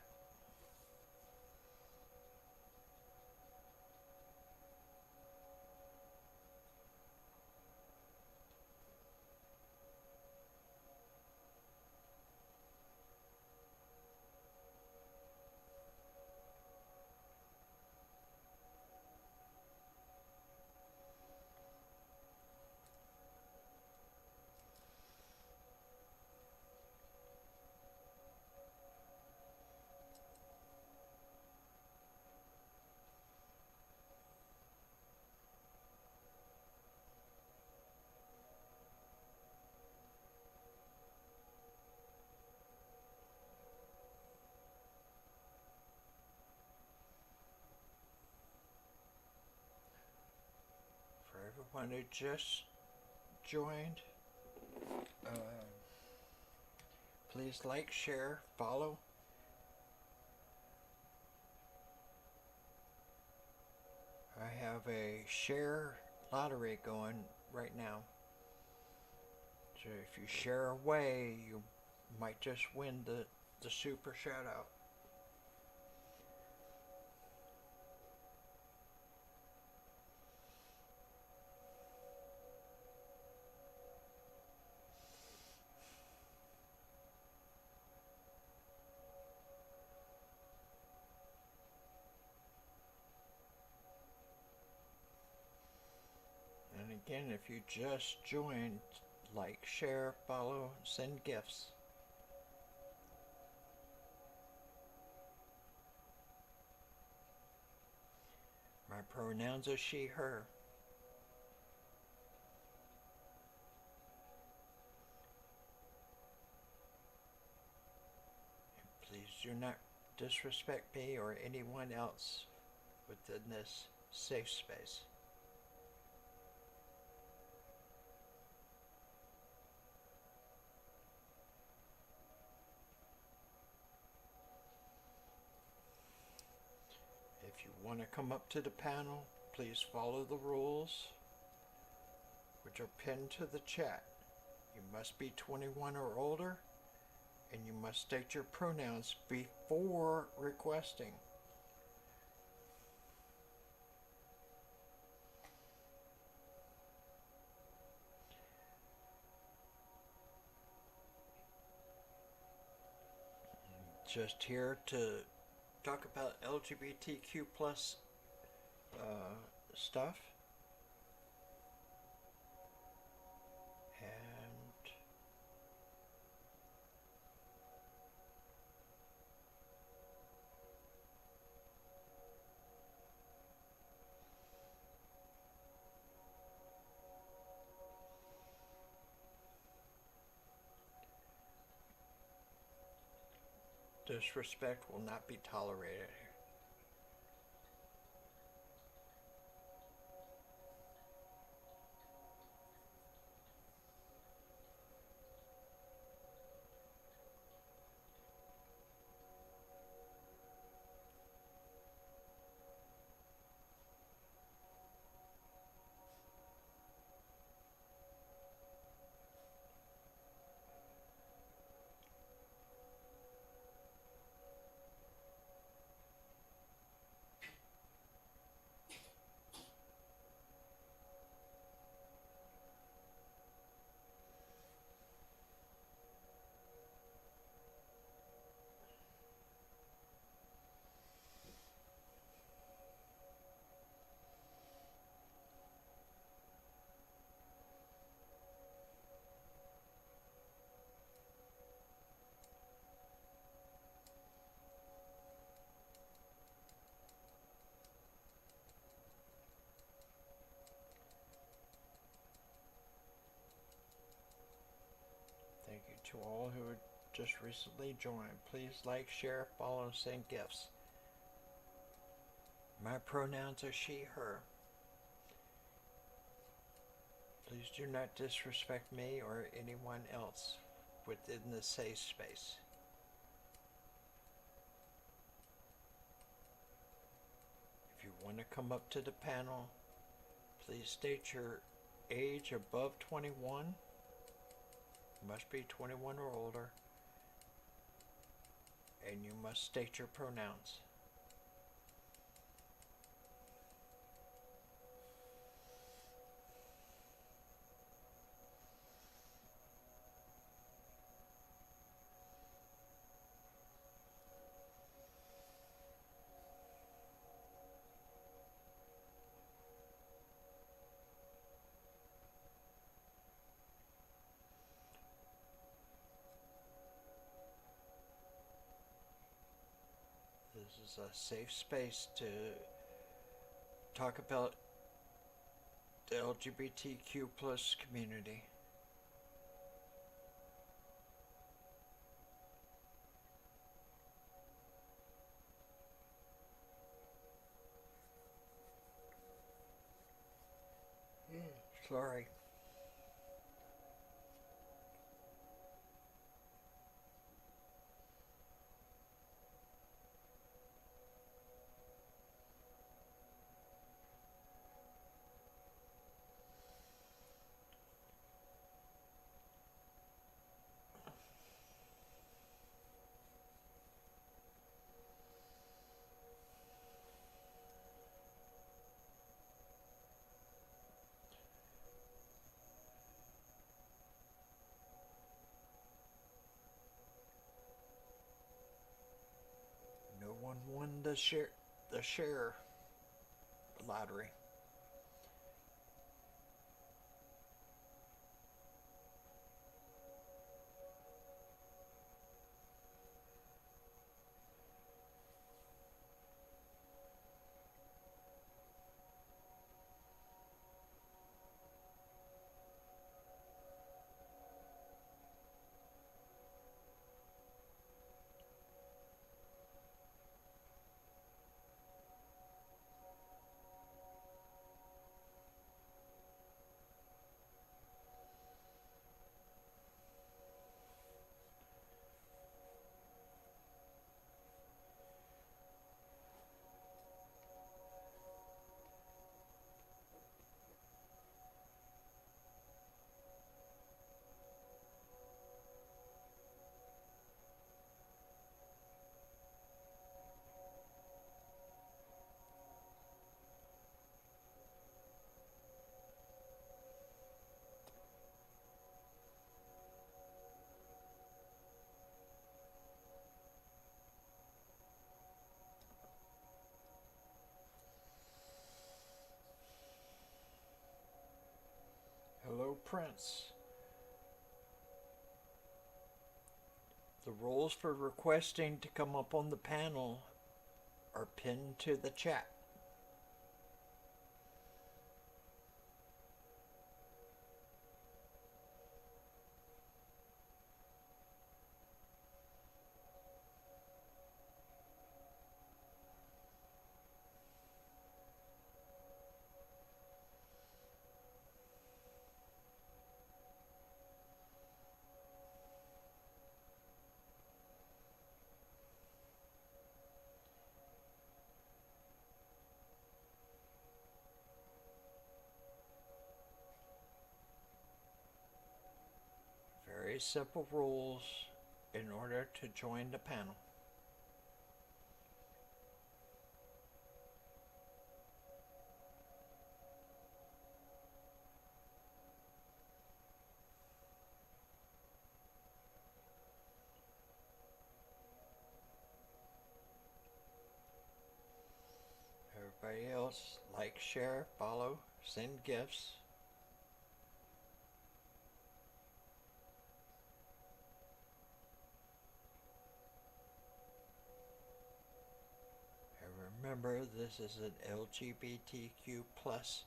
For everyone who just joined, please like, share, follow. I have a share lottery going right now. So if you share away, you might just win the super shout out. And again, if you just joined, like, share, follow, send gifts. My pronouns are she, her. Please do not disrespect me or anyone else within this safe space. If you want to come up to the panel, please follow the rules, which are pinned to the chat. You must be 21 or older, and you must state your pronouns before requesting. Just here to talk about LGBTQ plus stuff. And disrespect will not be tolerated. Thank you to all who just recently joined. Please like, share, follow, send gifts. My pronouns are she, her. Please do not disrespect me or anyone else within the safe space. If you want to come up to the panel, please state your age above 21, must be 21 or older, and you must state your pronouns. This is a safe space to talk about the LGBTQ plus community. Sorry. No one won the share lottery. Hello, Prince. The rules for requesting to come up on the panel are pinned to the chat. Very simple rules in order to join the panel. Everybody else, like, share, follow, send gifts. And remember, this is an LGBTQ plus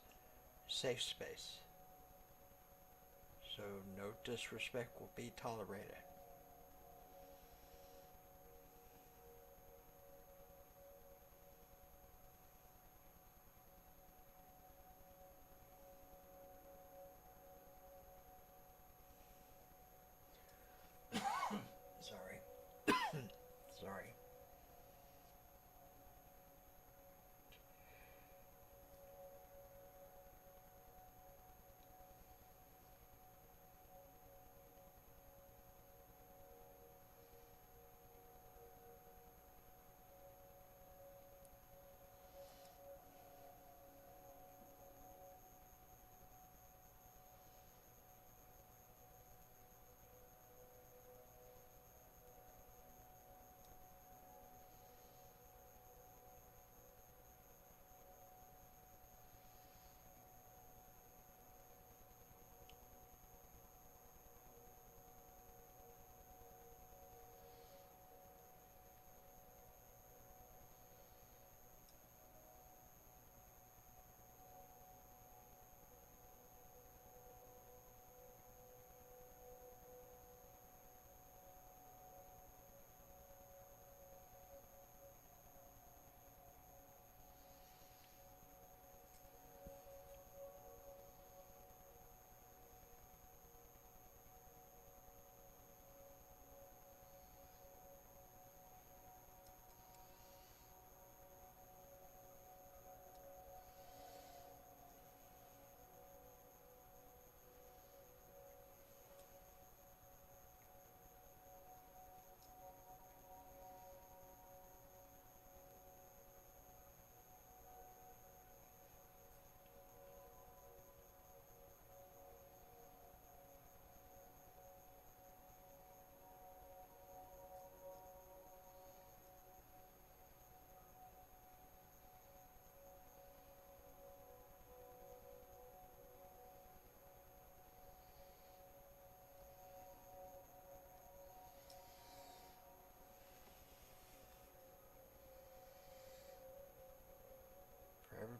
safe space. So no disrespect will be tolerated. Sorry. Sorry.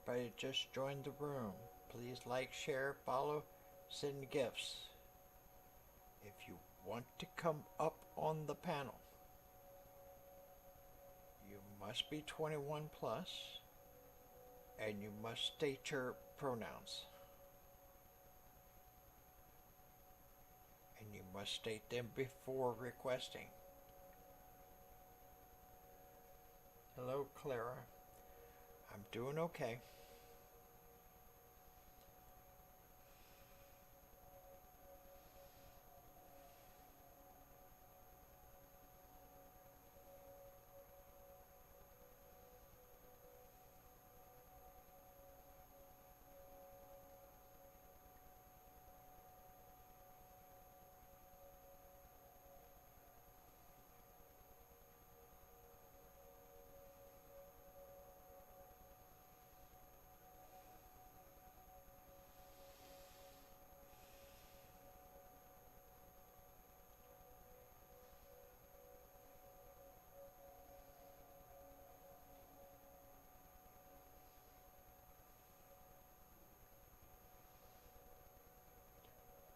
everybody just joined the room. Please like, share, follow, send gifts. If you want to come up on the panel, you must be 21 plus, and you must state your pronouns. And you must state them before requesting. Hello, Clara. I'm doing okay.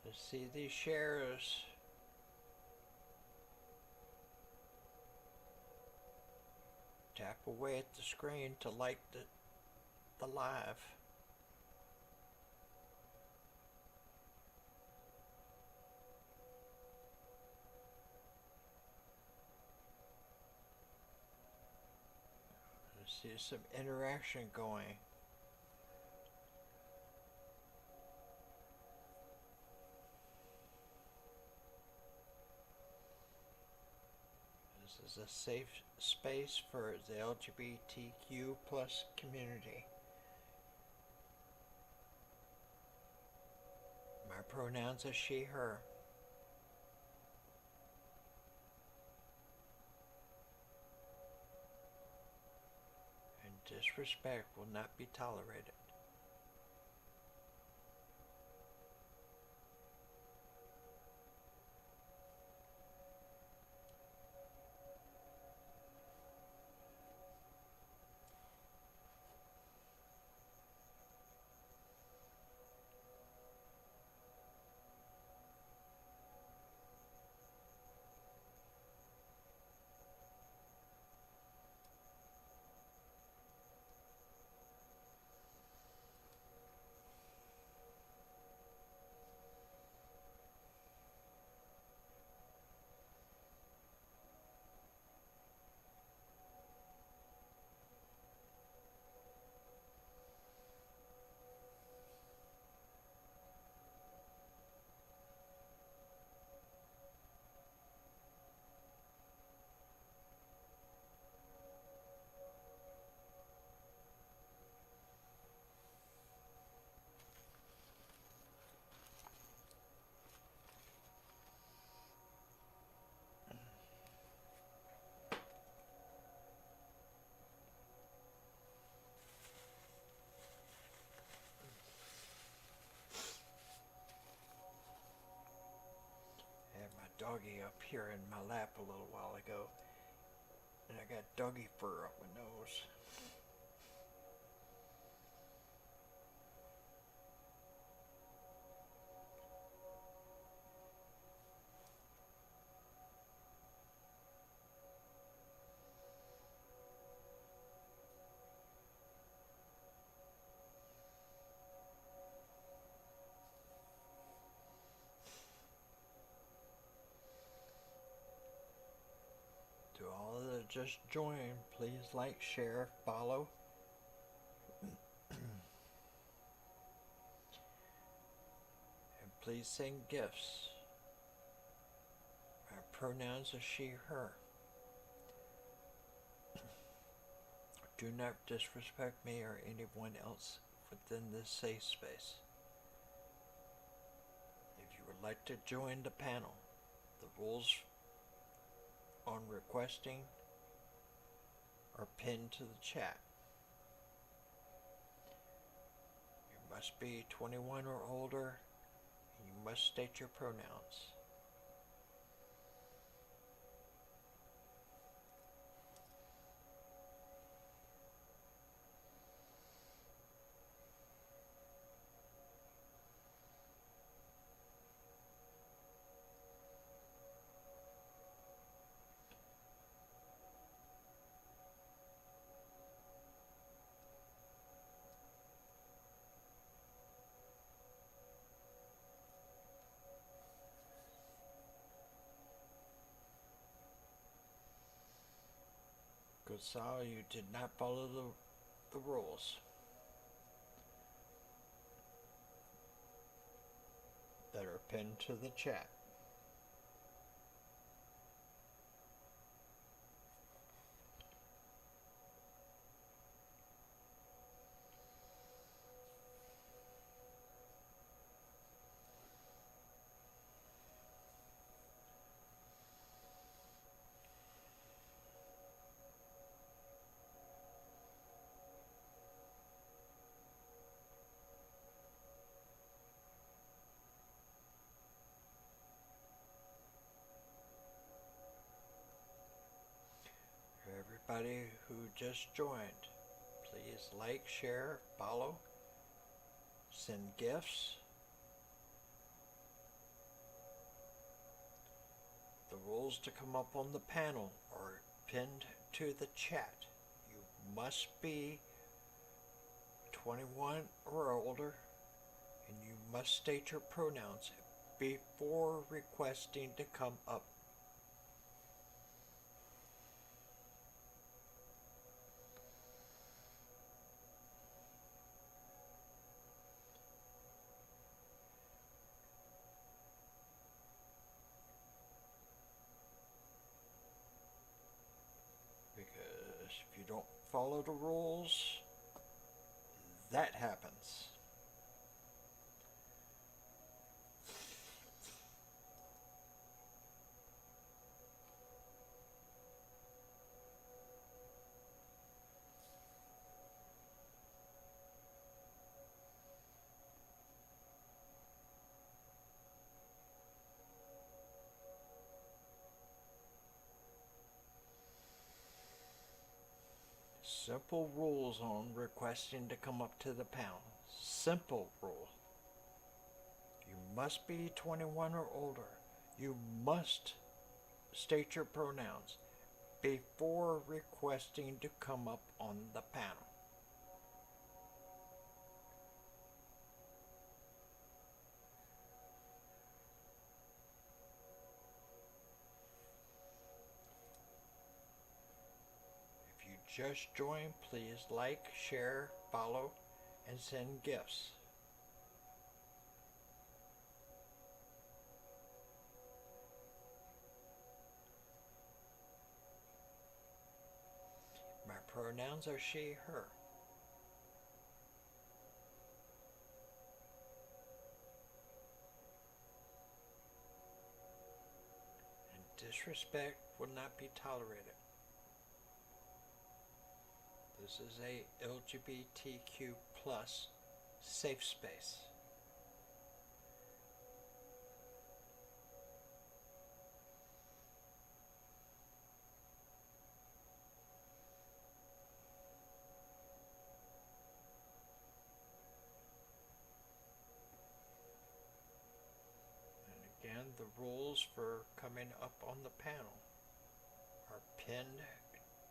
Let's see these shares. Tap away at the screen to like the live. Let's see some interaction going. This is a safe space for the LGBTQ plus community. My pronouns are she, her. And disrespect will not be tolerated. Doggy up here in my lap a little while ago, and I got doggy fur up my nose. To all that just joined, please like, share, follow. And please send gifts. My pronouns are she, her. Do not disrespect me or anyone else within this safe space. If you would like to join the panel, the rules on requesting are pinned to the chat. You must be 21 or older, and you must state your pronouns. Sal, you did not follow the rules that are pinned to the chat. Everybody who just joined, please like, share, follow, send gifts. The rules to come up on the panel are pinned to the chat. You must be 21 or older, and you must state your pronouns before requesting to come up. Because if you don't follow the rules, that happens. Simple rules on requesting to come up to the panel. Simple rule. You must be 21 or older. You must state your pronouns before requesting to come up on the panel. If you just joined, please like, share, follow, and send gifts. My pronouns are she, her. And disrespect will not be tolerated. This is a LGBTQ plus safe space. And again, the rules for coming up on the panel are pinned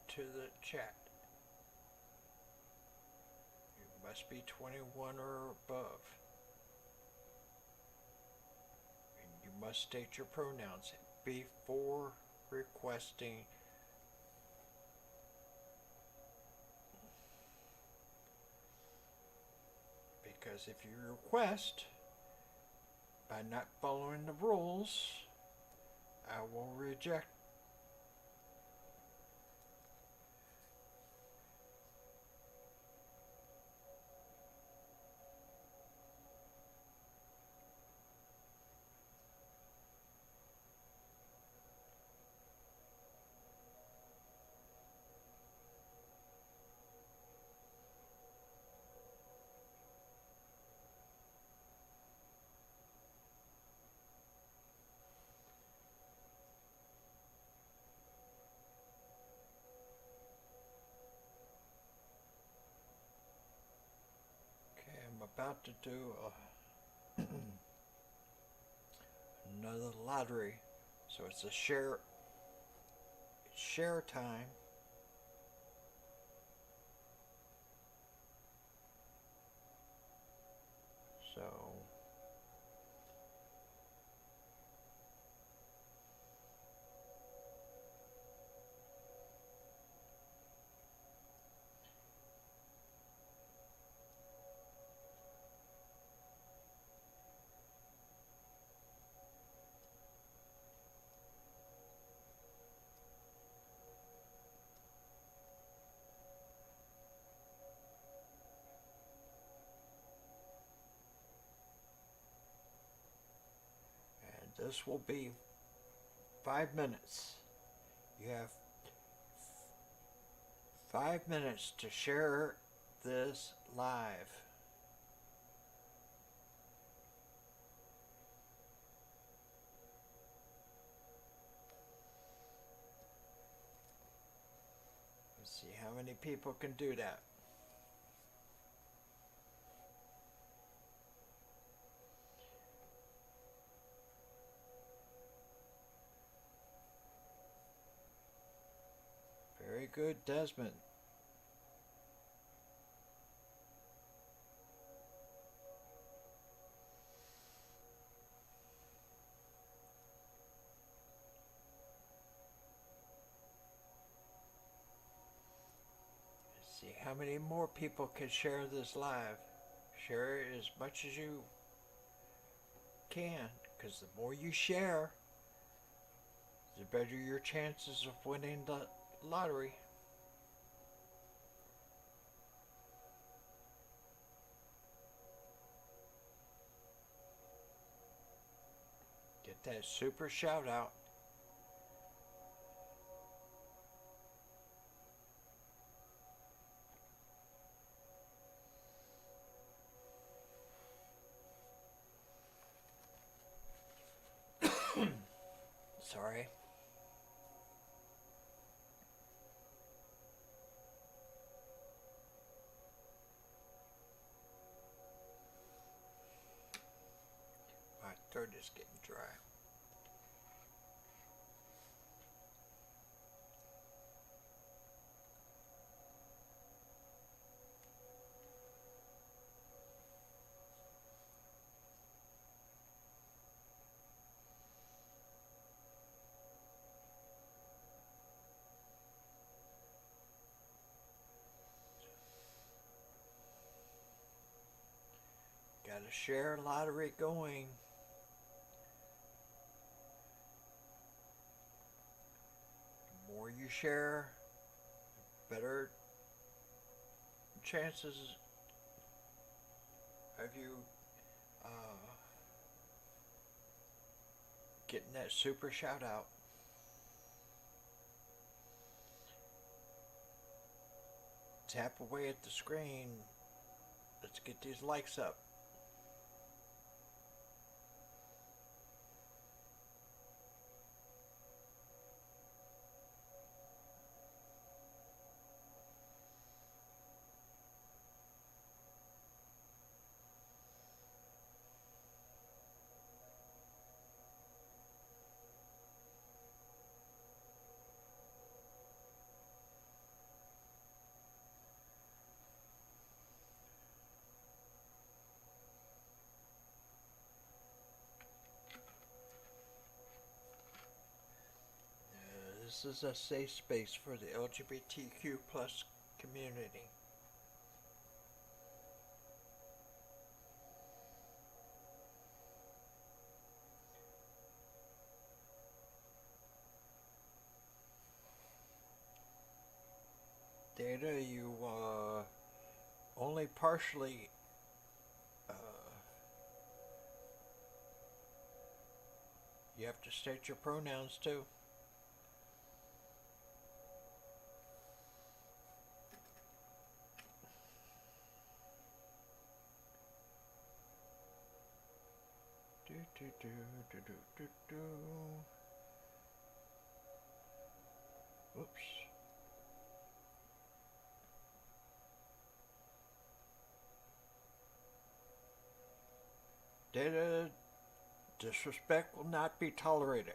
to the chat. You must be 21 or above. And you must state your pronouns before requesting because if you request by not following the rules, I will reject. Okay, I'm about to do another lottery, so it's a share time. So This will be 5 minutes. You have 5 minutes to share this live. Let's see how many people can do that. Very good, Desmond. Let's see how many more people can share this live. Share it as much as you can, because the more you share, the better your chances of winning the lottery. Get that super shout out. Sorry. My throat is getting dry. Got a share lottery going. The more you share, the better chances of you getting that super shout out. Tap away at the screen. Let's get these likes up. This is a safe space for the LGBTQ plus community. Data, you only partially you have to state your pronouns too. Do, do, do, do, do, do, do. Oops. Data disrespect will not be tolerated.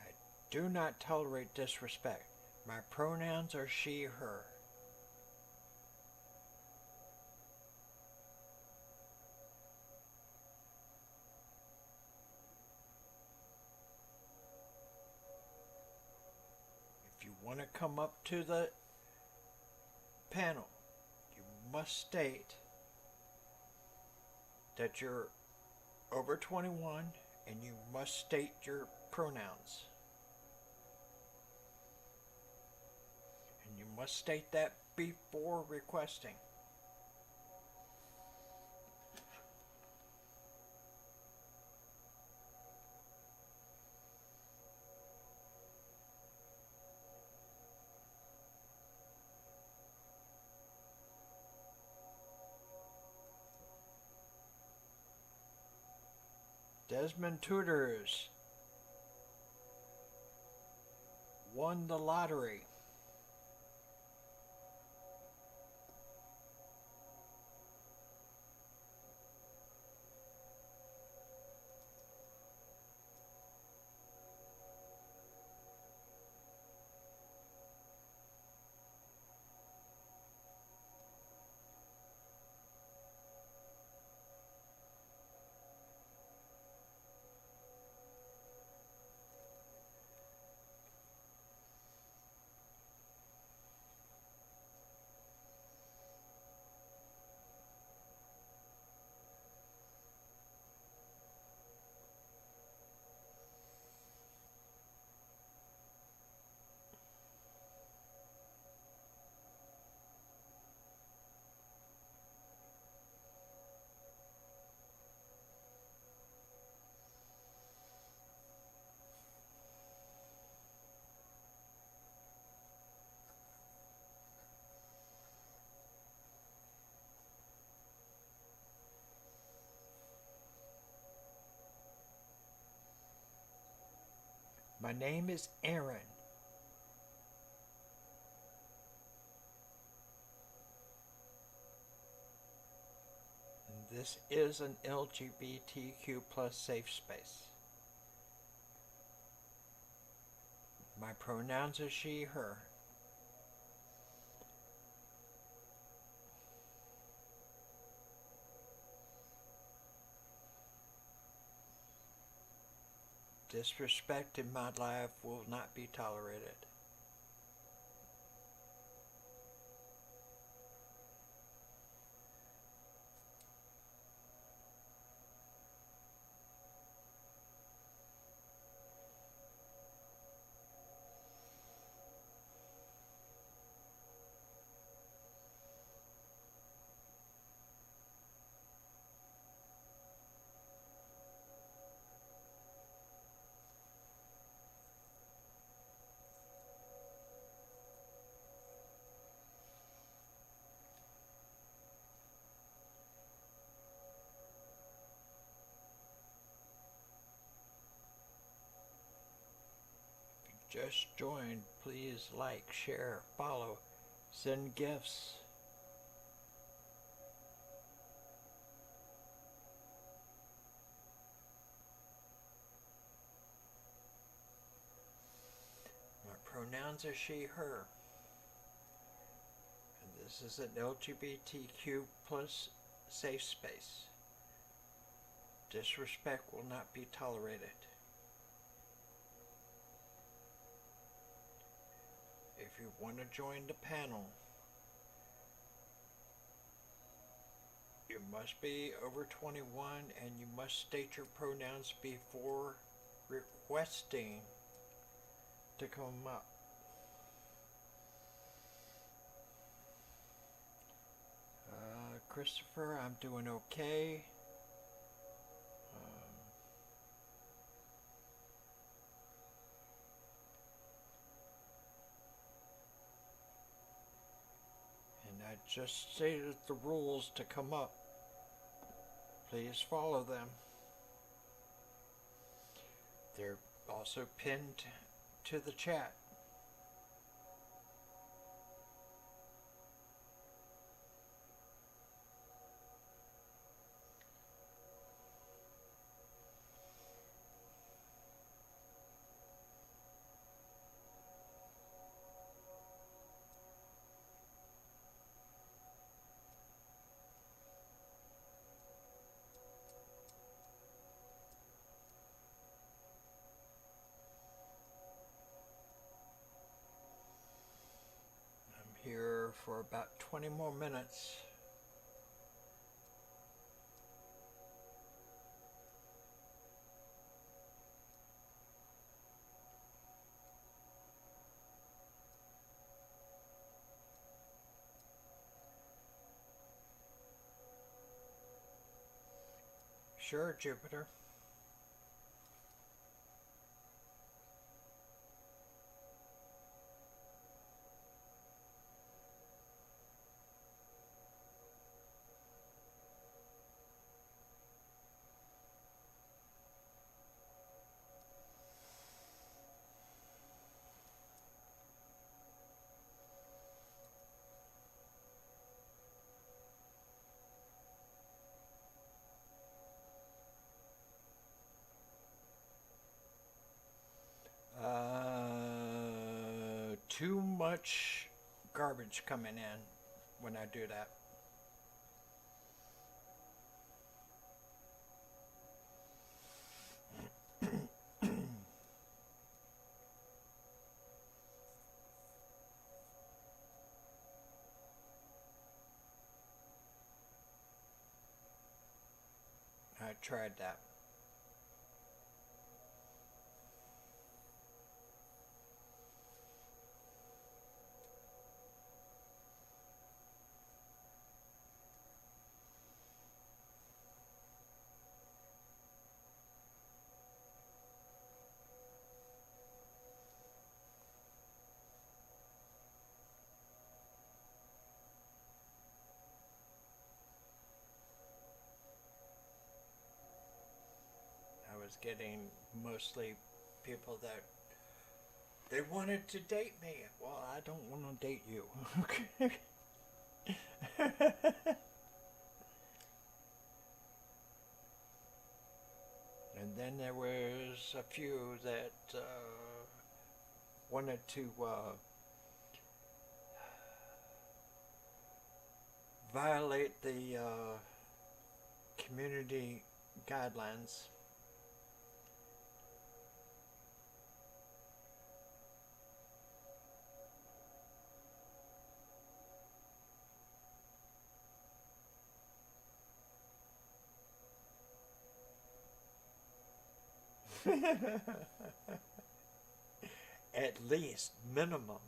I do not tolerate disrespect. My pronouns are she, her. If you want to come up to the panel, you must state that you're over 21 and you must state your pronouns. And you must state that before requesting. Desmond Tutors won the lottery. My name is Aaron. And this is an LGBTQ plus safe space. My pronouns are she, her. Disrespect in my life will not be tolerated. Just joined, please like, share, follow, send gifts. My pronouns are she, her. And this is an LGBTQ plus safe space. Disrespect will not be tolerated. If you want to join the panel, you must be over 21 and you must state your pronouns before requesting to come up. Christopher, I'm doing okay. I just stated the rules to come up. Please follow them. They're also pinned to the chat. Here for about 20 more minutes. Sure, Jupiter. Too much garbage coming in when I do that. I tried that. I was getting mostly people that they wanted to date me. Well, I don't want to date you. And then there was a few that wanted to violate the community guidelines. At least minimum.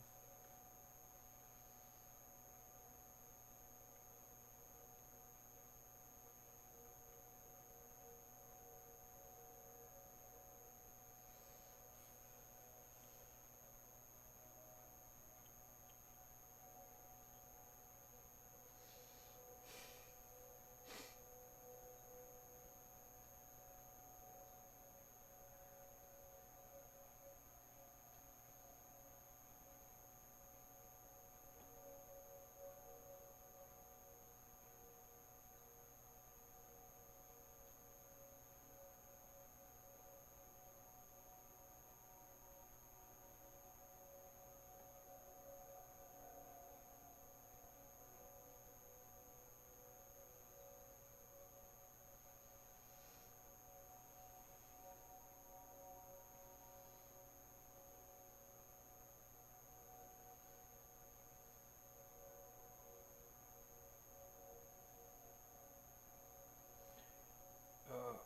Oh,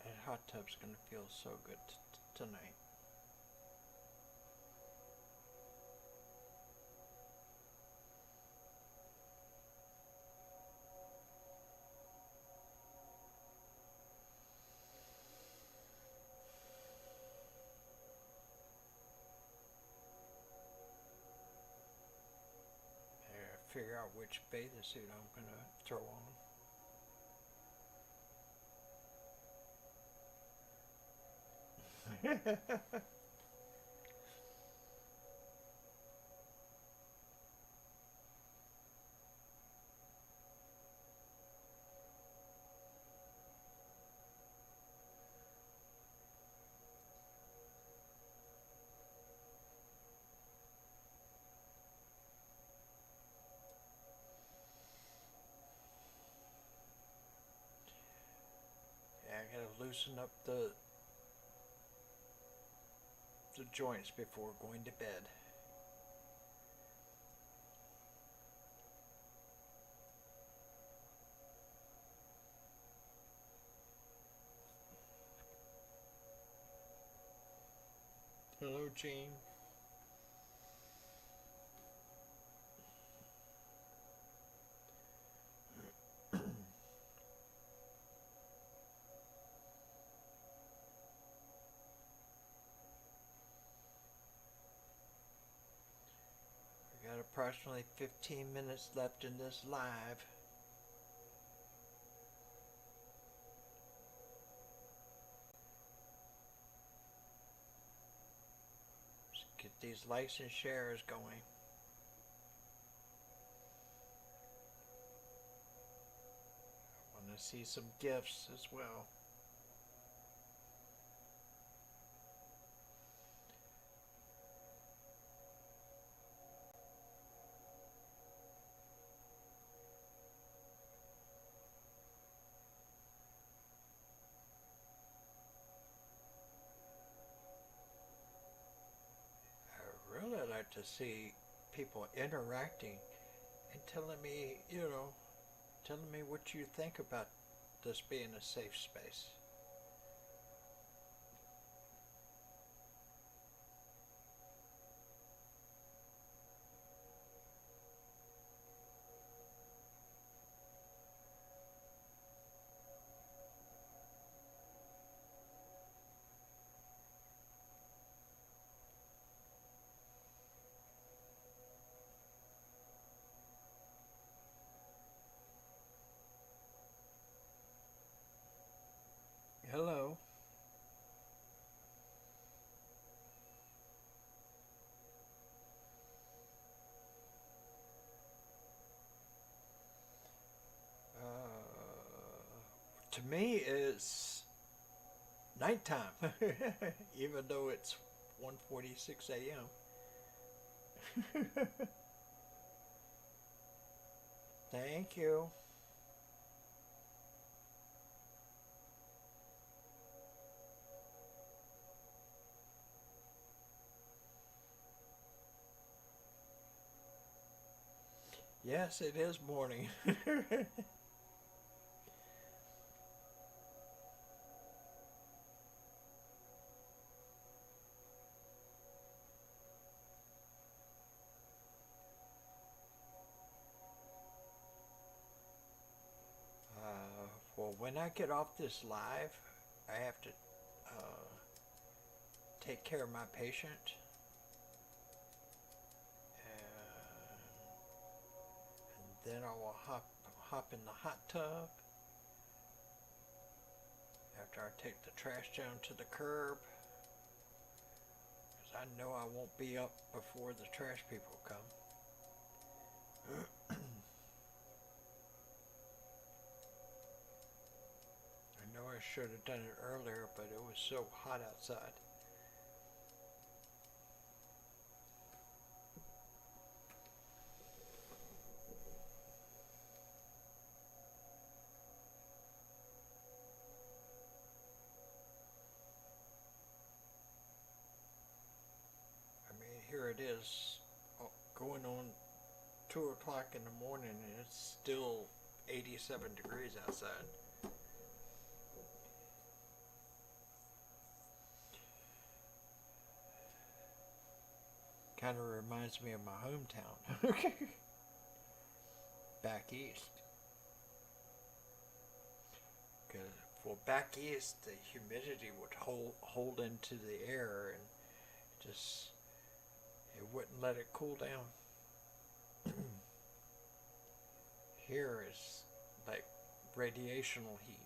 that hot tub's gonna feel so good tonight. Figure out which bathing suit I'm gonna throw on. Yeah, I gotta loosen up the joints before going to bed. Hello, Jean. approximately 15 minutes left in this live. Let's get these likes and shares going. I want to see some gifts as well. I really like to see people interacting and telling me, telling me what you think about this being a safe space. Hello. To me, it's nighttime, even though it's 1:46 a.m. Thank you. Yes, it is morning. Well, when I get off this live, I have to take care of my patient. And then I will hop in the hot tub after I take the trash down to the curb, because I know I won't be up before the trash people come. I know I should have done it earlier, but it was so hot outside. I mean, here it is, going on 2 o'clock in the morning, and it's still 87 degrees outside. Kind of reminds me of my hometown. Back east. Because, well, back east, the humidity would hold into the air, and it wouldn't let it cool down. Here is like radiational heat.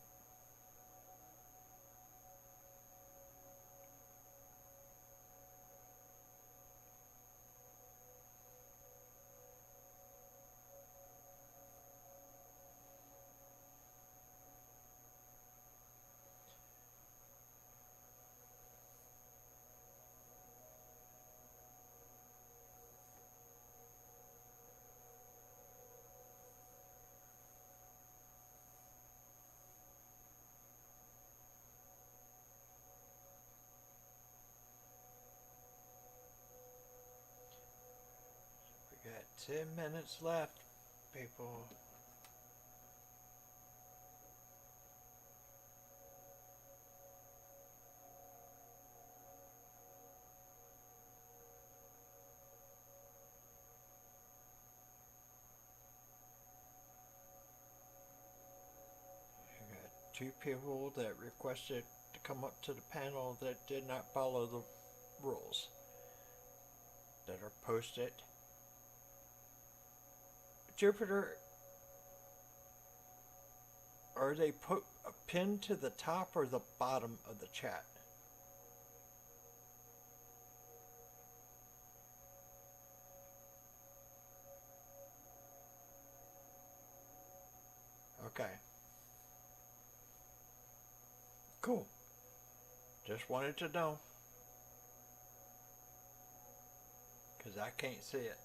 We got 10 minutes left, people. We got 2 people that requested to come up to the panel that did not follow the rules that are posted. Jupiter, are they put a pin to the top or the bottom of the chat? Okay. Cool. Just wanted to know. Because I can't see it.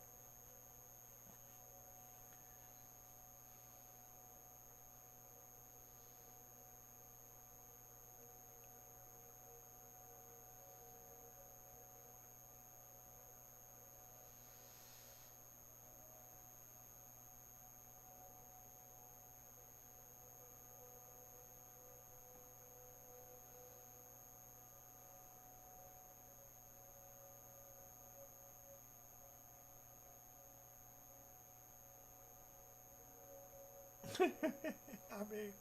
I mean,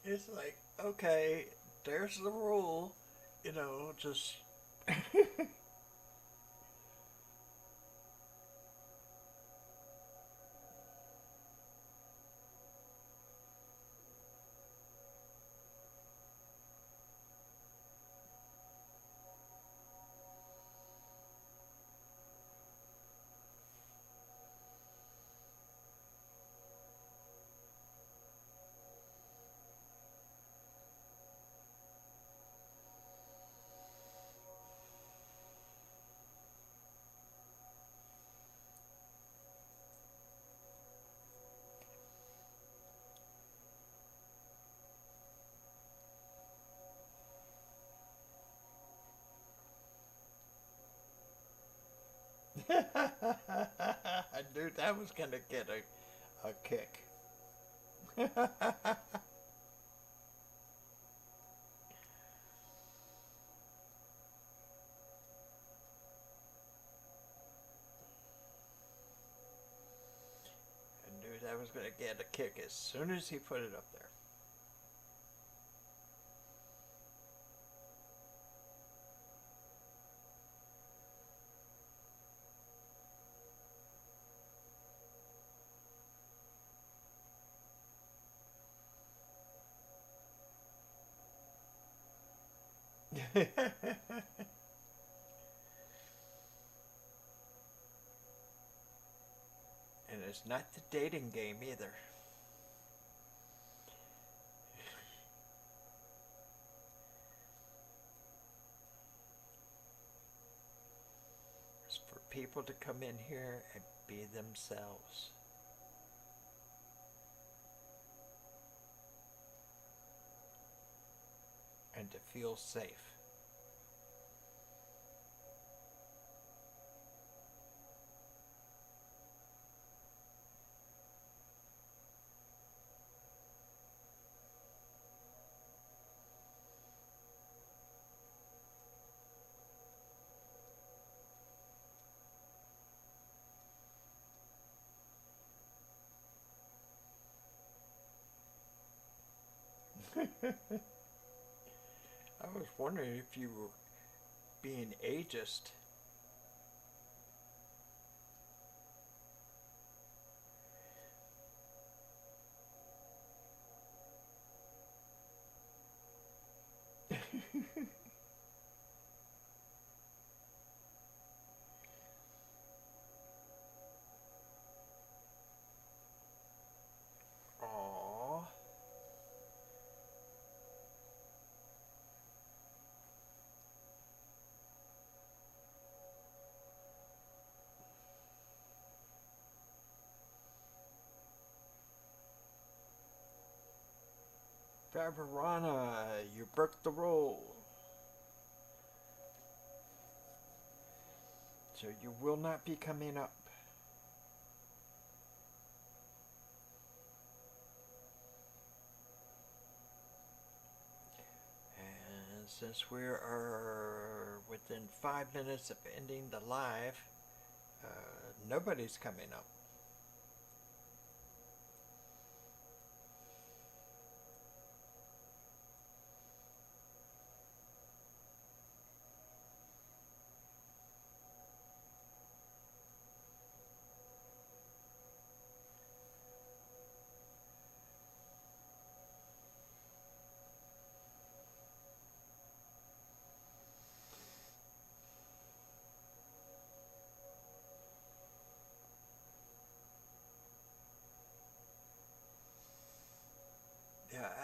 it's like, okay, there's the rule, just. I knew that was going to get a kick. I knew that was going to get a kick as soon as he put it up there. And it's not the dating game either. It's for people to come in here and be themselves. And to feel safe. I was wondering if you were being ageist. Aww. Favorana, you broke the rule. So you will not be coming up. And since we are within 5 minutes of ending the live, nobody's coming up.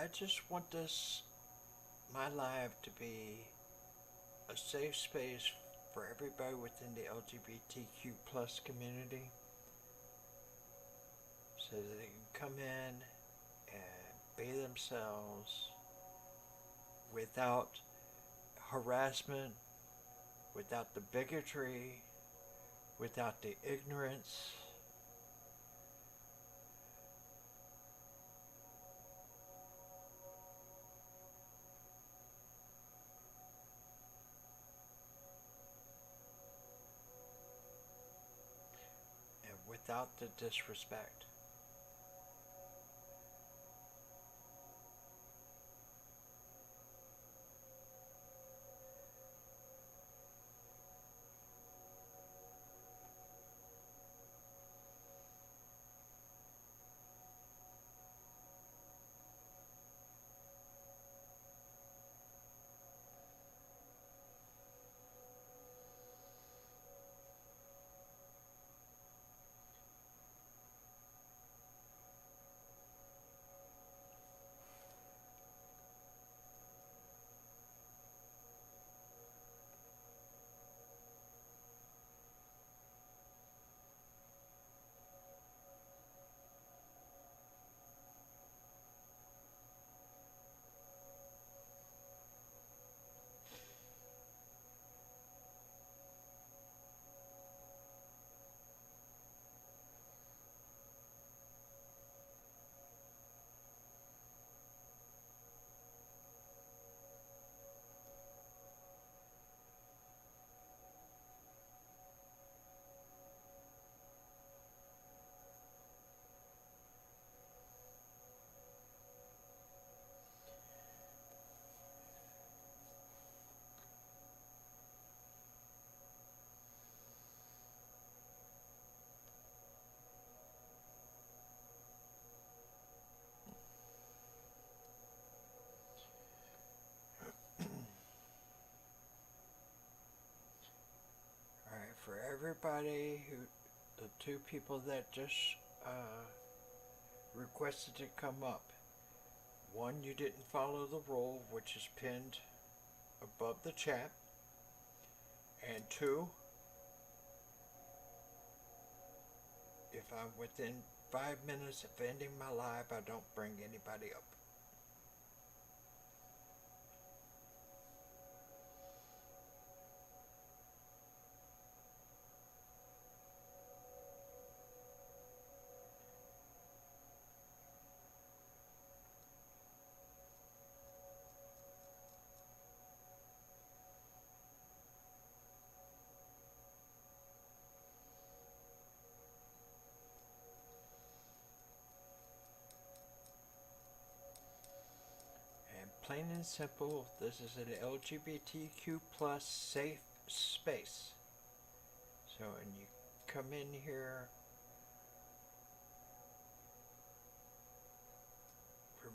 I just want my live to be a safe space for everybody within the LGBTQ plus community so that they can come in and be themselves without harassment, without the bigotry, without the ignorance. And without the disrespect. Alright, for everybody the two people that just requested to come up. One, you didn't follow the rule, which is pinned above the chat. And two, if I'm within 5 minutes of ending my live, I don't bring anybody up. And plain and simple, this is an LGBTQ plus safe space. So when you come in here,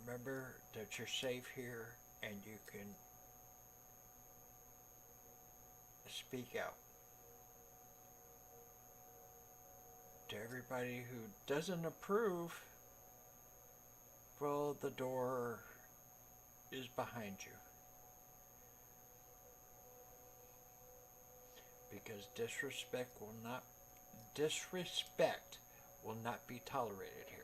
remember that you're safe here and you can speak out. To everybody who doesn't approve, well, the door is behind you. Because disrespect will not be tolerated here.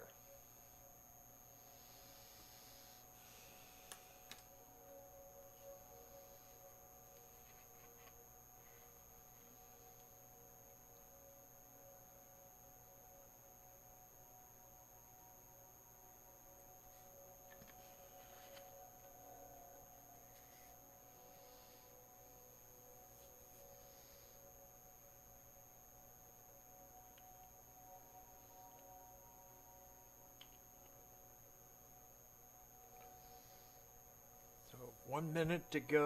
So 1 minute to go.